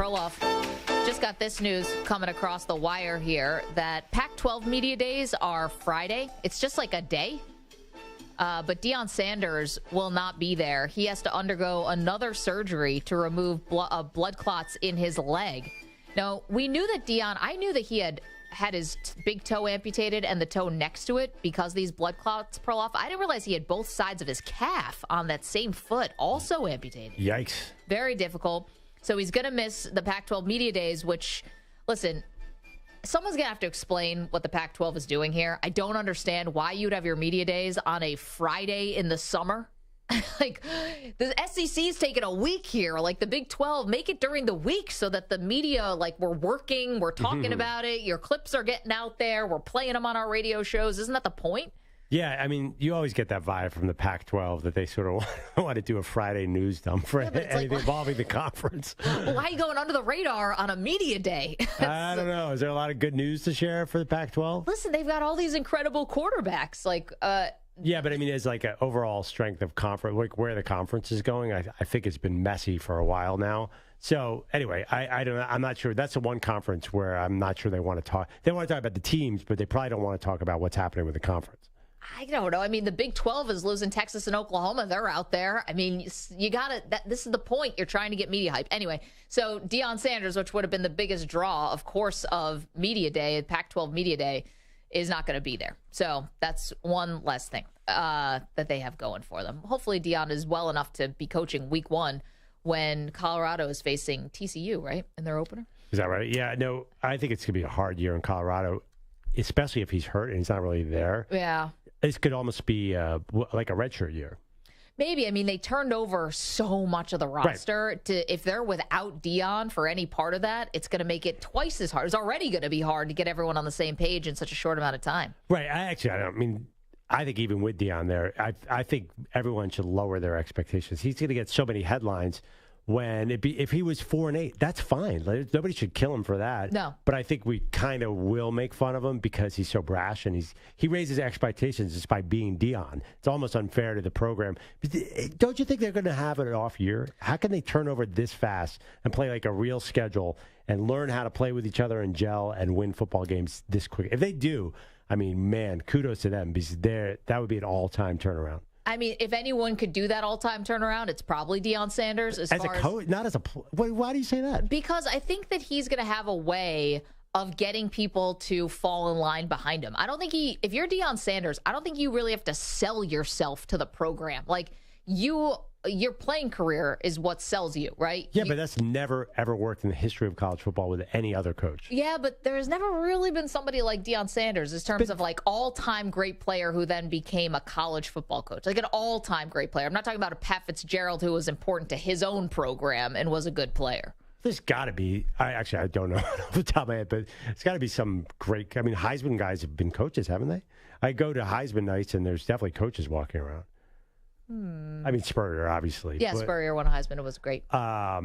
[SPEAKER 3] Perloff. Just got this news coming across the wire here that Pac-12 media days are Friday. It's just like a day. But Deion Sanders will not be there. He has to undergo another surgery to remove blood clots in his leg. Now, we knew that I knew that he had his big toe amputated and the toe next to it because these blood clots, Perloff. I didn't realize he had both sides of his calf on that same foot also amputated.
[SPEAKER 2] Yikes.
[SPEAKER 3] Very difficult. So he's going to miss the Pac-12 Media Days, which, listen, someone's going to have to explain what the Pac-12 is doing here. I don't understand why you'd have your Media Days on a Friday in the summer. Like, the SEC is taking a week here. Like, the Big 12, make it during the week so that the media, like, we're working, we're talking about it, your clips are getting out there, we're playing them on our radio shows. Isn't that the point?
[SPEAKER 2] Yeah, I mean, you always get that vibe from the Pac-12 that they sort of want to do a Friday news dump for anything involving the conference.
[SPEAKER 3] Well, why are you going under the radar on a media day?
[SPEAKER 2] I don't know. Is there a lot of good news to share for the Pac-12?
[SPEAKER 3] Listen, they've got all these incredible quarterbacks. Like,
[SPEAKER 2] yeah, but I mean, as like an overall strength of conference, like where the conference is going, I think it's been messy for a while now. So anyway, I don't know. I'm not sure. That's the one conference where I'm not sure they want to talk. They want to talk about the teams, but they probably don't want to talk about what's happening with the conference.
[SPEAKER 3] I don't know. I mean, the Big 12 is losing Texas and Oklahoma. They're out there. I mean, you got to, this is the point. You're trying to get media hype. Anyway, so Deion Sanders, which would have been the biggest draw, of course, of Media Day, Pac-12 Media Day, is not going to be there. So that's one less thing that they have going for them. Hopefully Deion is well enough to be coaching week 1 when Colorado is facing TCU, right, in their opener.
[SPEAKER 2] Is that right? Yeah, no, I think it's going to be a hard year in Colorado, especially if he's hurt and he's not really there.
[SPEAKER 3] Yeah.
[SPEAKER 2] This could almost be like a redshirt year.
[SPEAKER 3] Maybe. I mean, they turned over so much of the roster. Right. If they're without Deion for any part of that, it's going to make it twice as hard. It's already going to be hard to get everyone on the same page in such a short amount of time.
[SPEAKER 2] Right. I think even with Deion there, I think everyone should lower their expectations. He's going to get so many headlines. If he was 4-8, that's fine. Nobody should kill him for that.
[SPEAKER 3] No.
[SPEAKER 2] But I think we kind of will make fun of him because he's so brash and he raises expectations just by being Deion. It's almost unfair to the program. Don't you think they're going to have an off year? How can they turn over this fast and play like a real schedule and learn how to play with each other and gel and win football games this quick? If they do, I mean, man, kudos to them because that would be an all-time turnaround.
[SPEAKER 3] I mean, if anyone could do that all-time turnaround, it's probably Deion Sanders. As far
[SPEAKER 2] a coach, not as a. Why do you say that?
[SPEAKER 3] Because I think that he's going to have a way of getting people to fall in line behind him. I don't think if you're Deion Sanders, I don't think you really have to sell yourself to the program. Like your playing career is what sells you, right?
[SPEAKER 2] Yeah, but that's never, ever worked in the history of college football with any other coach.
[SPEAKER 3] Yeah, but there's never really been somebody like Deion Sanders in terms of like all-time great player who then became a college football coach. Like an all-time great player. I'm not talking about a Pat Fitzgerald who was important to his own program and was a good player.
[SPEAKER 2] There's got to be. I don't know off the top of my head, but it's got to be some great. I mean, Heisman guys have been coaches, haven't they? I go to Heisman nights, and there's definitely coaches walking around. I mean, Spurrier, obviously.
[SPEAKER 3] Yeah, Spurrier won a Heisman. It was great.
[SPEAKER 2] All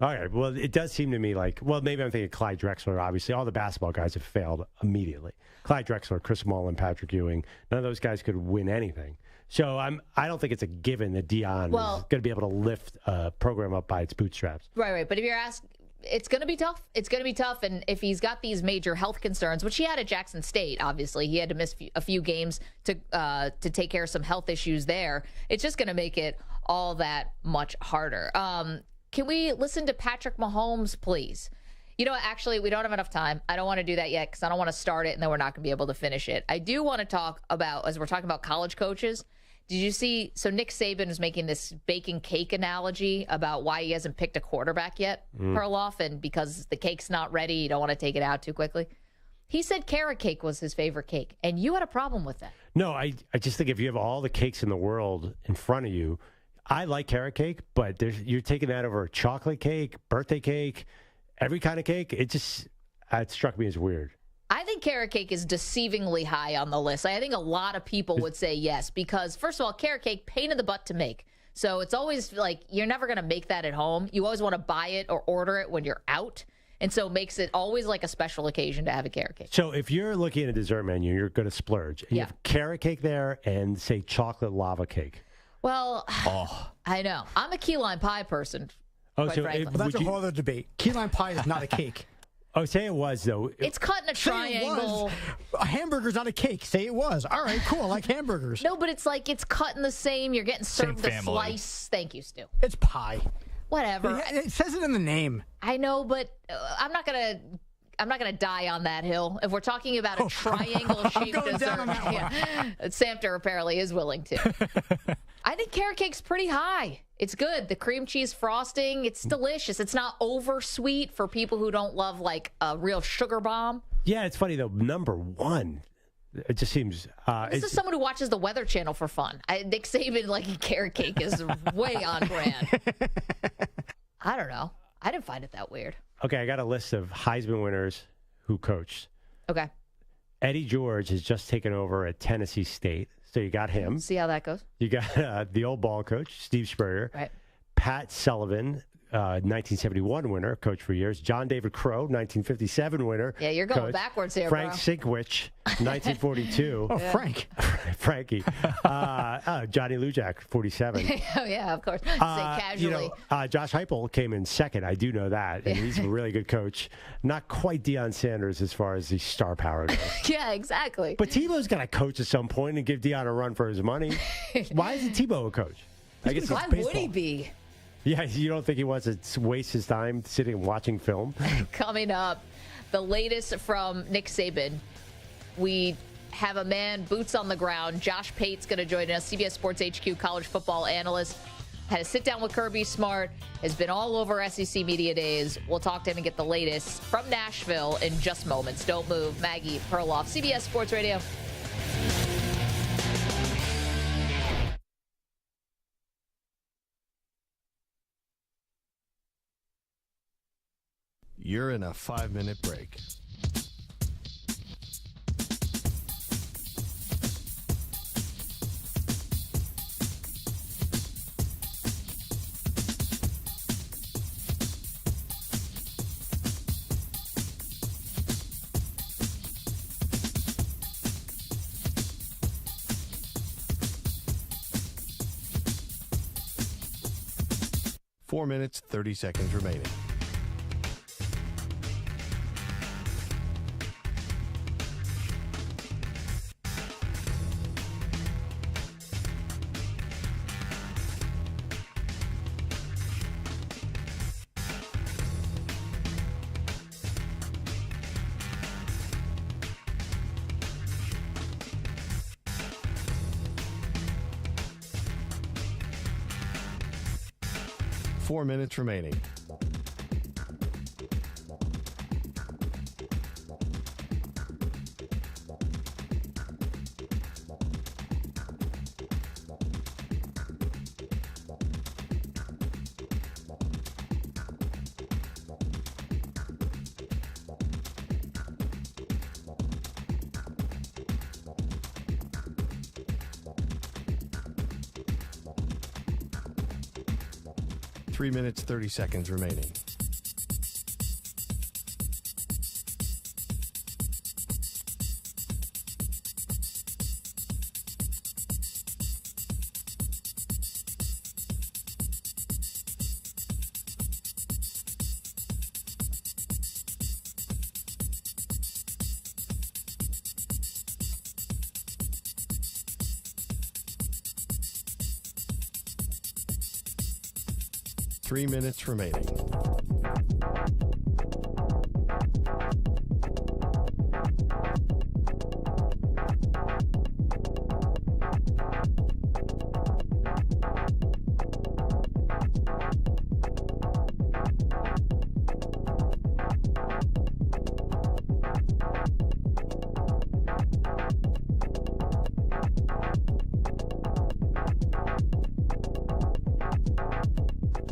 [SPEAKER 2] right. Well, it does seem to me like, maybe I'm thinking Clyde Drexler, obviously. All the basketball guys have failed immediately. Clyde Drexler, Chris Mullen, Patrick Ewing, none of those guys could win anything. So I don't think it's a given that Deion is going to be able to lift a program up by its bootstraps.
[SPEAKER 3] Right. But if you're asked, it's going to be tough. It's going to be tough. And if he's got these major health concerns, which he had at Jackson State, obviously, he had to miss a few games to take care of some health issues there. It's just going to make it all that much harder. Can we listen to Patrick Mahomes, please? You know, actually, we don't have enough time. I don't want to do that yet because I don't want to start it and then we're not going to be able to finish it. I do want to talk about, as we're talking about college coaches, did you see, so Nick Saban is making this baking cake analogy about why he hasn't picked a quarterback yet, Perloff, and because the cake's not ready, you don't want to take it out too quickly. He said carrot cake was his favorite cake, and you had a problem with that.
[SPEAKER 2] No, I just think if you have all the cakes in the world in front of you, I like carrot cake, but you're taking that over chocolate cake, birthday cake, every kind of cake. It struck me as weird.
[SPEAKER 3] I think carrot cake is deceivingly high on the list. I think a lot of people would say yes because, first of all, carrot cake, pain in the butt to make. So it's always like you're never going to make that at home. You always want to buy it or order it when you're out. And so it makes it always like a special occasion to have a carrot cake.
[SPEAKER 2] So if you're looking at a dessert menu, you're going to splurge. And you have carrot cake there and, say, chocolate lava cake.
[SPEAKER 3] Well, I know. I'm a key lime pie person.
[SPEAKER 2] Oh, so
[SPEAKER 8] that's a whole other debate. Key lime pie is not a cake.
[SPEAKER 2] Oh, say it was, though.
[SPEAKER 3] It's cut in a triangle.
[SPEAKER 8] A hamburger's on a cake. Say it was. All right, cool. I like hamburgers.
[SPEAKER 3] No, but it's like it's cut in the same. You're getting served the
[SPEAKER 19] family.
[SPEAKER 3] slice. Thank you, Stu.
[SPEAKER 8] It's pie.
[SPEAKER 3] Whatever.
[SPEAKER 8] It says it in the name.
[SPEAKER 3] I know, but I'm not gonna die on that hill. If we're talking about a triangle-shaped dessert, Samter apparently is willing to. I think carrot cake's pretty high. It's good. The cream cheese frosting, it's delicious. It's not over sweet for people who don't love like a real sugar bomb.
[SPEAKER 2] Yeah, it's funny though. Number one, it just seems.
[SPEAKER 3] This is someone who watches the Weather Channel for fun. Nick Saban liking carrot cake is way on brand. I don't know. I didn't find it that weird.
[SPEAKER 2] Okay, I got a list of Heisman winners who coached.
[SPEAKER 3] Okay.
[SPEAKER 2] Eddie George has just taken over at Tennessee State. So you got him.
[SPEAKER 3] See how that goes.
[SPEAKER 2] You got the old ball coach, Steve Spurrier.
[SPEAKER 3] Right.
[SPEAKER 2] Pat Sullivan, 1971 winner, coach for years. John David Crow, 1957 winner.
[SPEAKER 3] Yeah, you're going
[SPEAKER 2] coach.
[SPEAKER 3] Backwards here,
[SPEAKER 2] Frank
[SPEAKER 3] bro.
[SPEAKER 2] Sinkwich, 1942.
[SPEAKER 8] Oh, yeah. Frank.
[SPEAKER 2] Frankie. Johnny Lujak, 47.
[SPEAKER 3] Oh, yeah, of course. Say casually.
[SPEAKER 2] Josh Heupel came in second. I do know that. And he's a really good coach. Not quite Deion Sanders as far as the star power goes.
[SPEAKER 3] Yeah, exactly.
[SPEAKER 2] But Tebow's got to coach at some point and give Deion a run for his money. Why isn't Tebow a coach? I guess
[SPEAKER 3] Why would he be?
[SPEAKER 2] Yeah, you don't think he wants to waste his time sitting and watching film?
[SPEAKER 3] Coming up, the latest from Nick Saban. We have a man, boots on the ground. Josh Pate's going to join us, CBS Sports HQ college football analyst. Had a sit down with Kirby Smart, has been all over SEC Media Days. We'll talk to him and get the latest from Nashville in just moments. Don't move. Maggie, Perloff, CBS Sports Radio.
[SPEAKER 1] You're in a 5-minute break. Four minutes, 30 seconds remaining. Four minutes remaining. Three minutes, 30 seconds remaining. Three minutes remaining.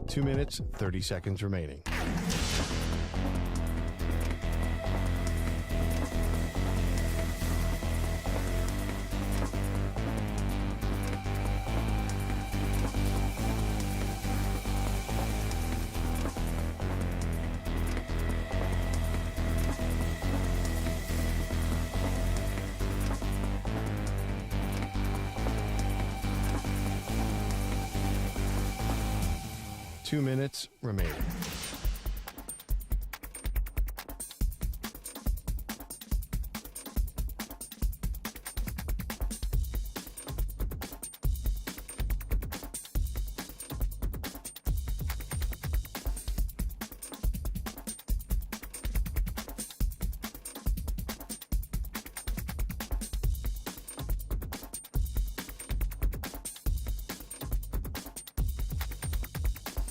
[SPEAKER 1] Two minutes, 30 seconds remaining. Two minutes remaining.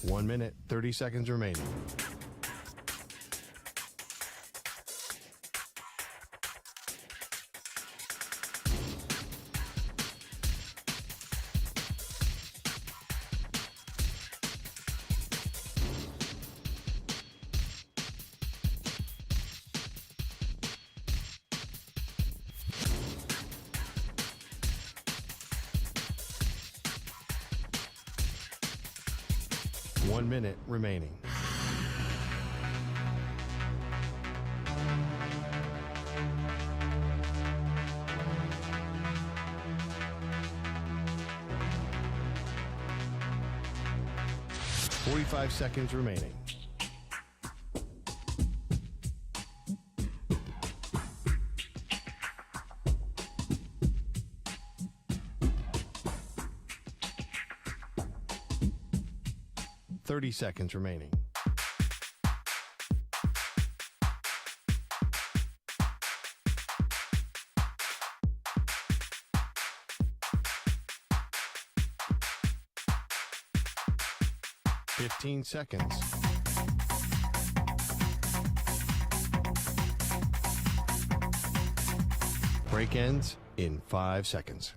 [SPEAKER 1] 1 minute, 30 seconds remaining. One minute remaining. Forty-five seconds remaining. Seconds remaining. Fifteen seconds. Break ends in 5 seconds.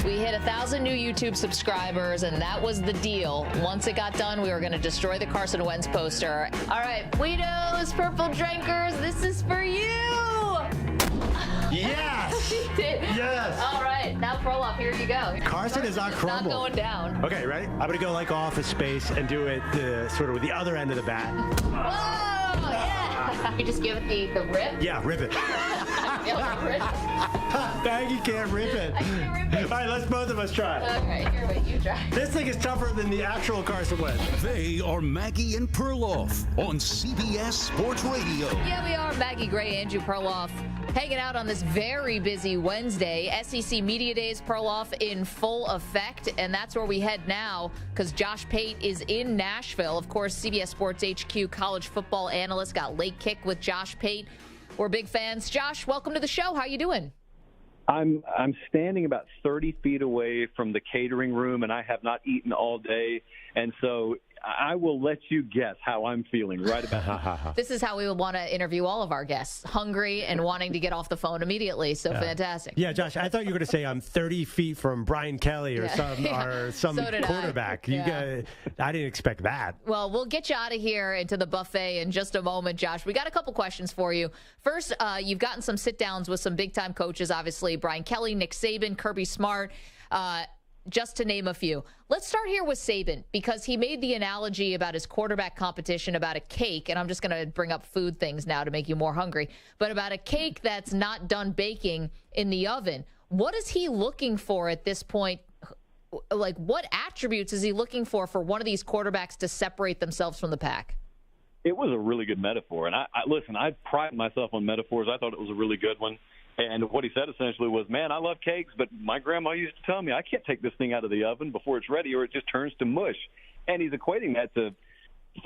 [SPEAKER 3] We hit 1,000 new YouTube subscribers, and that was the deal. Once it got done, we were going to destroy the Carson Wentz poster. All right, Guidos, Purple Drinkers, this is for you.
[SPEAKER 2] Yes.
[SPEAKER 3] She did.
[SPEAKER 2] Yes.
[SPEAKER 3] All right, now Perloff, here you go.
[SPEAKER 2] Carson is not crumbled.
[SPEAKER 3] Not going down.
[SPEAKER 2] Okay, ready? I'm going to go like Office Space and do it sort of with the other end of the bat.
[SPEAKER 3] Whoa, yeah. You just give it the rip?
[SPEAKER 2] Yeah, rip it. Maggie can't rip it.
[SPEAKER 3] I can't rip it.
[SPEAKER 2] All right, let's both of us try.
[SPEAKER 3] Okay, here, wait, you try.
[SPEAKER 2] This thing is tougher than the actual Carson Wentz.
[SPEAKER 4] They are Maggie and Perloff on CBS Sports Radio.
[SPEAKER 3] Yeah, we are. Maggie Gray, Andrew Perloff, hanging out on this very busy Wednesday. SEC Media Days, Perloff, in full effect, and that's where we head now because Josh Pate is in Nashville. Of course, CBS Sports HQ college football analyst got late kick with Josh Pate. We're big fans. Josh, welcome to the show. How you doing?
[SPEAKER 5] I'm standing about 30 feet away from the catering room, and I have not eaten all day. And so I will let you guess how I'm feeling right about now.
[SPEAKER 3] This is how we would want to interview all of our guests. Hungry and wanting to get off the phone immediately. So fantastic.
[SPEAKER 2] Yeah, Josh, I thought you were going to say I'm 30 feet from Brian Kelly or some
[SPEAKER 3] So did
[SPEAKER 2] quarterback. I didn't expect that.
[SPEAKER 3] Well, we'll get you out of here into the buffet in just a moment, Josh. We got a couple questions for you. First, you've gotten some sit-downs with some big-time coaches, obviously. Brian Kelly, Nick Saban, Kirby Smart, just to name a few. Let's start here with Saban because he made the analogy about his quarterback competition about a cake, and I'm just going to bring up food things now to make you more hungry, but about a cake that's not done baking in the oven. What is he looking for at this point? Like, what attributes is he looking for one of these quarterbacks to separate themselves from the pack?
[SPEAKER 5] It was a really good metaphor. And listen, I pride myself on metaphors. I thought it was a really good one. And what he said essentially was, man, I love cakes, but my grandma used to tell me I can't take this thing out of the oven before it's ready or it just turns to mush. And he's equating that to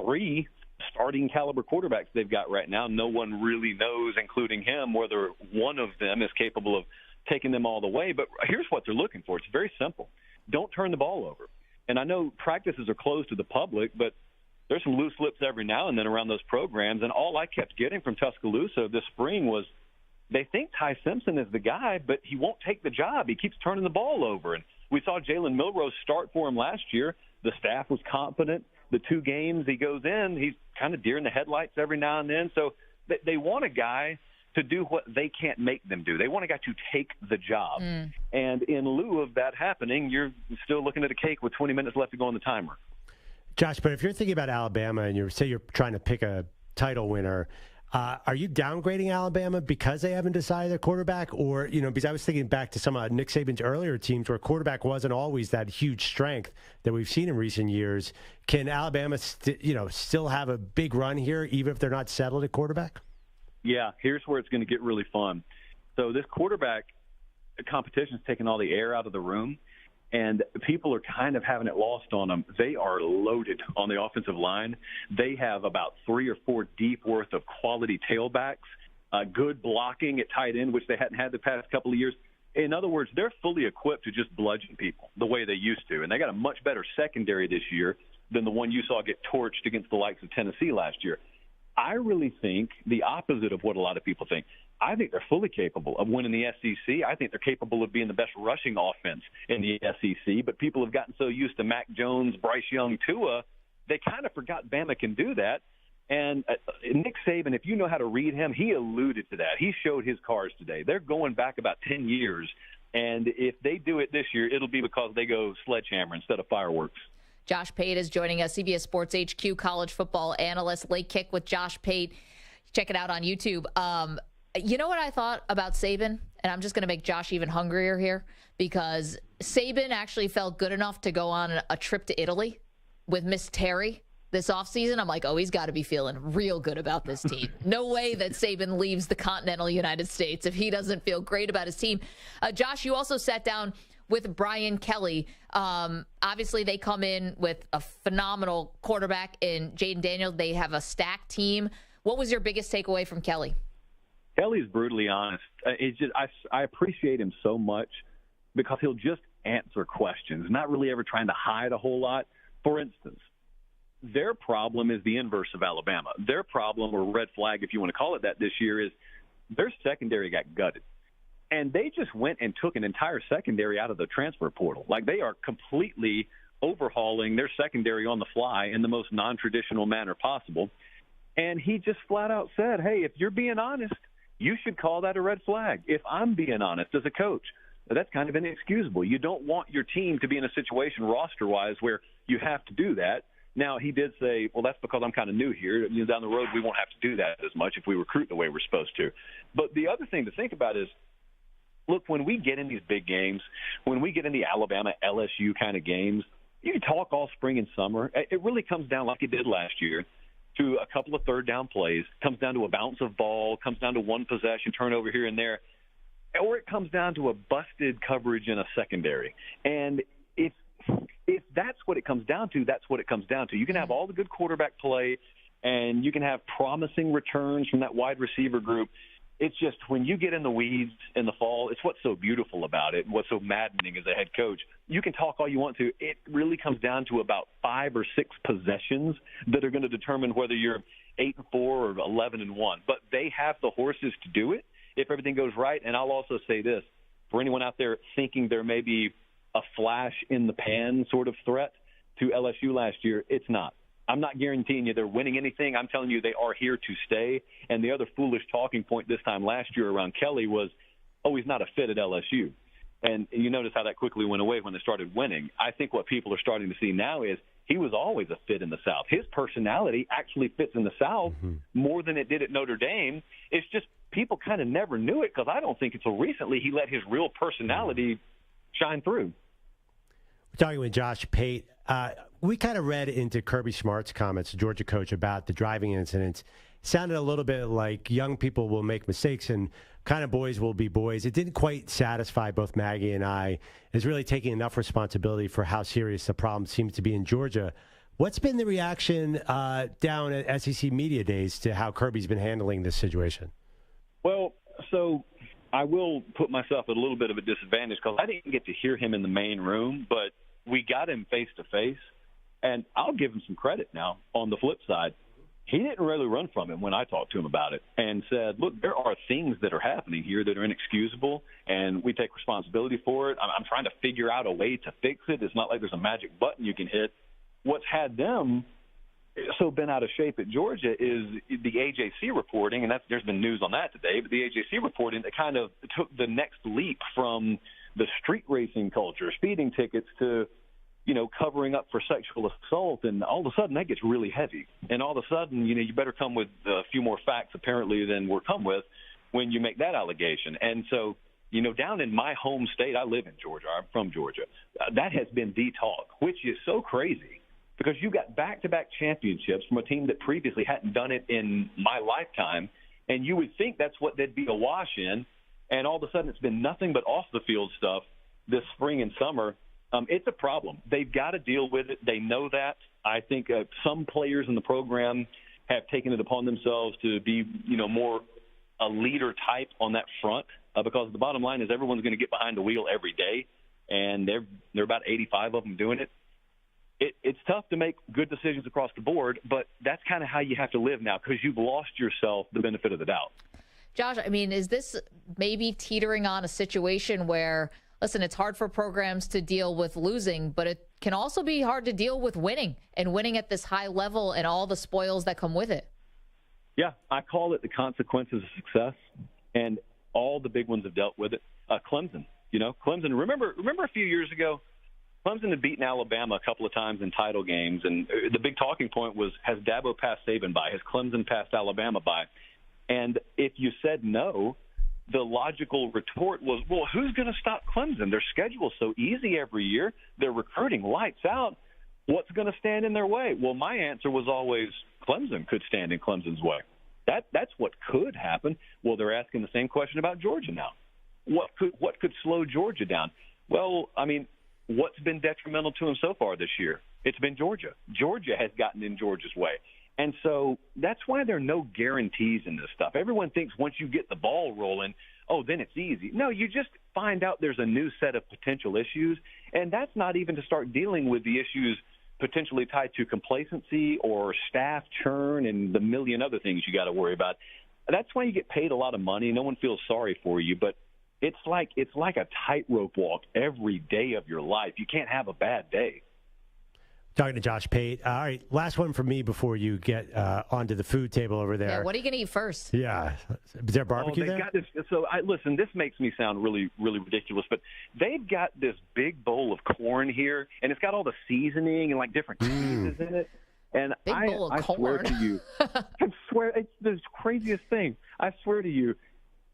[SPEAKER 5] 3 starting caliber quarterbacks they've got right now. No one really knows, including him, whether one of them is capable of taking them all the way. But here's what they're looking for. It's very simple. Don't turn the ball over. And I know practices are closed to the public, but there's some loose lips every now and then around those programs. And all I kept getting from Tuscaloosa this spring was, they think Ty Simpson is the guy, but he won't take the job. He keeps turning the ball over. And we saw Jalen Milrose start for him last year. The staff was confident. The 2 games he goes in, he's kind of deer in the headlights every now and then. So they want a guy to do what they can't make them do. They want a guy to take the job. And in lieu of that happening, you're still looking at a cake with 20 minutes left to go on the timer.
[SPEAKER 2] Josh, but if you're thinking about Alabama and you're trying to pick a title winner, are you downgrading Alabama because they haven't decided their quarterback? Or, because I was thinking back to some of Nick Saban's earlier teams where quarterback wasn't always that huge strength that we've seen in recent years. Can Alabama, still have a big run here, even if they're not settled at quarterback?
[SPEAKER 5] Yeah, here's where it's going to get really fun. So this quarterback competition is taking all the air out of the room, and people are kind of having it lost on them. They are loaded on the offensive line. They have about 3 or 4 deep worth of quality tailbacks, good blocking at tight end, which they hadn't had the past couple of years. In other words, they're fully equipped to just bludgeon people the way they used to. And they got a much better secondary this year than the one you saw get torched against the likes of Tennessee last year. I really think the opposite of what a lot of people think. I think they're fully capable of winning the SEC. I think they're capable of being the best rushing offense in the SEC. But people have gotten so used to Mac Jones, Bryce Young, Tua, they kind of forgot Bama can do that. And Nick Saban, if you know how to read him, he alluded to that. He showed his cards today. They're going back about 10 years. And if they do it this year, it'll be because they go sledgehammer instead of fireworks.
[SPEAKER 3] Josh Pate is joining us, CBS Sports HQ college football analyst. Late Kick with Josh Pate. Check it out on YouTube. You know what I thought about Saban? And I'm just going to make Josh even hungrier here, because Saban actually felt good enough to go on a trip to Italy with Miss Terry this offseason. I'm like, oh, he's got to be feeling real good about this team. No way that Saban leaves the continental United States if he doesn't feel great about his team. Josh, you also sat down with Brian Kelly. Obviously, they come in with a phenomenal quarterback in Jaden Daniels. They have a stacked team. What was your biggest takeaway from Kelly?
[SPEAKER 5] Kelly's brutally honest. It's just I appreciate him so much because he'll just answer questions, not really ever trying to hide a whole lot. For instance, their problem is the inverse of Alabama. Their problem, or red flag if you want to call it that, this year is their secondary got gutted. And they just went and took an entire secondary out of the transfer portal. Like, they are completely overhauling their secondary on the fly in the most non-traditional manner possible. And he just flat out said, hey, if you're being honest, you should call that a red flag. If I'm being honest as a coach, that's kind of inexcusable. You don't want your team to be in a situation roster-wise where you have to do that. Now, he did say, well, that's because I'm kind of new here. You know, down the road, we won't have to do that as much if we recruit the way we're supposed to. But the other thing to think about is, look, when we get in these big games, when we get in the Alabama, LSU kind of games, you can talk all spring and summer. It really comes down, like it did last year, to a couple of third-down plays, comes down to a bounce of ball, comes down to one possession, turnover here and there, or it comes down to a busted coverage in a secondary. And if that's what it comes down to, that's what it comes down to. You can have all the good quarterback play, and you can have promising returns from that wide receiver group. It's just when you get in the weeds in the fall, it's what's so beautiful about it and what's so maddening as a head coach. You can talk all you want to. It really comes down to about 5 or 6 possessions that are going to determine whether you're 8-4 or 11-1. But they have the horses to do it if everything goes right. And I'll also say this, for anyone out there thinking there may be a flash in the pan sort of threat to LSU last year, it's not. I'm not guaranteeing you they're winning anything. I'm telling you they are here to stay. And the other foolish talking point this time last year around Kelly was, oh, he's not a fit at LSU. And you notice how that quickly went away when they started winning. I think what people are starting to see now is he was always a fit in the South. His personality actually fits in the South more than it did at Notre Dame. It's just people kind of never knew it because I don't think until recently he let his real personality shine through.
[SPEAKER 2] We're talking with Josh Pate. We kind of read into Kirby Smart's comments, the Georgia coach, about the driving incidents. Sounded a little bit like young people will make mistakes and kind of boys will be boys. It didn't quite satisfy both Maggie and I as really taking enough responsibility for how serious the problem seems to be in Georgia. What's been the reaction down at SEC Media Days to how Kirby's been handling this situation?
[SPEAKER 5] Well, so I will put myself at a little bit of a disadvantage because I didn't get to hear him in the main room, but we got him face-to-face. And I'll give him some credit now on the flip side. He didn't really run from him when I talked to him about it and said, look, there are things that are happening here that are inexcusable, and we take responsibility for it. I'm trying to figure out a way to fix it. It's not like there's a magic button you can hit. What's had them so been out of shape at Georgia is the AJC reporting, and there's been news on that today, but the AJC reporting that kind of took the next leap from the street racing culture, speeding tickets, to covering up for sexual assault, and all of a sudden that gets really heavy. And all of a sudden, you better come with a few more facts apparently than we're come with when you make that allegation. And so, down in my home state, I live in Georgia. I'm from Georgia. That has been the talk, which is so crazy because you got back-to-back championships from a team that previously hadn't done it in my lifetime, and you would think that's what they'd be awash in. and all of a sudden it's been nothing but off the field stuff this spring and summer. It's a problem. They've got to deal with it. They know that. I think some players in the program have taken it upon themselves to be, more a leader type on that front, because the bottom line is everyone's going to get behind the wheel every day, and they're about 85 of them doing it. It's tough to make good decisions across the board, but that's kind of how you have to live now, because you've lost yourself the benefit of the doubt.
[SPEAKER 3] Josh, I mean, is this maybe teetering on a situation where, listen, it's hard for programs to deal with losing, but it can also be hard to deal with winning, and winning at this high level and all the spoils that come with it?
[SPEAKER 5] Yeah, I call it the consequences of success, and all the big ones have dealt with it. Clemson, Clemson. Remember a few years ago, Clemson had beaten Alabama a couple of times in title games, and the big talking point was, has Dabo passed Saban by? Has Clemson passed Alabama by? And if you said no, the logical retort was, well, who's going to stop Clemson? Their schedule's so easy every year. They're recruiting lights out. What's going to stand in their way? Well, my answer was always Clemson could stand in Clemson's way. That's what could happen. Well, they're asking the same question about Georgia now. What could slow Georgia down? Well, I mean, what's been detrimental to them so far this year? It's been Georgia. Georgia has gotten in Georgia's way. And so that's why there are no guarantees in this stuff. Everyone thinks once you get the ball rolling, then it's easy. No, you just find out there's a new set of potential issues, and that's not even to start dealing with the issues potentially tied to complacency or staff churn and the million other things you got to worry about. That's why you get paid a lot of money. No one feels sorry for you, but it's like a tightrope walk every day of your life. You can't have a bad day.
[SPEAKER 2] Talking to Josh Pate. All right, last one for me before you get onto the food table over there.
[SPEAKER 3] Yeah, what are you going to eat first?
[SPEAKER 2] Yeah. Is there barbecue there?
[SPEAKER 5] Got this, listen, this makes me sound really, really ridiculous, but they've got this big bowl of corn here, and it's got all the seasoning and, different cheeses in it. And I swear to you, it's the craziest thing. I swear to you,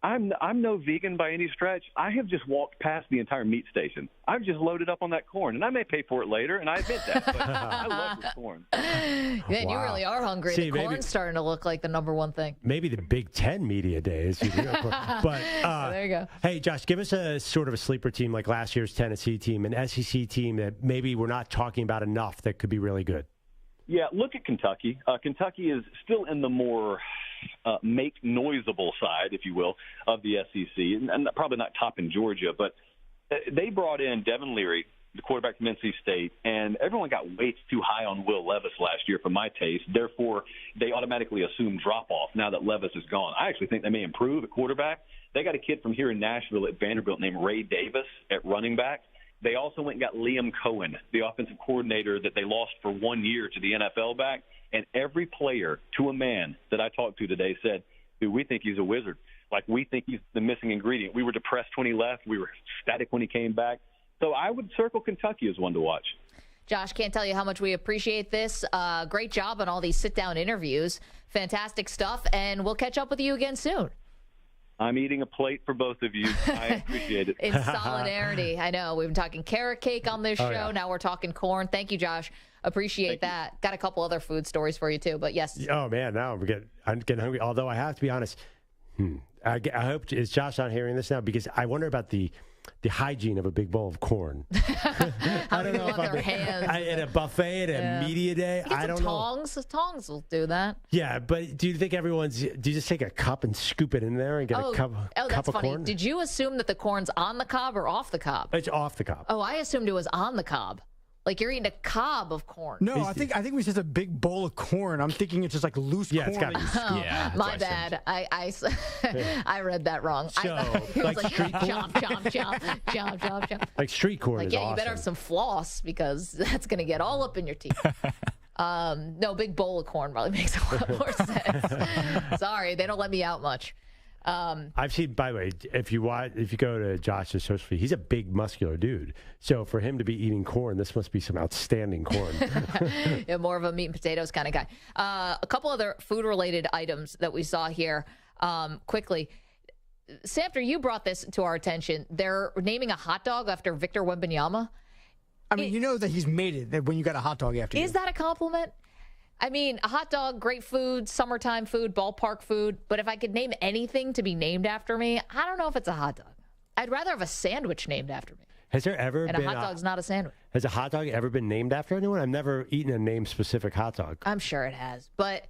[SPEAKER 5] I'm no vegan by any stretch. I have just walked past the entire meat station. I've just loaded up on that corn, and I may pay for it later, and I admit that, but I love this corn.
[SPEAKER 3] Man, wow. You really are hungry. The corn's starting to look like the number one thing.
[SPEAKER 2] Maybe the Big Ten media days. But
[SPEAKER 3] there you go.
[SPEAKER 2] Hey, Josh, give us a sort of a sleeper team like last year's Tennessee team, an SEC team that maybe we're not talking about enough that could be really good.
[SPEAKER 5] Yeah, look at Kentucky. Kentucky is still in the more make noiseable side, if you will, of the SEC, and probably not topping Georgia, but they brought in Devin Leary, the quarterback from NC State, and everyone got way too high on Will Levis last year for my taste. Therefore, they automatically assume drop-off now that Levis is gone. I actually think they may improve at quarterback. They got a kid from here in Nashville at Vanderbilt named Ray Davis at running back. They also went and got Liam Cohen, the offensive coordinator that they lost for 1 year to the NFL back. And every player, to a man, that I talked to today said, dude, we think he's a wizard. We think he's the missing ingredient. We were depressed when he left. We were ecstatic when he came back. So I would circle Kentucky as one to watch.
[SPEAKER 3] Josh, can't tell you how much we appreciate this. Great job on all these sit-down interviews. Fantastic stuff. And we'll catch up with you again soon.
[SPEAKER 5] I'm eating a plate for both of you. I appreciate it.
[SPEAKER 3] In solidarity. I know. We've been talking carrot cake on this show.
[SPEAKER 2] Yeah.
[SPEAKER 3] Now we're talking corn. Thank you, Josh. Appreciate that. Got a couple other food stories for you, too. But, yes.
[SPEAKER 2] Oh, man. Now I'm getting hungry. Although I have to be honest, I hope, is Josh not hearing this now? Because I wonder about the hygiene of a big bowl of corn.
[SPEAKER 3] How do people have their hands?
[SPEAKER 2] At a buffet, at a media day, I don't know.
[SPEAKER 3] Tongs. Tongs will do that.
[SPEAKER 2] Yeah, but do you think do you just take a cup and scoop it in there and get a cup
[SPEAKER 3] that's
[SPEAKER 2] of
[SPEAKER 3] funny.
[SPEAKER 2] corn?
[SPEAKER 3] Did you assume that the corn's on the cob or off the cob?
[SPEAKER 2] It's off the cob.
[SPEAKER 3] Oh, I assumed it was on the cob. Like you're eating a cob of corn.
[SPEAKER 8] No, I think we said a big bowl of corn. I'm thinking it's just like loose corn.
[SPEAKER 2] It's got
[SPEAKER 3] my bad. I read that wrong.
[SPEAKER 2] So,
[SPEAKER 3] like street corn? Chomp.
[SPEAKER 2] Like street corn is awesome.
[SPEAKER 3] You better have some floss because that's going to get all up in your teeth. No, big bowl of corn probably makes a lot more sense. Sorry, they don't let me out much.
[SPEAKER 2] I've seen, by the way, if you go to Josh's social feed, he's a big, muscular dude. So for him to be eating corn, this must be some outstanding corn.
[SPEAKER 3] Yeah, more of a meat and potatoes kind of guy. A couple other food-related items that we saw here quickly. Samter, you brought this to our attention. They're naming a hot dog after Victor Wembanyama.
[SPEAKER 8] I mean, you know that he's made it when you got a hot dog after you.
[SPEAKER 3] Is that a compliment? I mean, a hot dog, great food, summertime food, ballpark food. But if I could name anything to be named after me, I don't know if it's a hot dog. I'd rather have a sandwich named after me.
[SPEAKER 2] Has there ever
[SPEAKER 3] and
[SPEAKER 2] been
[SPEAKER 3] a hot dog's not a sandwich?
[SPEAKER 2] Has a hot dog ever been named after anyone? I've never eaten a name-specific hot dog.
[SPEAKER 3] I'm sure it has. But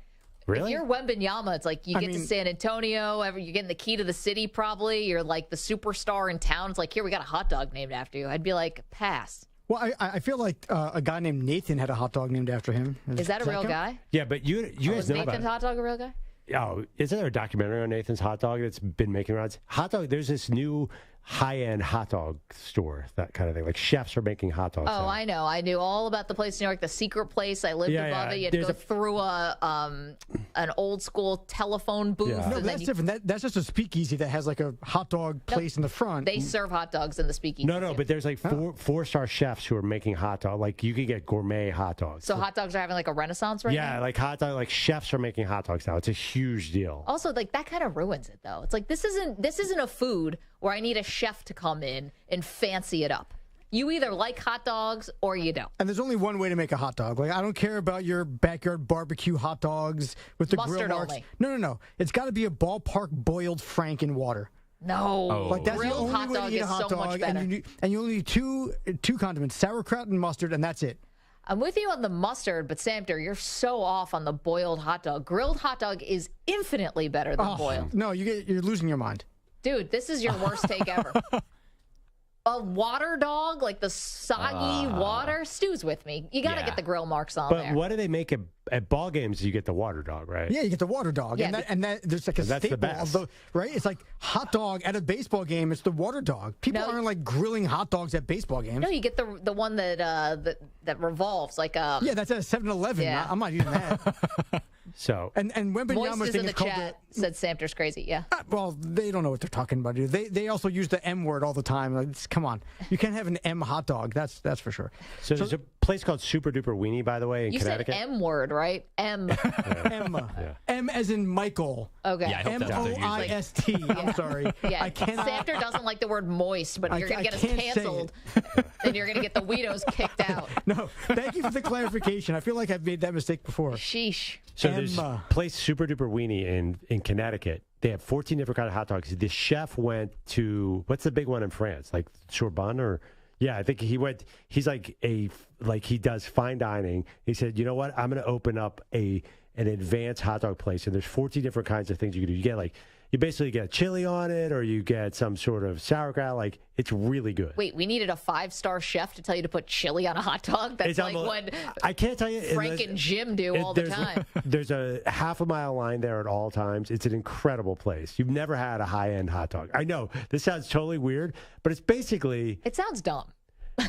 [SPEAKER 2] really?
[SPEAKER 3] If you're Wembenyama, it's like you get to San Antonio, you're getting the key to the city probably. You're like the superstar in town. It's like, here, we got a hot dog named after you. I'd be like, pass.
[SPEAKER 8] Well, I feel like a guy named Nathan had a hot dog named after him.
[SPEAKER 3] Is that a real guy?
[SPEAKER 2] Yeah, but you guys know about
[SPEAKER 3] Nathan's hot dog a real guy?
[SPEAKER 2] Oh, isn't there a documentary on Nathan's hot dog that's been making rounds? Hot dog, there's this new high-end hot dog store, that kind of thing. Like chefs are making hot dogs.
[SPEAKER 3] Oh, I know. I knew all about the place in New York, the secret place. I lived above it. You had to go through an old-school telephone booth.
[SPEAKER 8] Yeah. No, that's different. That's just a speakeasy that has like a hot dog place in the front.
[SPEAKER 3] They serve hot dogs in the speakeasy.
[SPEAKER 2] No, but there's like four-star chefs who are making hot dogs. Like you could get gourmet hot dogs.
[SPEAKER 3] So hot dogs are having like a renaissance right now?
[SPEAKER 2] Yeah, like hot dog, like chefs are making hot dogs now. It's a huge deal.
[SPEAKER 3] Also, like that kind of ruins it, though. It's like this isn't a food where I need a chef to come in and fancy it up. You either like hot dogs or you don't.
[SPEAKER 8] And there's only one way to make a hot dog. Like I don't care about your backyard barbecue hot dogs with the
[SPEAKER 3] mustard
[SPEAKER 8] grill marks.
[SPEAKER 3] only.
[SPEAKER 8] No. It's got to be a ballpark boiled frank and water.
[SPEAKER 3] No,
[SPEAKER 8] like that's
[SPEAKER 3] grilled
[SPEAKER 8] the only
[SPEAKER 3] hot
[SPEAKER 8] way
[SPEAKER 3] dog
[SPEAKER 8] to eat a
[SPEAKER 3] is
[SPEAKER 8] hot
[SPEAKER 3] so
[SPEAKER 8] dog,
[SPEAKER 3] much better.
[SPEAKER 8] and you only need two condiments: sauerkraut and mustard, and that's it.
[SPEAKER 3] I'm with you on the mustard, but Samter, you're so off on the boiled hot dog. Grilled hot dog is infinitely better than boiled.
[SPEAKER 8] No, you're losing your mind.
[SPEAKER 3] Dude, this is your worst take ever. A water dog, like the soggy water, Stu's with me. You got to get the grill marks on there.
[SPEAKER 2] But what do they make at ball games? You get the water dog, right?
[SPEAKER 8] Yeah, you get the water dog,
[SPEAKER 3] Yeah,
[SPEAKER 8] and that there's like a
[SPEAKER 2] that's the
[SPEAKER 8] staple
[SPEAKER 2] best.
[SPEAKER 8] of the right. It's like hot dog at a baseball game. It's the water dog. People aren't like grilling hot dogs at baseball games.
[SPEAKER 3] No, you get the one that revolves like
[SPEAKER 8] yeah, that's at a 7-Eleven.
[SPEAKER 3] Yeah.
[SPEAKER 8] I'm not using that.
[SPEAKER 2] So
[SPEAKER 8] and
[SPEAKER 3] Moist
[SPEAKER 8] Wembenyama's
[SPEAKER 3] is
[SPEAKER 8] thing
[SPEAKER 3] in the
[SPEAKER 8] is called
[SPEAKER 3] chat said Samter's crazy. Yeah.
[SPEAKER 8] Well, they don't know what they're talking about. Dude. They also use the M word all the time. Like, come on, you can't have an M hot dog. That's for sure.
[SPEAKER 2] So there's a place called Super Duper Weenie, by the way, in
[SPEAKER 3] You
[SPEAKER 2] Connecticut.
[SPEAKER 3] said M word, right? M.
[SPEAKER 8] M as in Michael.
[SPEAKER 3] Okay.
[SPEAKER 19] Yeah, I hope that's what they're using.
[SPEAKER 8] M-O-I-S-T. I'm sorry.
[SPEAKER 3] Yeah,
[SPEAKER 8] I cannot.
[SPEAKER 3] Samter doesn't like the word moist, but you're going to get us
[SPEAKER 8] can't say
[SPEAKER 3] canceled, and you're going to get the Weedos kicked out.
[SPEAKER 8] No, thank you for the clarification. I feel like I've made that mistake before.
[SPEAKER 3] Sheesh.
[SPEAKER 2] So there's a place, Super Duper Weenie, in Connecticut. They have 14 different kind of hot dogs. The chef went to, what's the big one in France? Like Sorbonne or... Yeah, I think he went. He's like he does fine dining. He said, you know what? I'm going to open up an advanced hot dog place, and there's 14 different kinds of things you can do. You get you basically get chili on it, or you get some sort of sauerkraut. Like it's really good.
[SPEAKER 3] Wait, we needed a 5-star chef to tell you to put chili on a hot dog? That's
[SPEAKER 2] It's
[SPEAKER 3] like
[SPEAKER 2] almost-
[SPEAKER 3] what
[SPEAKER 2] I can't tell you.
[SPEAKER 3] Frank and Jim do all the time.
[SPEAKER 2] There's a half-a-mile line there at all times. It's an incredible place. You've never had a high-end hot dog. I know this sounds totally weird, but it's basically.
[SPEAKER 3] It sounds dumb.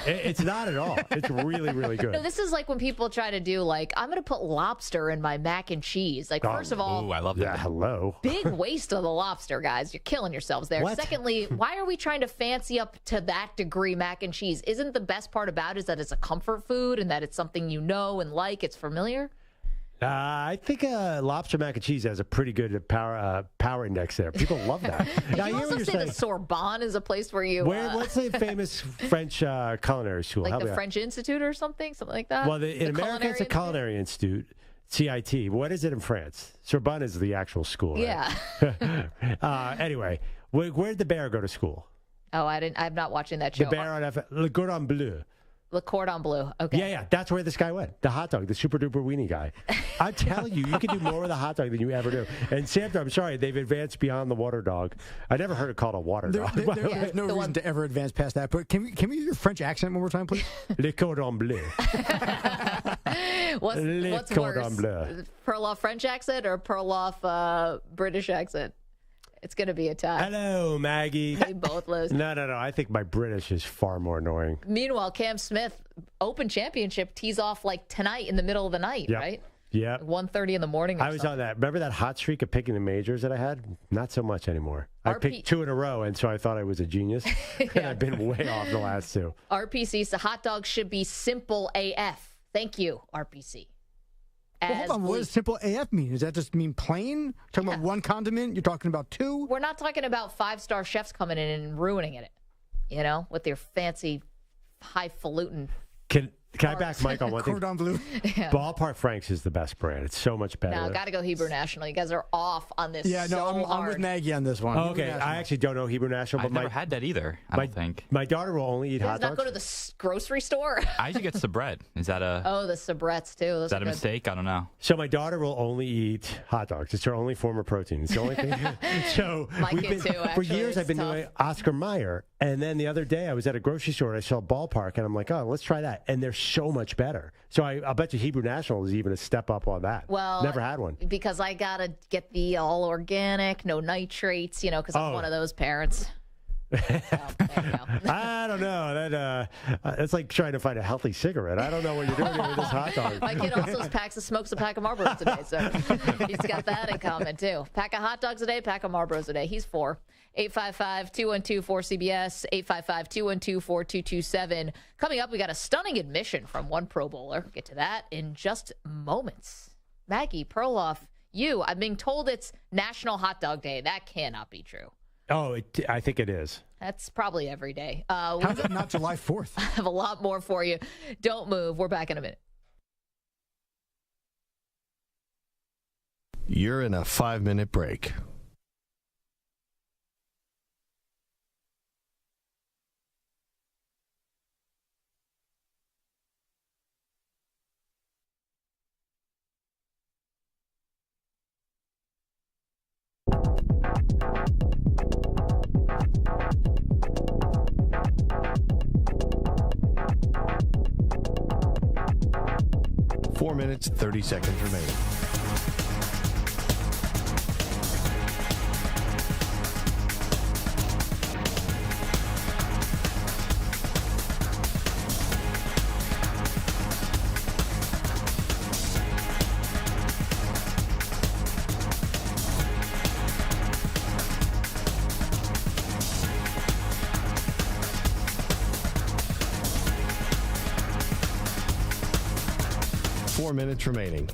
[SPEAKER 2] It's not at all. It's really, really good.
[SPEAKER 3] No, this is like when people try to do like, I'm going to put lobster in my mac and cheese. Like, first of all,
[SPEAKER 19] Ooh, I love that.
[SPEAKER 2] Yeah, hello.
[SPEAKER 3] big waste of the lobster, guys. You're killing yourselves there.
[SPEAKER 2] What?
[SPEAKER 3] Secondly, why are we trying to fancy up to that degree mac and cheese? Isn't the best part about it is that it's a comfort food and that it's something you know and like? It's familiar.
[SPEAKER 2] I think lobster mac and cheese has a pretty good power index there. People love that.
[SPEAKER 3] Did you also say the Sorbonne is a place where you...
[SPEAKER 2] what's the famous French culinary school?
[SPEAKER 3] like
[SPEAKER 2] Help
[SPEAKER 3] the
[SPEAKER 2] me out.
[SPEAKER 3] French Institute or something like that?
[SPEAKER 2] Well, in America, it's a culinary institute, CIT. What is it in France? Sorbonne is the actual school, right?
[SPEAKER 3] Yeah.
[SPEAKER 2] Anyway, where did the bear go to school?
[SPEAKER 3] Oh, I'm not watching that show.
[SPEAKER 2] The bear on Le Cordon Bleu.
[SPEAKER 3] Le Cordon Bleu. Okay.
[SPEAKER 2] Yeah, that's where this guy went. The hot dog, the Super Duper Weenie guy. I'm telling you, you can do more with a hot dog than you ever do. And Samter, I'm sorry, they've advanced beyond the water dog. I never heard it called a water dog.
[SPEAKER 8] There's no reason to ever advance past that. But can we use your French accent one more time, please?
[SPEAKER 2] Le Cordon Bleu.
[SPEAKER 3] What's
[SPEAKER 2] Cordon
[SPEAKER 3] worse,
[SPEAKER 2] Bleu.
[SPEAKER 3] Perloff French accent or Perloff British accent? It's going to be a tie.
[SPEAKER 2] Hello, Maggie.
[SPEAKER 3] They both lose.
[SPEAKER 2] No. I think my British is far more annoying.
[SPEAKER 3] Meanwhile, Cam Smith, Open Championship, tees off like tonight in the middle of the night,
[SPEAKER 2] Yep.
[SPEAKER 3] right?
[SPEAKER 2] Yeah.
[SPEAKER 3] 1:30 in the morning. Or
[SPEAKER 2] I was
[SPEAKER 3] something.
[SPEAKER 2] on that. Remember that hot streak of picking the majors that I had? Not so much anymore. I picked 2 in a row, and so I thought I was a genius. And I've been way off the last 2.
[SPEAKER 3] RPC, so hot dogs should be simple AF. Thank you, RPC.
[SPEAKER 8] Well, hold on. What does simple AF mean? Does that just mean plain? Talking about one condiment? You're talking about 2?
[SPEAKER 3] We're not talking about 5-star chefs coming in and ruining it, with their fancy highfalutin
[SPEAKER 2] Can I back Mike on one thing?
[SPEAKER 8] Cordon bleu.
[SPEAKER 3] Yeah.
[SPEAKER 2] Ballpark Franks is the best brand. It's so much better.
[SPEAKER 3] No, got to go Hebrew National. You guys are off on this.
[SPEAKER 8] Yeah, no,
[SPEAKER 3] so
[SPEAKER 8] I'm
[SPEAKER 3] hard.
[SPEAKER 8] with Maggie on this one.
[SPEAKER 2] Oh, okay, I actually don't know Hebrew National, but
[SPEAKER 19] I've never had that either. I don't think.
[SPEAKER 2] My daughter will only eat
[SPEAKER 3] Does
[SPEAKER 2] hot
[SPEAKER 3] not
[SPEAKER 2] dogs.
[SPEAKER 3] go to the grocery store?
[SPEAKER 19] I usually get Sabret. Is that a
[SPEAKER 3] Oh, the Sabrettes too. Those
[SPEAKER 19] is that
[SPEAKER 3] are
[SPEAKER 19] a
[SPEAKER 3] good.
[SPEAKER 19] mistake? I don't know.
[SPEAKER 2] So my daughter will only eat hot dogs. It's her only form of protein. It's the only thing. So
[SPEAKER 3] My
[SPEAKER 2] we've
[SPEAKER 3] kid
[SPEAKER 2] been,
[SPEAKER 3] too,
[SPEAKER 2] for
[SPEAKER 3] actually.
[SPEAKER 2] years I've been
[SPEAKER 3] It's
[SPEAKER 2] doing Oscar Mayer, and then the other day I was at a grocery store and I saw Ballpark, and I'm like, oh, let's try that, and they're so much better. So I'll bet you Hebrew National is even a step up on that.
[SPEAKER 3] Well,
[SPEAKER 2] never had one.
[SPEAKER 3] Because I gotta get the all organic, no nitrates. Because I'm one of those parents.
[SPEAKER 2] I don't know. That it's like trying to find a healthy cigarette. I don't know what you're doing here with this hot dog.
[SPEAKER 3] My kid also smokes a pack of Marlboros a day, so he's got that in common too. Pack of hot dogs a day, pack of Marlboros a day. He's 4. 855-212-4CBS, 855-212-4227. Coming up, we got a stunning admission from one Pro Bowler. We'll get to that in just moments. Maggie, Perloff, I'm being told it's National Hot Dog Day. That cannot be true.
[SPEAKER 2] Oh, I think it is.
[SPEAKER 3] That's probably every day.
[SPEAKER 8] How's it not July 4th?
[SPEAKER 3] I have a lot more for you. Don't move. We're back in a minute.
[SPEAKER 1] You're in a 5-minute break. Four minutes, 30 seconds remaining. Four minutes remaining.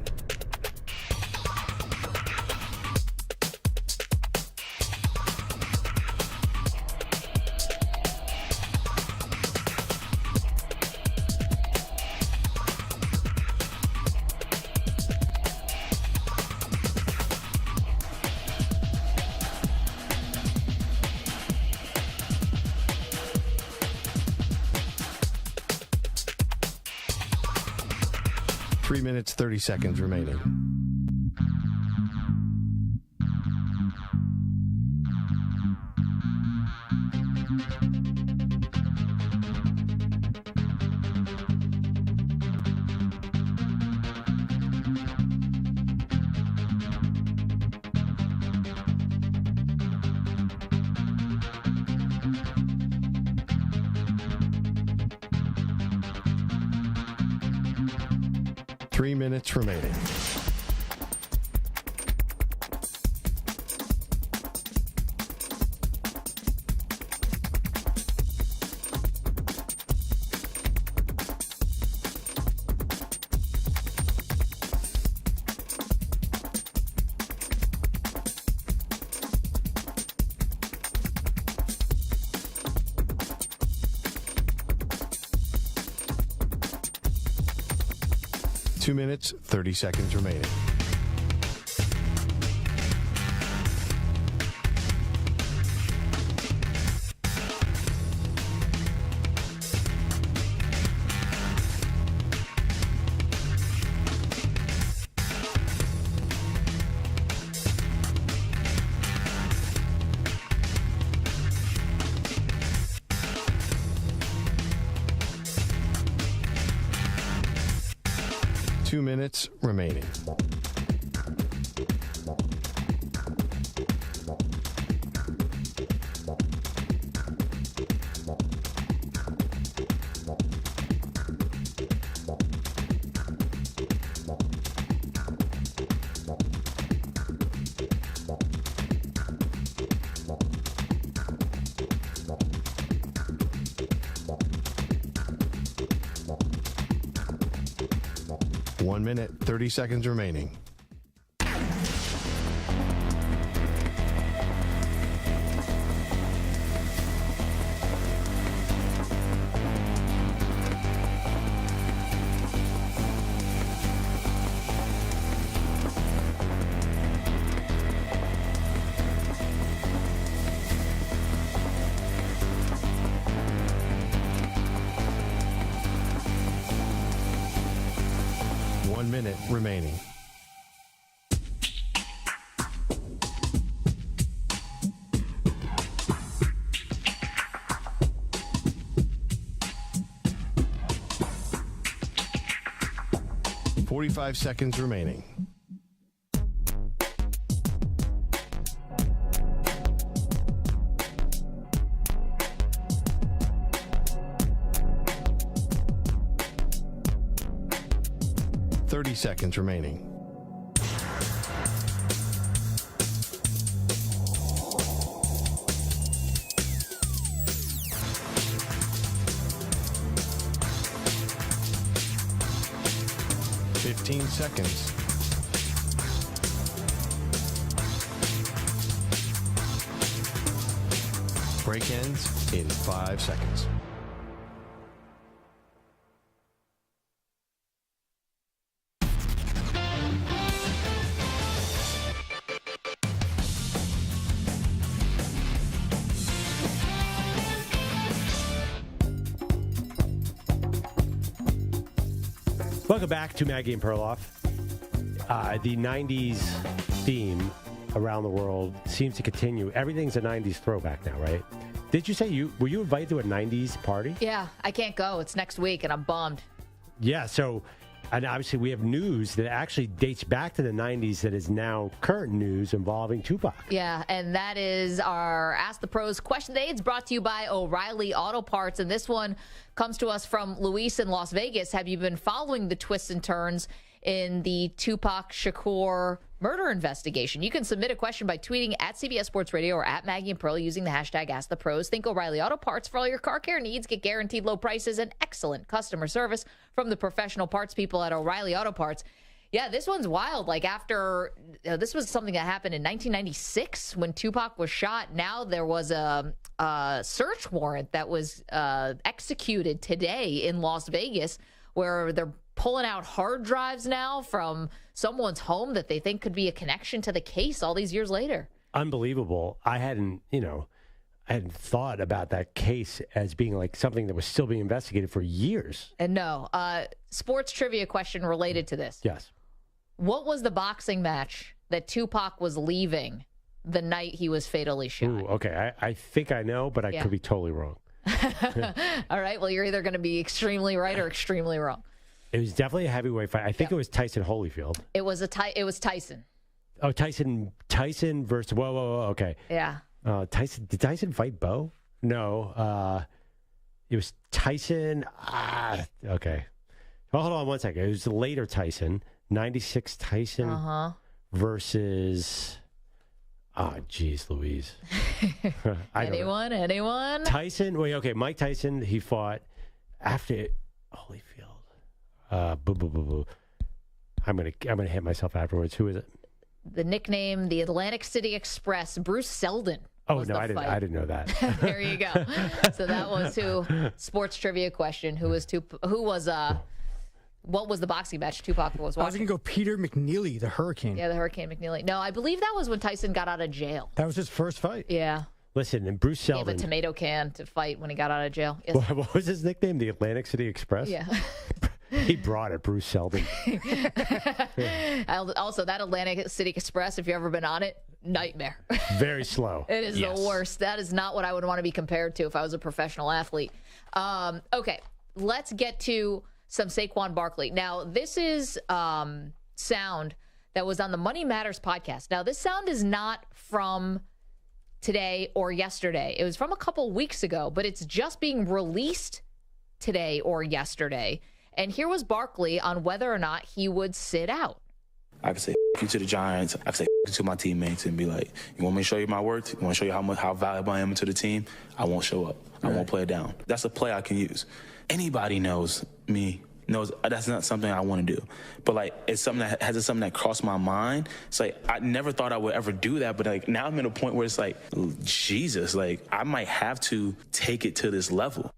[SPEAKER 1] Three minutes, 30 seconds remaining. Three minutes remaining. Two minutes, 30 seconds remaining. Two minutes remaining. One minute, 30 seconds remaining. minute remaining. $45 seconds remaining. $30 seconds remaining. $15 seconds. Break ends in 5 seconds.
[SPEAKER 2] Welcome back to Maggie and Perloff. The 90s theme around the world seems to continue. Everything's a 90s throwback now, right? Did you say were you invited to a 90s party?
[SPEAKER 3] Yeah, I can't go. It's next week, and I'm bummed.
[SPEAKER 2] Yeah, so, and obviously we have news that actually dates back to the 90s that is now current news involving Tupac.
[SPEAKER 3] Yeah, and that is our Ask the Pros question today. It's brought to you by O'Reilly Auto Parts, and this one comes to us from Luis in Las Vegas. Have you been following the twists and turns in the Tupac Shakur murder investigation? You can submit a question by tweeting at CBS Sports Radio or at Maggie and Pearl using the hashtag #AskThePros. Think O'Reilly Auto Parts for all your car care needs. Get guaranteed low prices and excellent customer service from the professional parts people at O'Reilly Auto Parts. Yeah, this one's wild. Like after, this was something that happened in 1996 when Tupac was shot. Now there was a search warrant that was executed today in Las Vegas where they're pulling out hard drives now from someone's home that they think could be a connection to the case all these years later.
[SPEAKER 2] Unbelievable. I hadn't thought about that case as being like something that was still being investigated for years.
[SPEAKER 3] And no, sports trivia question related to this.
[SPEAKER 2] Yes.
[SPEAKER 3] What was the boxing match that Tupac was leaving the night he was fatally shot?
[SPEAKER 2] Ooh, okay. I think I know, but I could be totally wrong.
[SPEAKER 3] All right. Well, you're either going to be extremely right or extremely wrong.
[SPEAKER 2] It was definitely a heavyweight fight. I think it was Tyson Holyfield.
[SPEAKER 3] It was Tyson.
[SPEAKER 2] Oh, Tyson versus whoa. Okay.
[SPEAKER 3] Yeah.
[SPEAKER 2] Did Tyson fight Bo? No. It was Tyson. Okay. Well, hold on one second. It was later Tyson. 96 Tyson versus. Oh, geez, Louise.
[SPEAKER 3] Anyone?
[SPEAKER 2] Tyson. Wait, okay. Mike Tyson. He fought after Holyfield. Boo. I'm gonna hit myself afterwards. Who is it?
[SPEAKER 3] The nickname, the Atlantic City Express, Bruce Selden.
[SPEAKER 2] Oh no, I didn't know that.
[SPEAKER 3] There you go. So that was who. Sports trivia question. What was the boxing match Tupac was watching?
[SPEAKER 8] I was going to go Peter McNeely, the Hurricane.
[SPEAKER 3] Yeah, the Hurricane McNeely. No, I believe that was when Tyson got out of jail.
[SPEAKER 8] That was his first fight.
[SPEAKER 3] Yeah.
[SPEAKER 2] Listen, and Bruce Selden.
[SPEAKER 3] Gave a tomato can to fight when he got out of jail. Yes.
[SPEAKER 2] What was his nickname? The Atlantic City Express?
[SPEAKER 3] Yeah.
[SPEAKER 2] He brought it, Bruce Selden.
[SPEAKER 3] Also, that Atlantic City Express, if you've ever been on it, nightmare.
[SPEAKER 2] Very slow.
[SPEAKER 3] It is the worst. That is not what I would want to be compared to if I was a professional athlete. Okay, let's get to some Saquon Barkley. Now, this is sound that was on the Money Matters podcast. Now, this sound is not from today or yesterday. It was from a couple weeks ago, but it's just being released today or yesterday. And here was Barkley on whether or not he would sit out.
[SPEAKER 6] I could say F you to the Giants. I could say F you to my teammates and be like, you want me to show you my worth? You want to show you how valuable I am to the team? I won't show up. I won't play it down. That's a play I can use. Anybody knows me, knows that's not something I want to do. But, like, it's something that crossed my mind. It's like, I never thought I would ever do that. But, like, now I'm at a point where it's like, Jesus, like, I might have to take it to this level.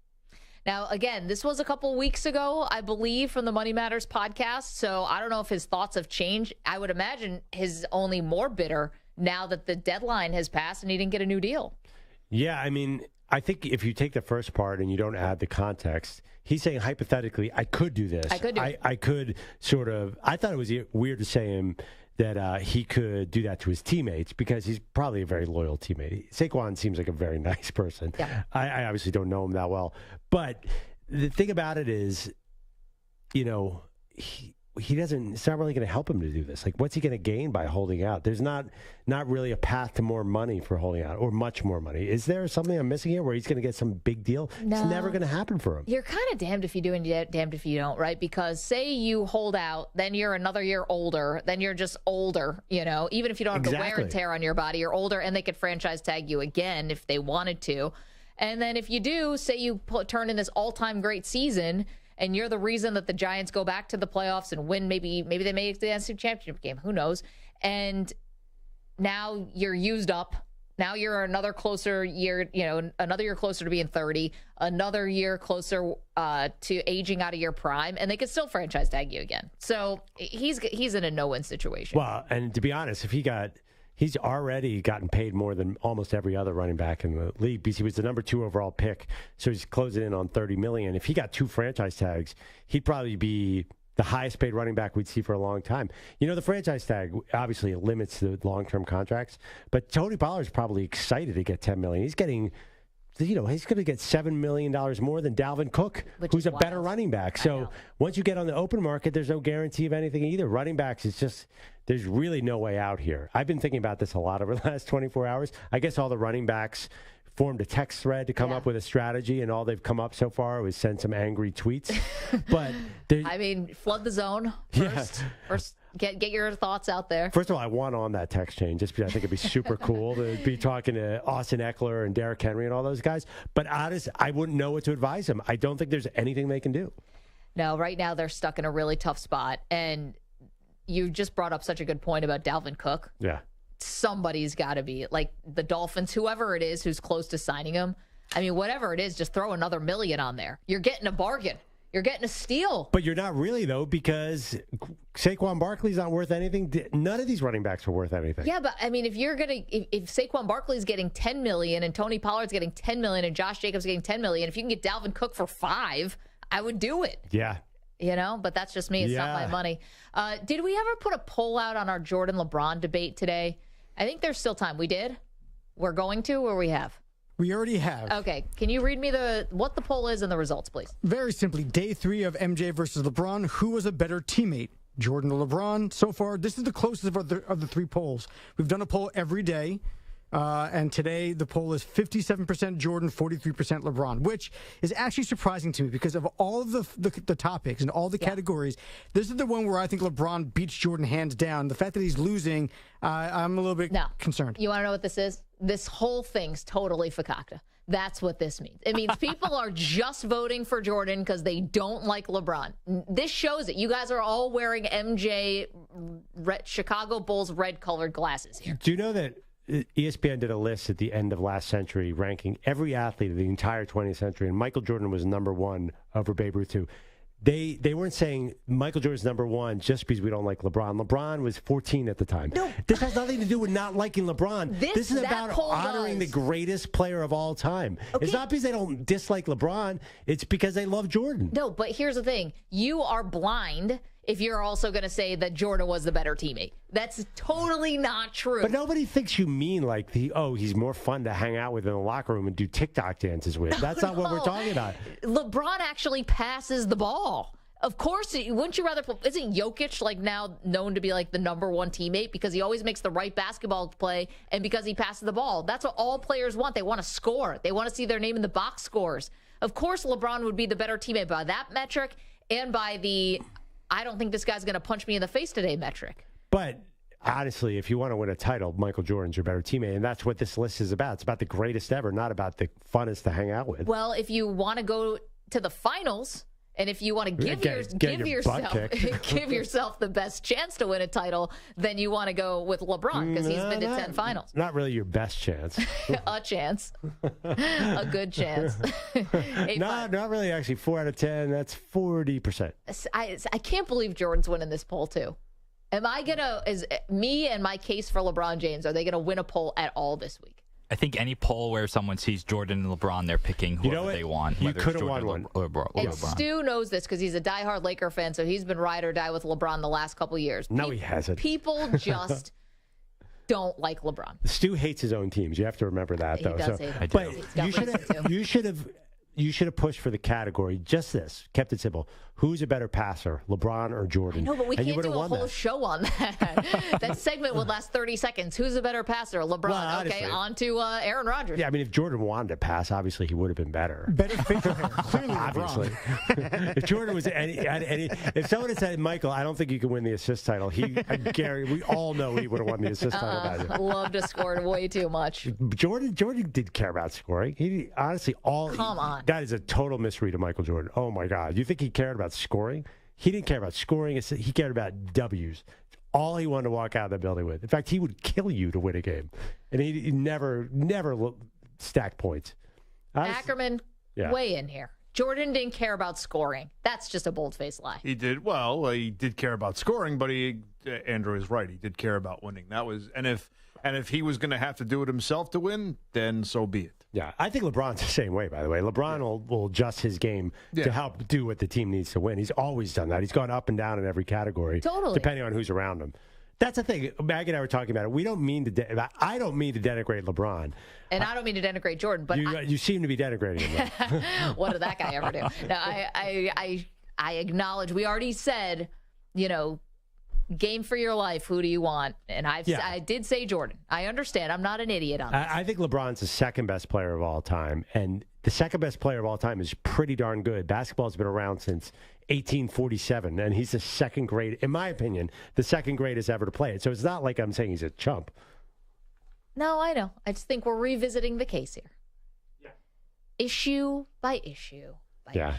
[SPEAKER 3] Now, again, this was a couple weeks ago, I believe, from the Money Matters podcast. So I don't know if his thoughts have changed. I would imagine his only more bitter now that the deadline has passed and he didn't get a new deal.
[SPEAKER 2] Yeah, I mean, I think if you take the first part and you don't add the context, he's saying hypothetically, I could do this.
[SPEAKER 3] I could do it.
[SPEAKER 2] I could sort of. I thought it was weird to say him that he could do that to his teammates because he's probably a very loyal teammate. Saquon seems like a very nice person.
[SPEAKER 3] Yeah.
[SPEAKER 2] I obviously don't know him that well, but the thing about it is, he doesn't. It's not really going to help him to do this. Like, what's he going to gain by holding out? There's not really a path to more money for holding out, or much more money. Is there something I'm missing here where he's going to get some big deal?
[SPEAKER 3] No.
[SPEAKER 2] It's never going to happen for him.
[SPEAKER 3] You're kind of damned if you do and damned if you don't, right? Because say you hold out, then you're another year older, then you're just older, even if you don't have the wear and tear on your body, you're older, and they could franchise tag you again if they wanted to. And then if you do, say you turn in this all-time great season, and you're the reason that the Giants go back to the playoffs and win, maybe they make the NFC Championship game, who knows? And now you're used up. Now you're another closer year, another year closer to being 30, another year closer to aging out of your prime, and they could still franchise tag you again. So he's in a no-win situation.
[SPEAKER 2] Well, and to be honest, he's already gotten paid more than almost every other running back in the league because he was the number 2 overall pick. So he's closing in on $30 million. If he got 2 franchise tags, he'd probably be the highest paid running back we'd see for a long time. The franchise tag obviously limits the long-term contracts, but Tony Pollard's probably excited to get $10 million. He's getting, he's going to get $7 million more than Dalvin Cook, who's a better running back. So once you get on the open market, there's no guarantee of anything either. Running backs, there's really no way out here. I've been thinking about this a lot over the last 24 hours. I guess all the running backs formed a text thread to come up with a strategy, and all they've come up so far was send some angry tweets. But
[SPEAKER 3] flood the zone first. First, get your thoughts out there.
[SPEAKER 2] First of all, I want on that text chain just because I think it'd be super cool to be talking to Austin Eckler and Derrick Henry and all those guys. But honest, I wouldn't know what to advise them. I don't think there's anything they can do.
[SPEAKER 3] No, right now they're stuck in a really tough spot, and you just brought up such a good point about Dalvin Cook.
[SPEAKER 2] Yeah.
[SPEAKER 3] Somebody's got to be, like the Dolphins, whoever it is who's close to signing him. I mean, whatever it is, just throw another $1 million on there. You're getting a bargain. You're getting a steal.
[SPEAKER 2] But you're not really, though, because Saquon Barkley's not worth anything. None of these running backs are worth anything.
[SPEAKER 3] Yeah, but I mean, if Saquon Barkley's getting $10 million and Tony Pollard's getting $10 million and Josh Jacobs getting $10 million, if you can get Dalvin Cook for $5 million, I would do it.
[SPEAKER 2] Yeah.
[SPEAKER 3] But that's just me. It's not my money. Did we ever put a poll out on our Jordan LeBron debate today? I think there's still time. We did? We're going to, or we have?
[SPEAKER 8] We already have.
[SPEAKER 3] Okay. Can you read me what the poll is and the results, please?
[SPEAKER 8] Very simply, day 3 of MJ versus LeBron. Who was a better teammate? Jordan or LeBron? So far, this is the closest of the 3 polls. We've done a poll every day. And today the poll is 57% Jordan, 43% LeBron, which is actually surprising to me because of all of the topics and all the categories. This is the one where I think LeBron beats Jordan hands down. The fact that he's losing, I'm a little bit concerned.
[SPEAKER 3] You want to know what this is? This whole thing's totally fakakta. That's what this means. It means people are just voting for Jordan because they don't like LeBron. This shows it. You guys are all wearing MJ Chicago Bulls red-colored glasses here.
[SPEAKER 2] Do you know that ESPN did a list at the end of last century ranking every athlete of the entire 20th century, and Michael Jordan was number 1 over Babe Ruth 2. They weren't saying Michael Jordan's number 1 just because we don't like LeBron. LeBron was 14 at the time. No. This has nothing to do with not liking LeBron. This is about honoring the greatest player of all time. Okay. It's not because they don't dislike LeBron. It's because they love Jordan.
[SPEAKER 3] No, but here's the thing. You are blind if you're also going to say that Jordan was the better teammate. That's totally not true.
[SPEAKER 2] But nobody thinks you mean like he's more fun to hang out with in the locker room and do TikTok dances with. That's not what we're talking about.
[SPEAKER 3] LeBron actually passes the ball. Of course, wouldn't you rather? Isn't Jokic now known to be like the number 1 teammate because he always makes the right basketball play and because he passes the ball? That's what all players want. They want to score. They want to see their name in the box scores. Of course, LeBron would be the better teammate by that metric and by the I don't think this guy's going to punch me in the face today metric.
[SPEAKER 2] But honestly, if you want to win a title, Michael Jordan's your better teammate, and that's what this list is about. It's about the greatest ever, not about the funnest to hang out with.
[SPEAKER 3] Well, if you want to go to the finals, and if you want to give yourself the best chance to win a title, then you want to go with LeBron because he's been to 10 finals.
[SPEAKER 2] Not really your best chance.
[SPEAKER 3] A chance. A good chance.
[SPEAKER 2] Not really, actually. 4 out of 10, that's 40%.
[SPEAKER 3] I can't believe Jordan's winning this poll, too. Is me and my case for LeBron James, are they going to win a poll at all this week?
[SPEAKER 19] I think any poll where someone sees Jordan and LeBron, they're picking whoever they want.
[SPEAKER 2] You could have won one.
[SPEAKER 3] And Stu knows this because he's a diehard Laker fan, so he's been ride or die with LeBron the last couple of years.
[SPEAKER 2] No, he hasn't.
[SPEAKER 3] People just don't like LeBron.
[SPEAKER 2] Stu hates his own teams. You have to remember that, though.
[SPEAKER 3] He does hate them.
[SPEAKER 2] But you should have pushed for the category. Just this, kept it simple. Who's a better passer, LeBron or Jordan?
[SPEAKER 3] No, but we
[SPEAKER 2] and
[SPEAKER 3] can't do a whole show on that. That segment would last 30 seconds. Who's a better passer, LeBron?
[SPEAKER 2] Well,
[SPEAKER 3] okay, on to Aaron Rodgers.
[SPEAKER 2] Yeah, I mean, if Jordan wanted to pass, obviously he would have been better.
[SPEAKER 8] Better facial hair, clearly
[SPEAKER 2] obviously. If Jordan was if someone had said, Michael, I don't think you can win the assist title, Gary, we all know he would have won the assist title.
[SPEAKER 3] Love to score way too much.
[SPEAKER 2] Jordan did care about scoring. He honestly
[SPEAKER 3] Come on.
[SPEAKER 2] That is a total misread of Michael Jordan. Oh my God, you think he cared about scoring? He didn't care about scoring. He cared about W's. All he wanted to walk out of the building with. In fact, he would kill you to win a game, and he never stacked points.
[SPEAKER 3] Ackerman, weigh in here. Jordan didn't care about scoring. That's just a bold-faced lie.
[SPEAKER 9] He did well. He did care about scoring, but Andrew is right. He did care about winning. That was and if he was going to have to do it himself to win, then so be it.
[SPEAKER 2] Yeah, I think LeBron's the same way, by the way. LeBron will adjust his game to help do what the team needs to win. He's always done that. He's gone up and down in every category, depending on who's around him. That's the thing. Maggie and I were talking about it. We don't mean to. I don't mean to denigrate LeBron,
[SPEAKER 3] and I don't mean to denigrate Jordan. But
[SPEAKER 2] you seem to be denigrating him.
[SPEAKER 3] What did that guy ever do? No, I acknowledge. We already said, game for your life. Who do you want? And I did say Jordan. I understand. I'm not an idiot on this.
[SPEAKER 2] I think LeBron's the second best player of all time, and the second best player of all time is pretty darn good. Basketball's been around since 1847, and he's the second great, in my opinion, the second greatest ever to play it. So it's not like I'm saying he's a chump.
[SPEAKER 3] No, I know. I just think we're revisiting the case here. Yeah. Issue by issue by issue.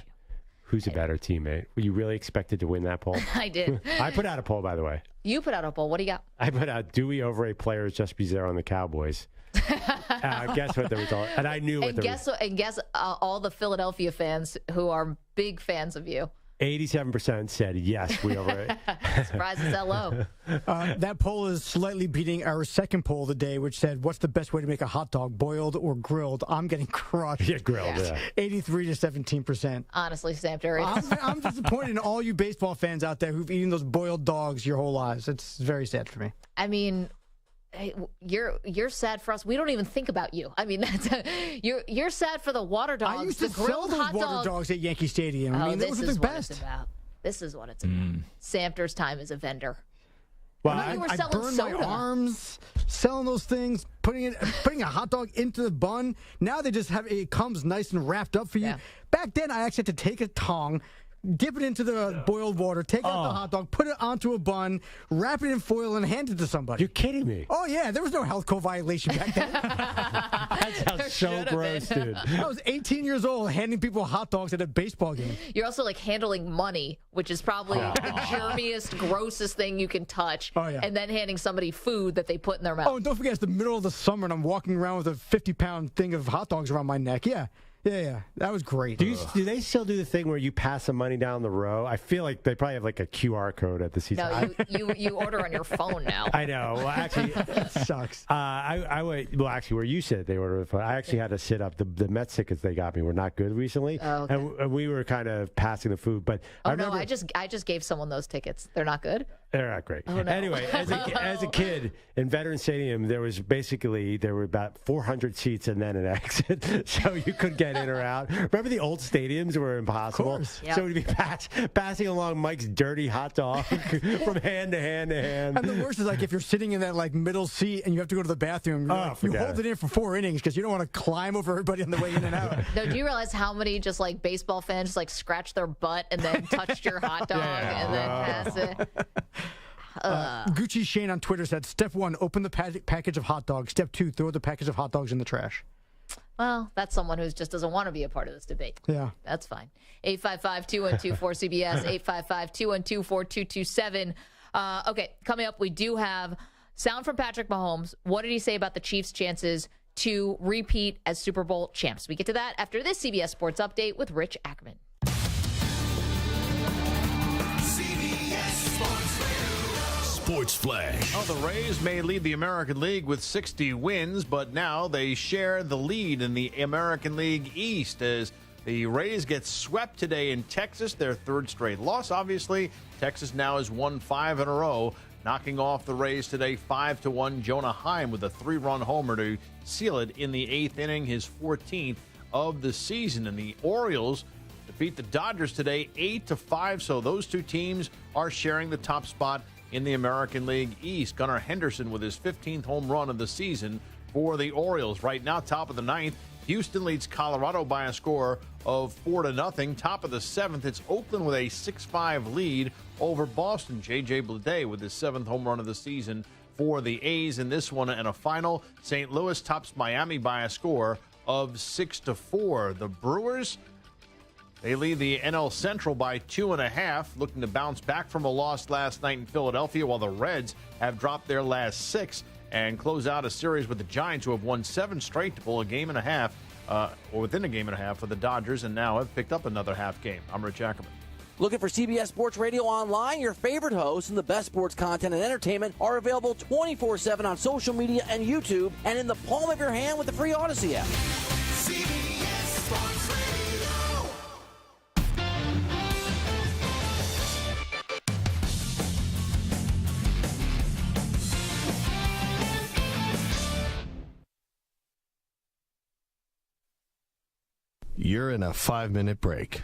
[SPEAKER 2] Who's a better teammate? Were you really expected to win that poll?
[SPEAKER 3] I did.
[SPEAKER 2] I put out a poll, by the way.
[SPEAKER 3] You put out a poll. What do you got?
[SPEAKER 2] I put out, do we overrate players just because they're on the Cowboys? Guess what the result? And I knew what the result.
[SPEAKER 3] And guess all the Philadelphia fans who are big fans of you.
[SPEAKER 2] 87% said yes, we overrate.
[SPEAKER 3] Surprise it's that low.
[SPEAKER 8] That poll is slightly beating our second poll of the day, which said, what's the best way to make a hot dog, boiled or grilled? I'm getting crushed.
[SPEAKER 2] Yeah, grilled, yeah.
[SPEAKER 8] 83 to 17%.
[SPEAKER 3] Honestly, Samter.
[SPEAKER 8] I'm disappointed in all you baseball fans out there who've eaten those boiled dogs your whole lives. It's very sad for me.
[SPEAKER 3] I mean, hey, you're sad for us. We don't even think about you. I mean, you're sad for the water dogs.
[SPEAKER 8] I used to sell those water dogs at Yankee Stadium. I mean, those are the best.
[SPEAKER 3] This is what it's about. Samter's time as a vendor.
[SPEAKER 8] Well, I burned my arms selling those things, putting a hot dog into the bun. Now they just have it comes nice and wrapped up for you. Yeah. Back then, I actually had to take a tong, dip it into the boiled water, take out the hot dog, put it onto a bun, wrap it in foil, and hand it to somebody.
[SPEAKER 2] You're kidding me.
[SPEAKER 8] Oh, yeah. There was no health code violation back then.
[SPEAKER 2] That sounds so gross, dude.
[SPEAKER 8] I was 18 years old handing people hot dogs at a baseball game.
[SPEAKER 3] You're also like handling money, which is probably the germiest, grossest thing you can touch.
[SPEAKER 8] Oh, yeah.
[SPEAKER 3] And then handing somebody food that they put in their mouth.
[SPEAKER 8] Oh, and don't forget, it's the middle of the summer, and I'm walking around with a 50-pound thing of hot dogs around my neck. Yeah. Yeah, that was great.
[SPEAKER 2] Do they still do the thing where you pass some money down the row? I feel like they probably have like a QR code at the season.
[SPEAKER 3] No, you order on your phone now.
[SPEAKER 2] I know. Well, actually,
[SPEAKER 8] it sucks.
[SPEAKER 2] Actually, where you said they order the phone, I actually had to sit up. The Mets tickets they got me were not good recently, and we were kind of passing the food. But
[SPEAKER 3] I just gave someone those tickets. They're not good.
[SPEAKER 2] They're not great.
[SPEAKER 3] Oh, no.
[SPEAKER 2] Anyway, as a kid in Veterans Stadium, there were about 400 seats and then an exit, so you could get in or out. Remember the old stadiums were impossible?
[SPEAKER 8] Of course.
[SPEAKER 3] Yep.
[SPEAKER 2] So we'd be passing along Mike's dirty hot dog from hand to hand to hand.
[SPEAKER 8] And the worst is like if you're sitting in that like middle seat and you have to go to the bathroom, you hold it in for 4 innings because you don't want to climb over everybody on the way in and out.
[SPEAKER 3] No, do you realize how many just like baseball fans just like scratched their butt and then touched your hot dog and then pass it?
[SPEAKER 8] Gucci Shane on Twitter said, Step 1, open the package of hot dogs. Step 2, throw the package of hot dogs in the trash.
[SPEAKER 3] Well, that's someone who just doesn't want to be a part of this debate.
[SPEAKER 8] Yeah.
[SPEAKER 3] That's fine. 855-212-4CBS, 855-212-4227. Okay, coming up, we do have sound from Patrick Mahomes. What did he say about the Chiefs' chances to repeat as Super Bowl champs? We get to that after this CBS Sports Update with Rich Ackerman.
[SPEAKER 4] Sports Flash.
[SPEAKER 9] Well, the Rays may lead the American League with 60 wins, but now they share the lead in the American League East as the Rays get swept today in Texas, their third straight loss. Obviously, Texas now has won 5 in a row, knocking off the Rays today 5-1. Jonah Heim with a 3-run homer to seal it in the 8th inning, his 14th of the season. And the Orioles defeat the Dodgers today 8-5, so those two teams are sharing the top spot in the American League East. Gunnar Henderson with his 15th home run of the season for the Orioles. Right now, top of the 9th, Houston leads Colorado by a score of 4-0. Top of the 7th, it's Oakland with a 6-5 lead over Boston. J.J. Bleday with his 7th home run of the season for the A's in this one. And a final, St. Louis tops Miami by a score of 6-4. The Brewers, they lead the NL Central by 2.5, looking to bounce back from a loss last night in Philadelphia, while the Reds have dropped their last 6 and close out a series with the Giants, who have won 7 straight to pull a game and a half, or within a game and a half for the Dodgers, and now have picked up another half game. I'm Rich Ackerman.
[SPEAKER 7] Looking for CBS Sports Radio online? Your favorite hosts and the best sports content and entertainment are available 24/7 on social media and YouTube, and in the palm of your hand with the free Odyssey app.
[SPEAKER 4] CBS Sports Radio.
[SPEAKER 1] You're in a 5-minute break.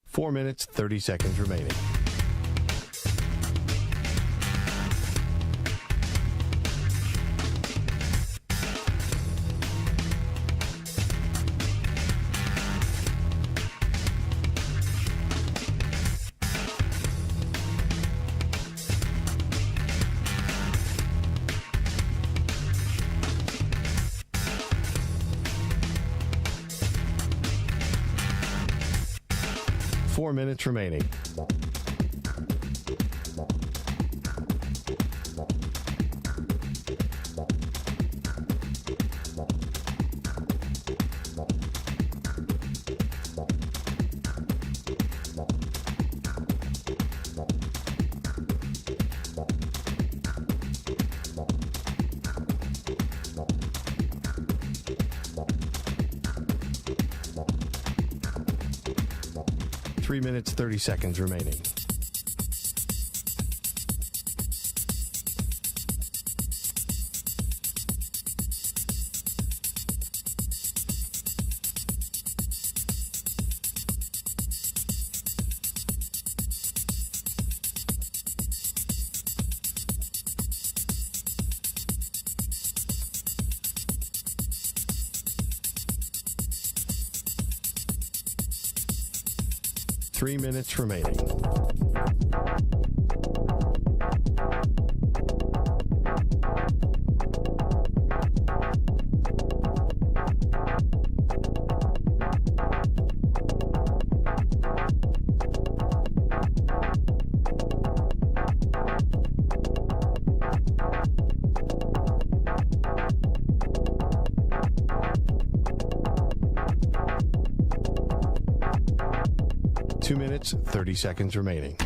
[SPEAKER 1] Four minutes, 30 seconds remaining. Four minutes remaining. Three minutes, 30 seconds remaining. Three minutes remaining. Two minutes, 30 seconds remaining.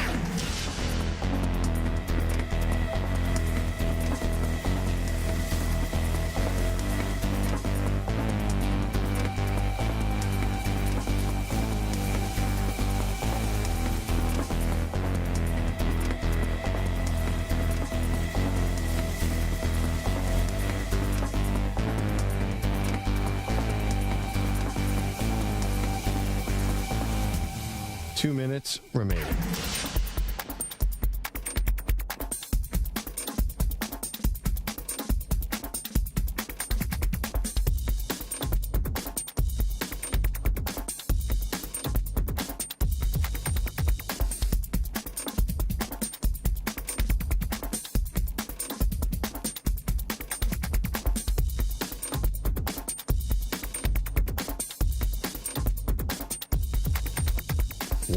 [SPEAKER 1] Two minutes remaining.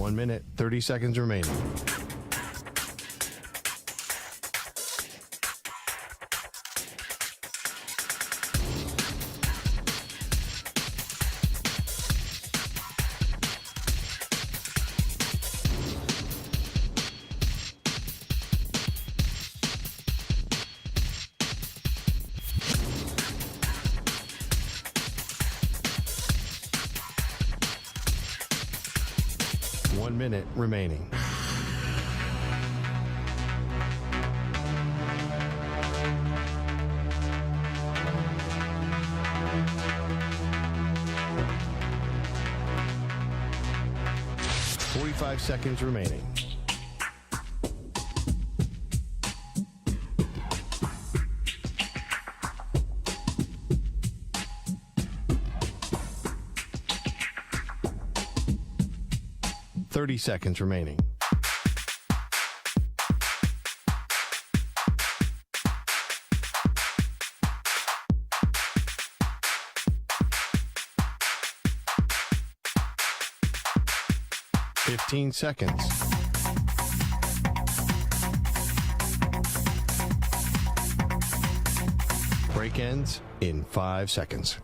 [SPEAKER 1] 1 minute, 30 seconds remaining. Minute remaining. Five seconds remaining. Seconds remaining. Fifteen seconds. Break ends in 5 seconds.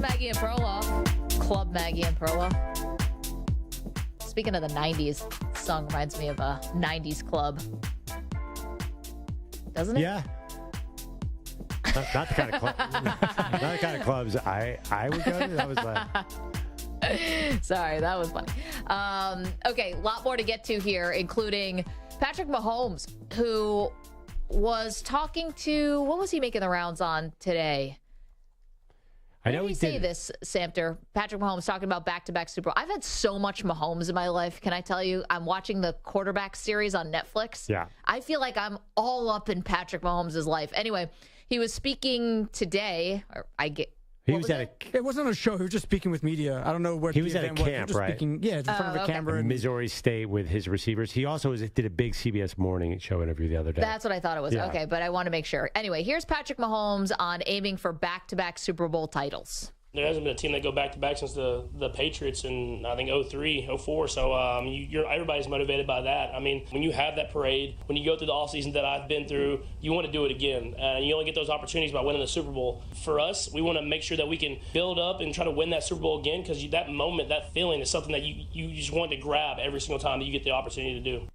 [SPEAKER 3] Maggie and Perloff. Club Maggie and Perloff. Speaking of the 90s, song reminds me of a 90s club. Doesn't it?
[SPEAKER 2] Yeah. Not the kind of club. Not the kind of clubs I would go to. That was like.
[SPEAKER 3] Sorry, that was funny. Okay, a lot more to get to here, including Patrick Mahomes, who was talking to, what was he making the rounds on today?
[SPEAKER 2] I know he
[SPEAKER 3] say this, Samter. Patrick Mahomes talking about back-to-back Super Bowl. I've had so much Mahomes in my life. Can I tell you? I'm watching the quarterback series on Netflix.
[SPEAKER 2] Yeah.
[SPEAKER 3] I feel like I'm all up in Patrick Mahomes' life. Anyway, he was speaking today.
[SPEAKER 8] It wasn't a show. He was just speaking with media. I don't know where
[SPEAKER 2] he was at a camp, right?
[SPEAKER 8] In front of a camera.
[SPEAKER 2] In Missouri State with his receivers. He also did a big CBS Morning Show interview the other day.
[SPEAKER 3] That's what I thought it was. Yeah. Okay, but I want to make sure. Anyway, here's Patrick Mahomes on aiming for back-to-back Super Bowl titles.
[SPEAKER 10] There hasn't been a team that go back-to-back since the Patriots in, I think, 03, 04. So everybody's motivated by that. I mean, when you have that parade, when you go through the offseason that I've been through, you want to do it again. You only get those opportunities by winning the Super Bowl. For us, we want to make sure that we can build up and try to win that Super Bowl again, because that moment, that feeling is something that you just want to grab every single time that you get the opportunity to do.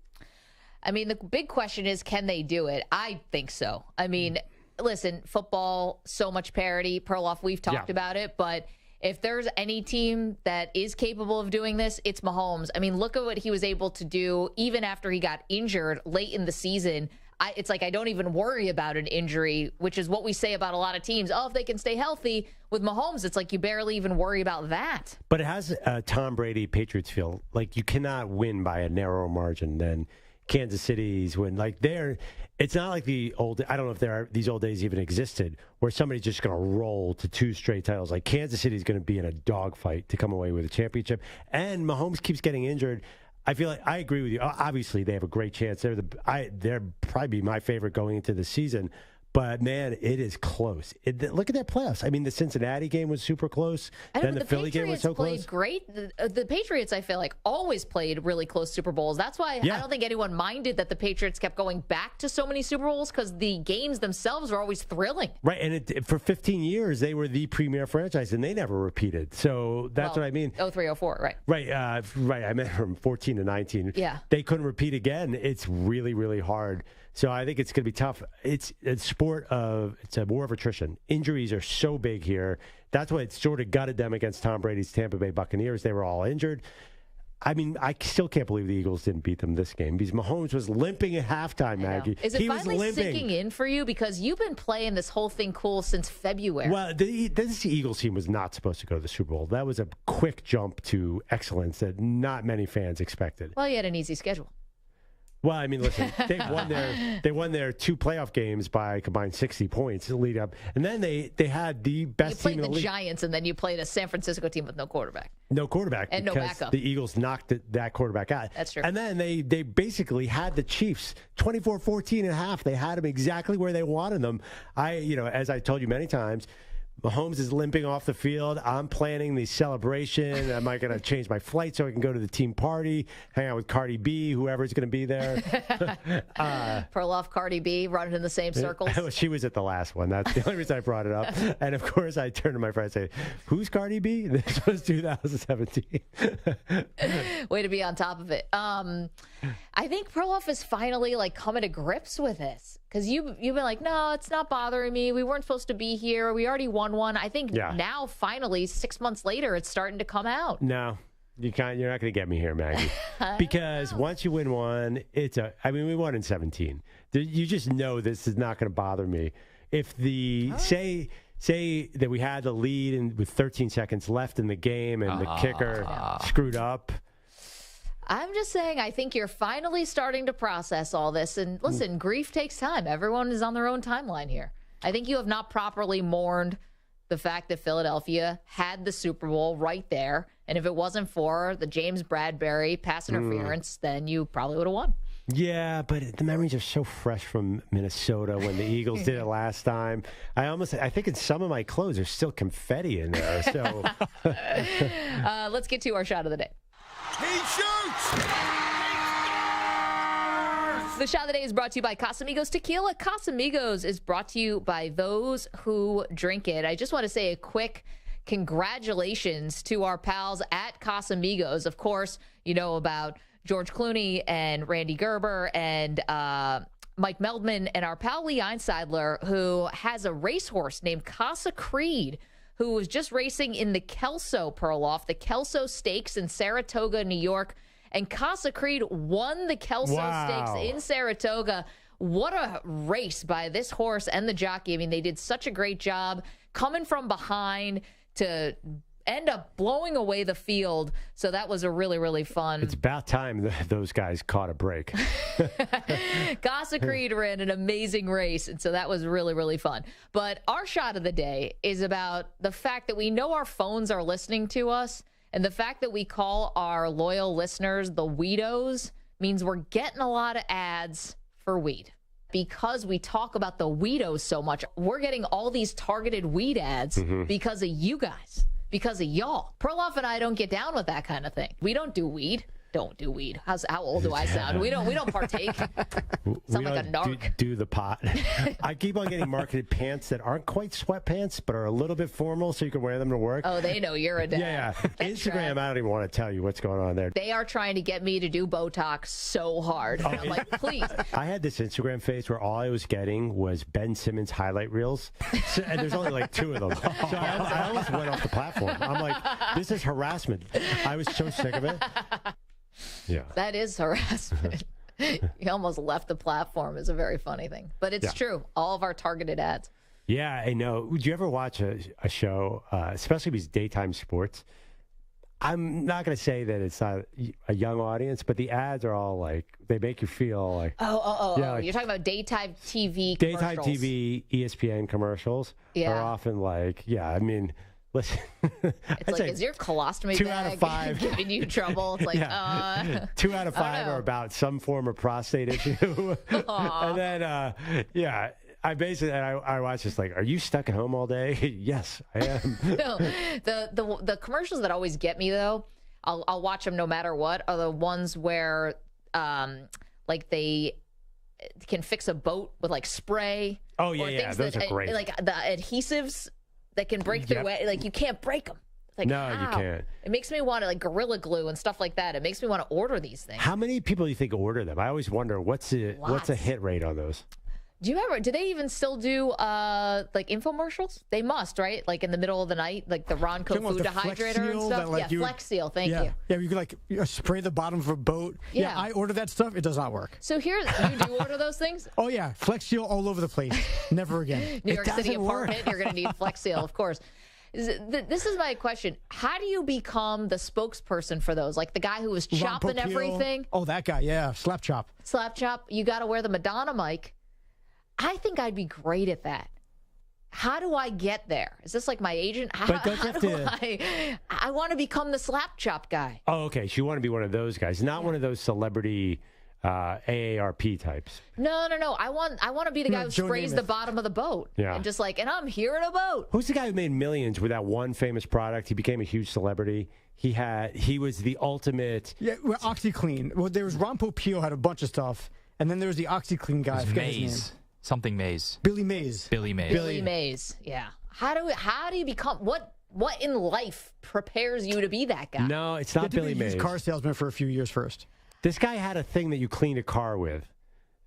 [SPEAKER 3] I mean, the big question is, can they do it? I think so. I mean, listen, football, so much parity. Perloff, we've talked about it, but if there's any team that is capable of doing this, it's Mahomes. I mean, look at what he was able to do even after he got injured late in the season. It's like I don't even worry about an injury, which is what we say about a lot of teams. Oh, if they can stay healthy. With Mahomes, it's like you barely even worry about that.
[SPEAKER 2] But it has Tom Brady Patriots feel. Like you cannot win by a narrower margin than Kansas City's win. Like it's not like the old, I don't know if these old days even existed, where somebody's just going to roll to 2 straight titles. Like Kansas City's going to be in a dogfight to come away with a championship. And Mahomes keeps getting injured. I feel like I agree with you. Obviously, they have a great chance. They're probably my favorite going into the season. But, man, it is close. Look at their playoffs. I mean, the Cincinnati game was super close. Then the Philly game was so close.
[SPEAKER 3] Played great. The Patriots, I feel like, always played really close Super Bowls. That's why I don't think anyone minded that the Patriots kept going back to so many Super Bowls, because the games themselves were always thrilling.
[SPEAKER 2] Right, and for 15 years, they were the premier franchise, and they never repeated. So that's what I mean.
[SPEAKER 3] 03, 04, right.
[SPEAKER 2] Right. I meant from 14 to 19.
[SPEAKER 3] Yeah.
[SPEAKER 2] They couldn't repeat again. It's really, really hard. So I think it's going to be tough. It's a war of attrition. Injuries are so big here. That's why it sort of gutted them against Tom Brady's Tampa Bay Buccaneers. They were all injured. I mean, I still can't believe the Eagles didn't beat them this game, because Mahomes was limping at halftime, Maggie.
[SPEAKER 3] Is it finally sinking in for you? Because you've been playing this whole thing cool since February.
[SPEAKER 2] Well, this Eagles team was not supposed to go to the Super Bowl. That was a quick jump to excellence that not many fans expected.
[SPEAKER 3] Well, you had an easy schedule.
[SPEAKER 2] Well, I mean, listen, they won their 2 playoff games by combined 60 points to lead up, and then they had the best team in the league.
[SPEAKER 3] You played the Giants, and then you played a San Francisco team with no quarterback.
[SPEAKER 2] No quarterback,
[SPEAKER 3] and no backup.
[SPEAKER 2] The Eagles knocked that quarterback out.
[SPEAKER 3] That's true.
[SPEAKER 2] And then they basically had the Chiefs 24-14 at half. They had them exactly where they wanted them. As I told you many times, Mahomes is limping off the field. I'm planning the celebration. Am I going to change my flight so I can go to the team party, hang out with Cardi B, whoever's going to be there?
[SPEAKER 3] Perloff, Cardi B, running in the same circles.
[SPEAKER 2] She was at the last one. That's the only reason I brought it up. And, of course, I turned to my friend and say, who's Cardi B? This was 2017.
[SPEAKER 3] Way to be on top of it. I think Perloff is finally coming to grips with this. Because you've been like, no, it's not bothering me. We weren't supposed to be here. We already won one. I think now, finally, 6 months later, it's starting to come out.
[SPEAKER 2] No, you're not going to get me here, Maggie. Because once you win one, we won in 17. You just know this is not going to bother me. If say that we had the lead with 13 seconds left in the game and the kicker screwed up.
[SPEAKER 3] I'm just saying, I think you're finally starting to process all this. And listen, grief takes time. Everyone is on their own timeline here. I think you have not properly mourned the fact that Philadelphia had the Super Bowl right there. And if it wasn't for the James Bradbury pass interference, then you probably would have won.
[SPEAKER 2] Yeah, but the memories are so fresh from Minnesota when the Eagles did it last time. I think in some of my clothes there's still confetti in there. So
[SPEAKER 3] let's get to our shot of the day.
[SPEAKER 4] He shoots!
[SPEAKER 3] The shot of the day is brought to you by Casamigos Tequila. Casamigos is brought to you by those who drink it. I just want to say a quick congratulations to our pals at Casamigos. Of course, you know about George Clooney and Randy Gerber and Mike Meldman and our pal Lee Einsteidler, who has a racehorse named Casa Creed, who was just racing in the Kelso Perloff, the Kelso Stakes in Saratoga, New York. And Casa Creed won the Kelso Stakes in Saratoga. What a race by this horse and the jockey. I mean, they did such a great job coming from behind to end up blowing away the field. So that was a really, really fun.
[SPEAKER 2] It's about time those guys caught a break.
[SPEAKER 3] Casa Creed ran an amazing race, and so that was really, really fun. But our shot of the day is about the fact that we know our phones are listening to us, and the fact that we call our loyal listeners the Weedos means we're getting a lot of ads for weed. Because we talk about the Weedos so much, we're getting all these targeted weed ads because of you guys. Because of y'all. Perloff and I don't get down with that kind of thing. We don't do weed. Don't do weed. How old do I sound? We don't partake. Sound like a narc.
[SPEAKER 2] Do the pot. I keep on getting marketed pants that aren't quite sweatpants, but are a little bit formal, so you can wear them to work.
[SPEAKER 3] Oh, they know you're a dad.
[SPEAKER 2] Yeah. Instagram, I don't even want to tell you what's going on there.
[SPEAKER 3] They are trying to get me to do Botox so hard. And I'm like, please.
[SPEAKER 2] I had this Instagram phase where all I was getting was Ben Simmons highlight reels, and there's only 2 of them. So I almost went off the platform. I'm like, this is harassment. I was so sick of it. Yeah.
[SPEAKER 3] That is harassment. You almost left the platform is a very funny thing. But it's true. All of our targeted ads.
[SPEAKER 2] Yeah, I know. Would you ever watch a show, especially these daytime sports? I'm not going to say that it's not a young audience, but the ads are all they make you feel like...
[SPEAKER 3] Yeah, you're talking about daytime TV commercials.
[SPEAKER 2] Daytime TV, ESPN commercials are often listen.
[SPEAKER 3] It's is your colostomy
[SPEAKER 2] 2
[SPEAKER 3] bag
[SPEAKER 2] out of 5
[SPEAKER 3] giving you trouble? It's
[SPEAKER 2] 2 out of 5 are about some form of prostate issue. And then, I watch this are you stuck at home all day? Yes, I am.
[SPEAKER 3] No, the commercials that always get me, though, I'll watch them no matter what, are the ones where, they can fix a boat with, spray.
[SPEAKER 2] Oh, yeah, those are great.
[SPEAKER 3] The adhesives that can break through it. You can't break them.
[SPEAKER 2] No, you can't.
[SPEAKER 3] It makes me want to Gorilla Glue and stuff like that. It makes me want to order these things.
[SPEAKER 2] How many people do you think order them? I always wonder what's a hit rate on those.
[SPEAKER 3] Do they even still do infomercials? They must, right? In the middle of the night, the Ronco food dehydrator and stuff. Flex Seal. Thank you.
[SPEAKER 8] Yeah, you could spray the bottom of a boat. Yeah, I order that stuff. It does not work.
[SPEAKER 3] So you do order those things?
[SPEAKER 8] Oh yeah, Flex Seal all over the place. Never again.
[SPEAKER 3] New York City apartment. You're going to need Flex Seal, of course. This is my question. How do you become the spokesperson for those? Like the guy who was chopping
[SPEAKER 8] Ron Popeil.
[SPEAKER 3] everything?
[SPEAKER 8] Oh, that guy, yeah. Slap chop.
[SPEAKER 3] Slap chop. You got to wear the Madonna mic. I think I'd be great at that. How do I get there? Is this like my agent? I want to become the slap chop guy.
[SPEAKER 2] Oh, okay. So you want to be one of those guys, not one of those celebrity AARP types.
[SPEAKER 3] No. I want to be the guy who
[SPEAKER 2] Joe
[SPEAKER 3] sprays
[SPEAKER 2] Namath.
[SPEAKER 3] the bottom of the boat.
[SPEAKER 2] Yeah.
[SPEAKER 3] And just like, and I'm here in a boat.
[SPEAKER 2] Who's the guy who made millions with that one famous product? He became a huge celebrity. He was the ultimate.
[SPEAKER 8] Yeah, well, OxyClean. Well, there was Ron Popeil had a bunch in then there was the OxyClean guy. I forget his name.
[SPEAKER 19] Something Mays.
[SPEAKER 8] Billy Mays.
[SPEAKER 19] Billy
[SPEAKER 3] Mays. Yeah. How do you become what in life prepares you to be that guy?
[SPEAKER 2] No, it's not Billy Mays.
[SPEAKER 8] He was a car salesman for a few years first.
[SPEAKER 2] This guy had a thing that you cleaned a car with.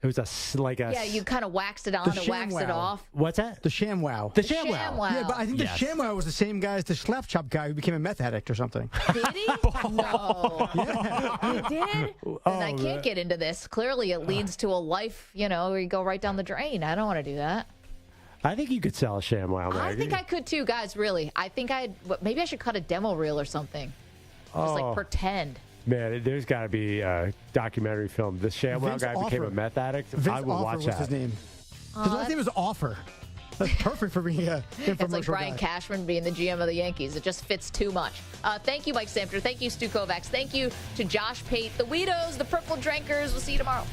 [SPEAKER 2] It was
[SPEAKER 3] yeah, you kind of waxed it on and waxed it off.
[SPEAKER 2] What's that?
[SPEAKER 8] The ShamWow.
[SPEAKER 2] The ShamWow.
[SPEAKER 8] Yeah, but I think the ShamWow was the same guy as the slap chop guy who became a meth addict or something.
[SPEAKER 3] Did he? No. He did? And I can't get into this. Clearly, it leads to a life, where you go right down the drain. I don't want to do that.
[SPEAKER 2] I think you could sell a ShamWow, Maggie.
[SPEAKER 3] I think I could too, guys, really. I think maybe I should cut a demo reel or something. Just like pretend.
[SPEAKER 2] Man, there's got to be a documentary film. The ShamWow guy became a meth addict.
[SPEAKER 8] Vince
[SPEAKER 2] I would
[SPEAKER 8] Offer
[SPEAKER 2] watch
[SPEAKER 8] was
[SPEAKER 2] that.
[SPEAKER 8] his name. His last name was Offer. That's perfect for being a infomercial
[SPEAKER 3] It's like Brian
[SPEAKER 8] guy.
[SPEAKER 3] Cashman being the GM of the Yankees. It just fits too much. Thank you, Mike Samter. Thank you, Stu Kovacs. Thank you to Josh Pate, the Weedos, the Purple Drinkers. We'll see you tomorrow.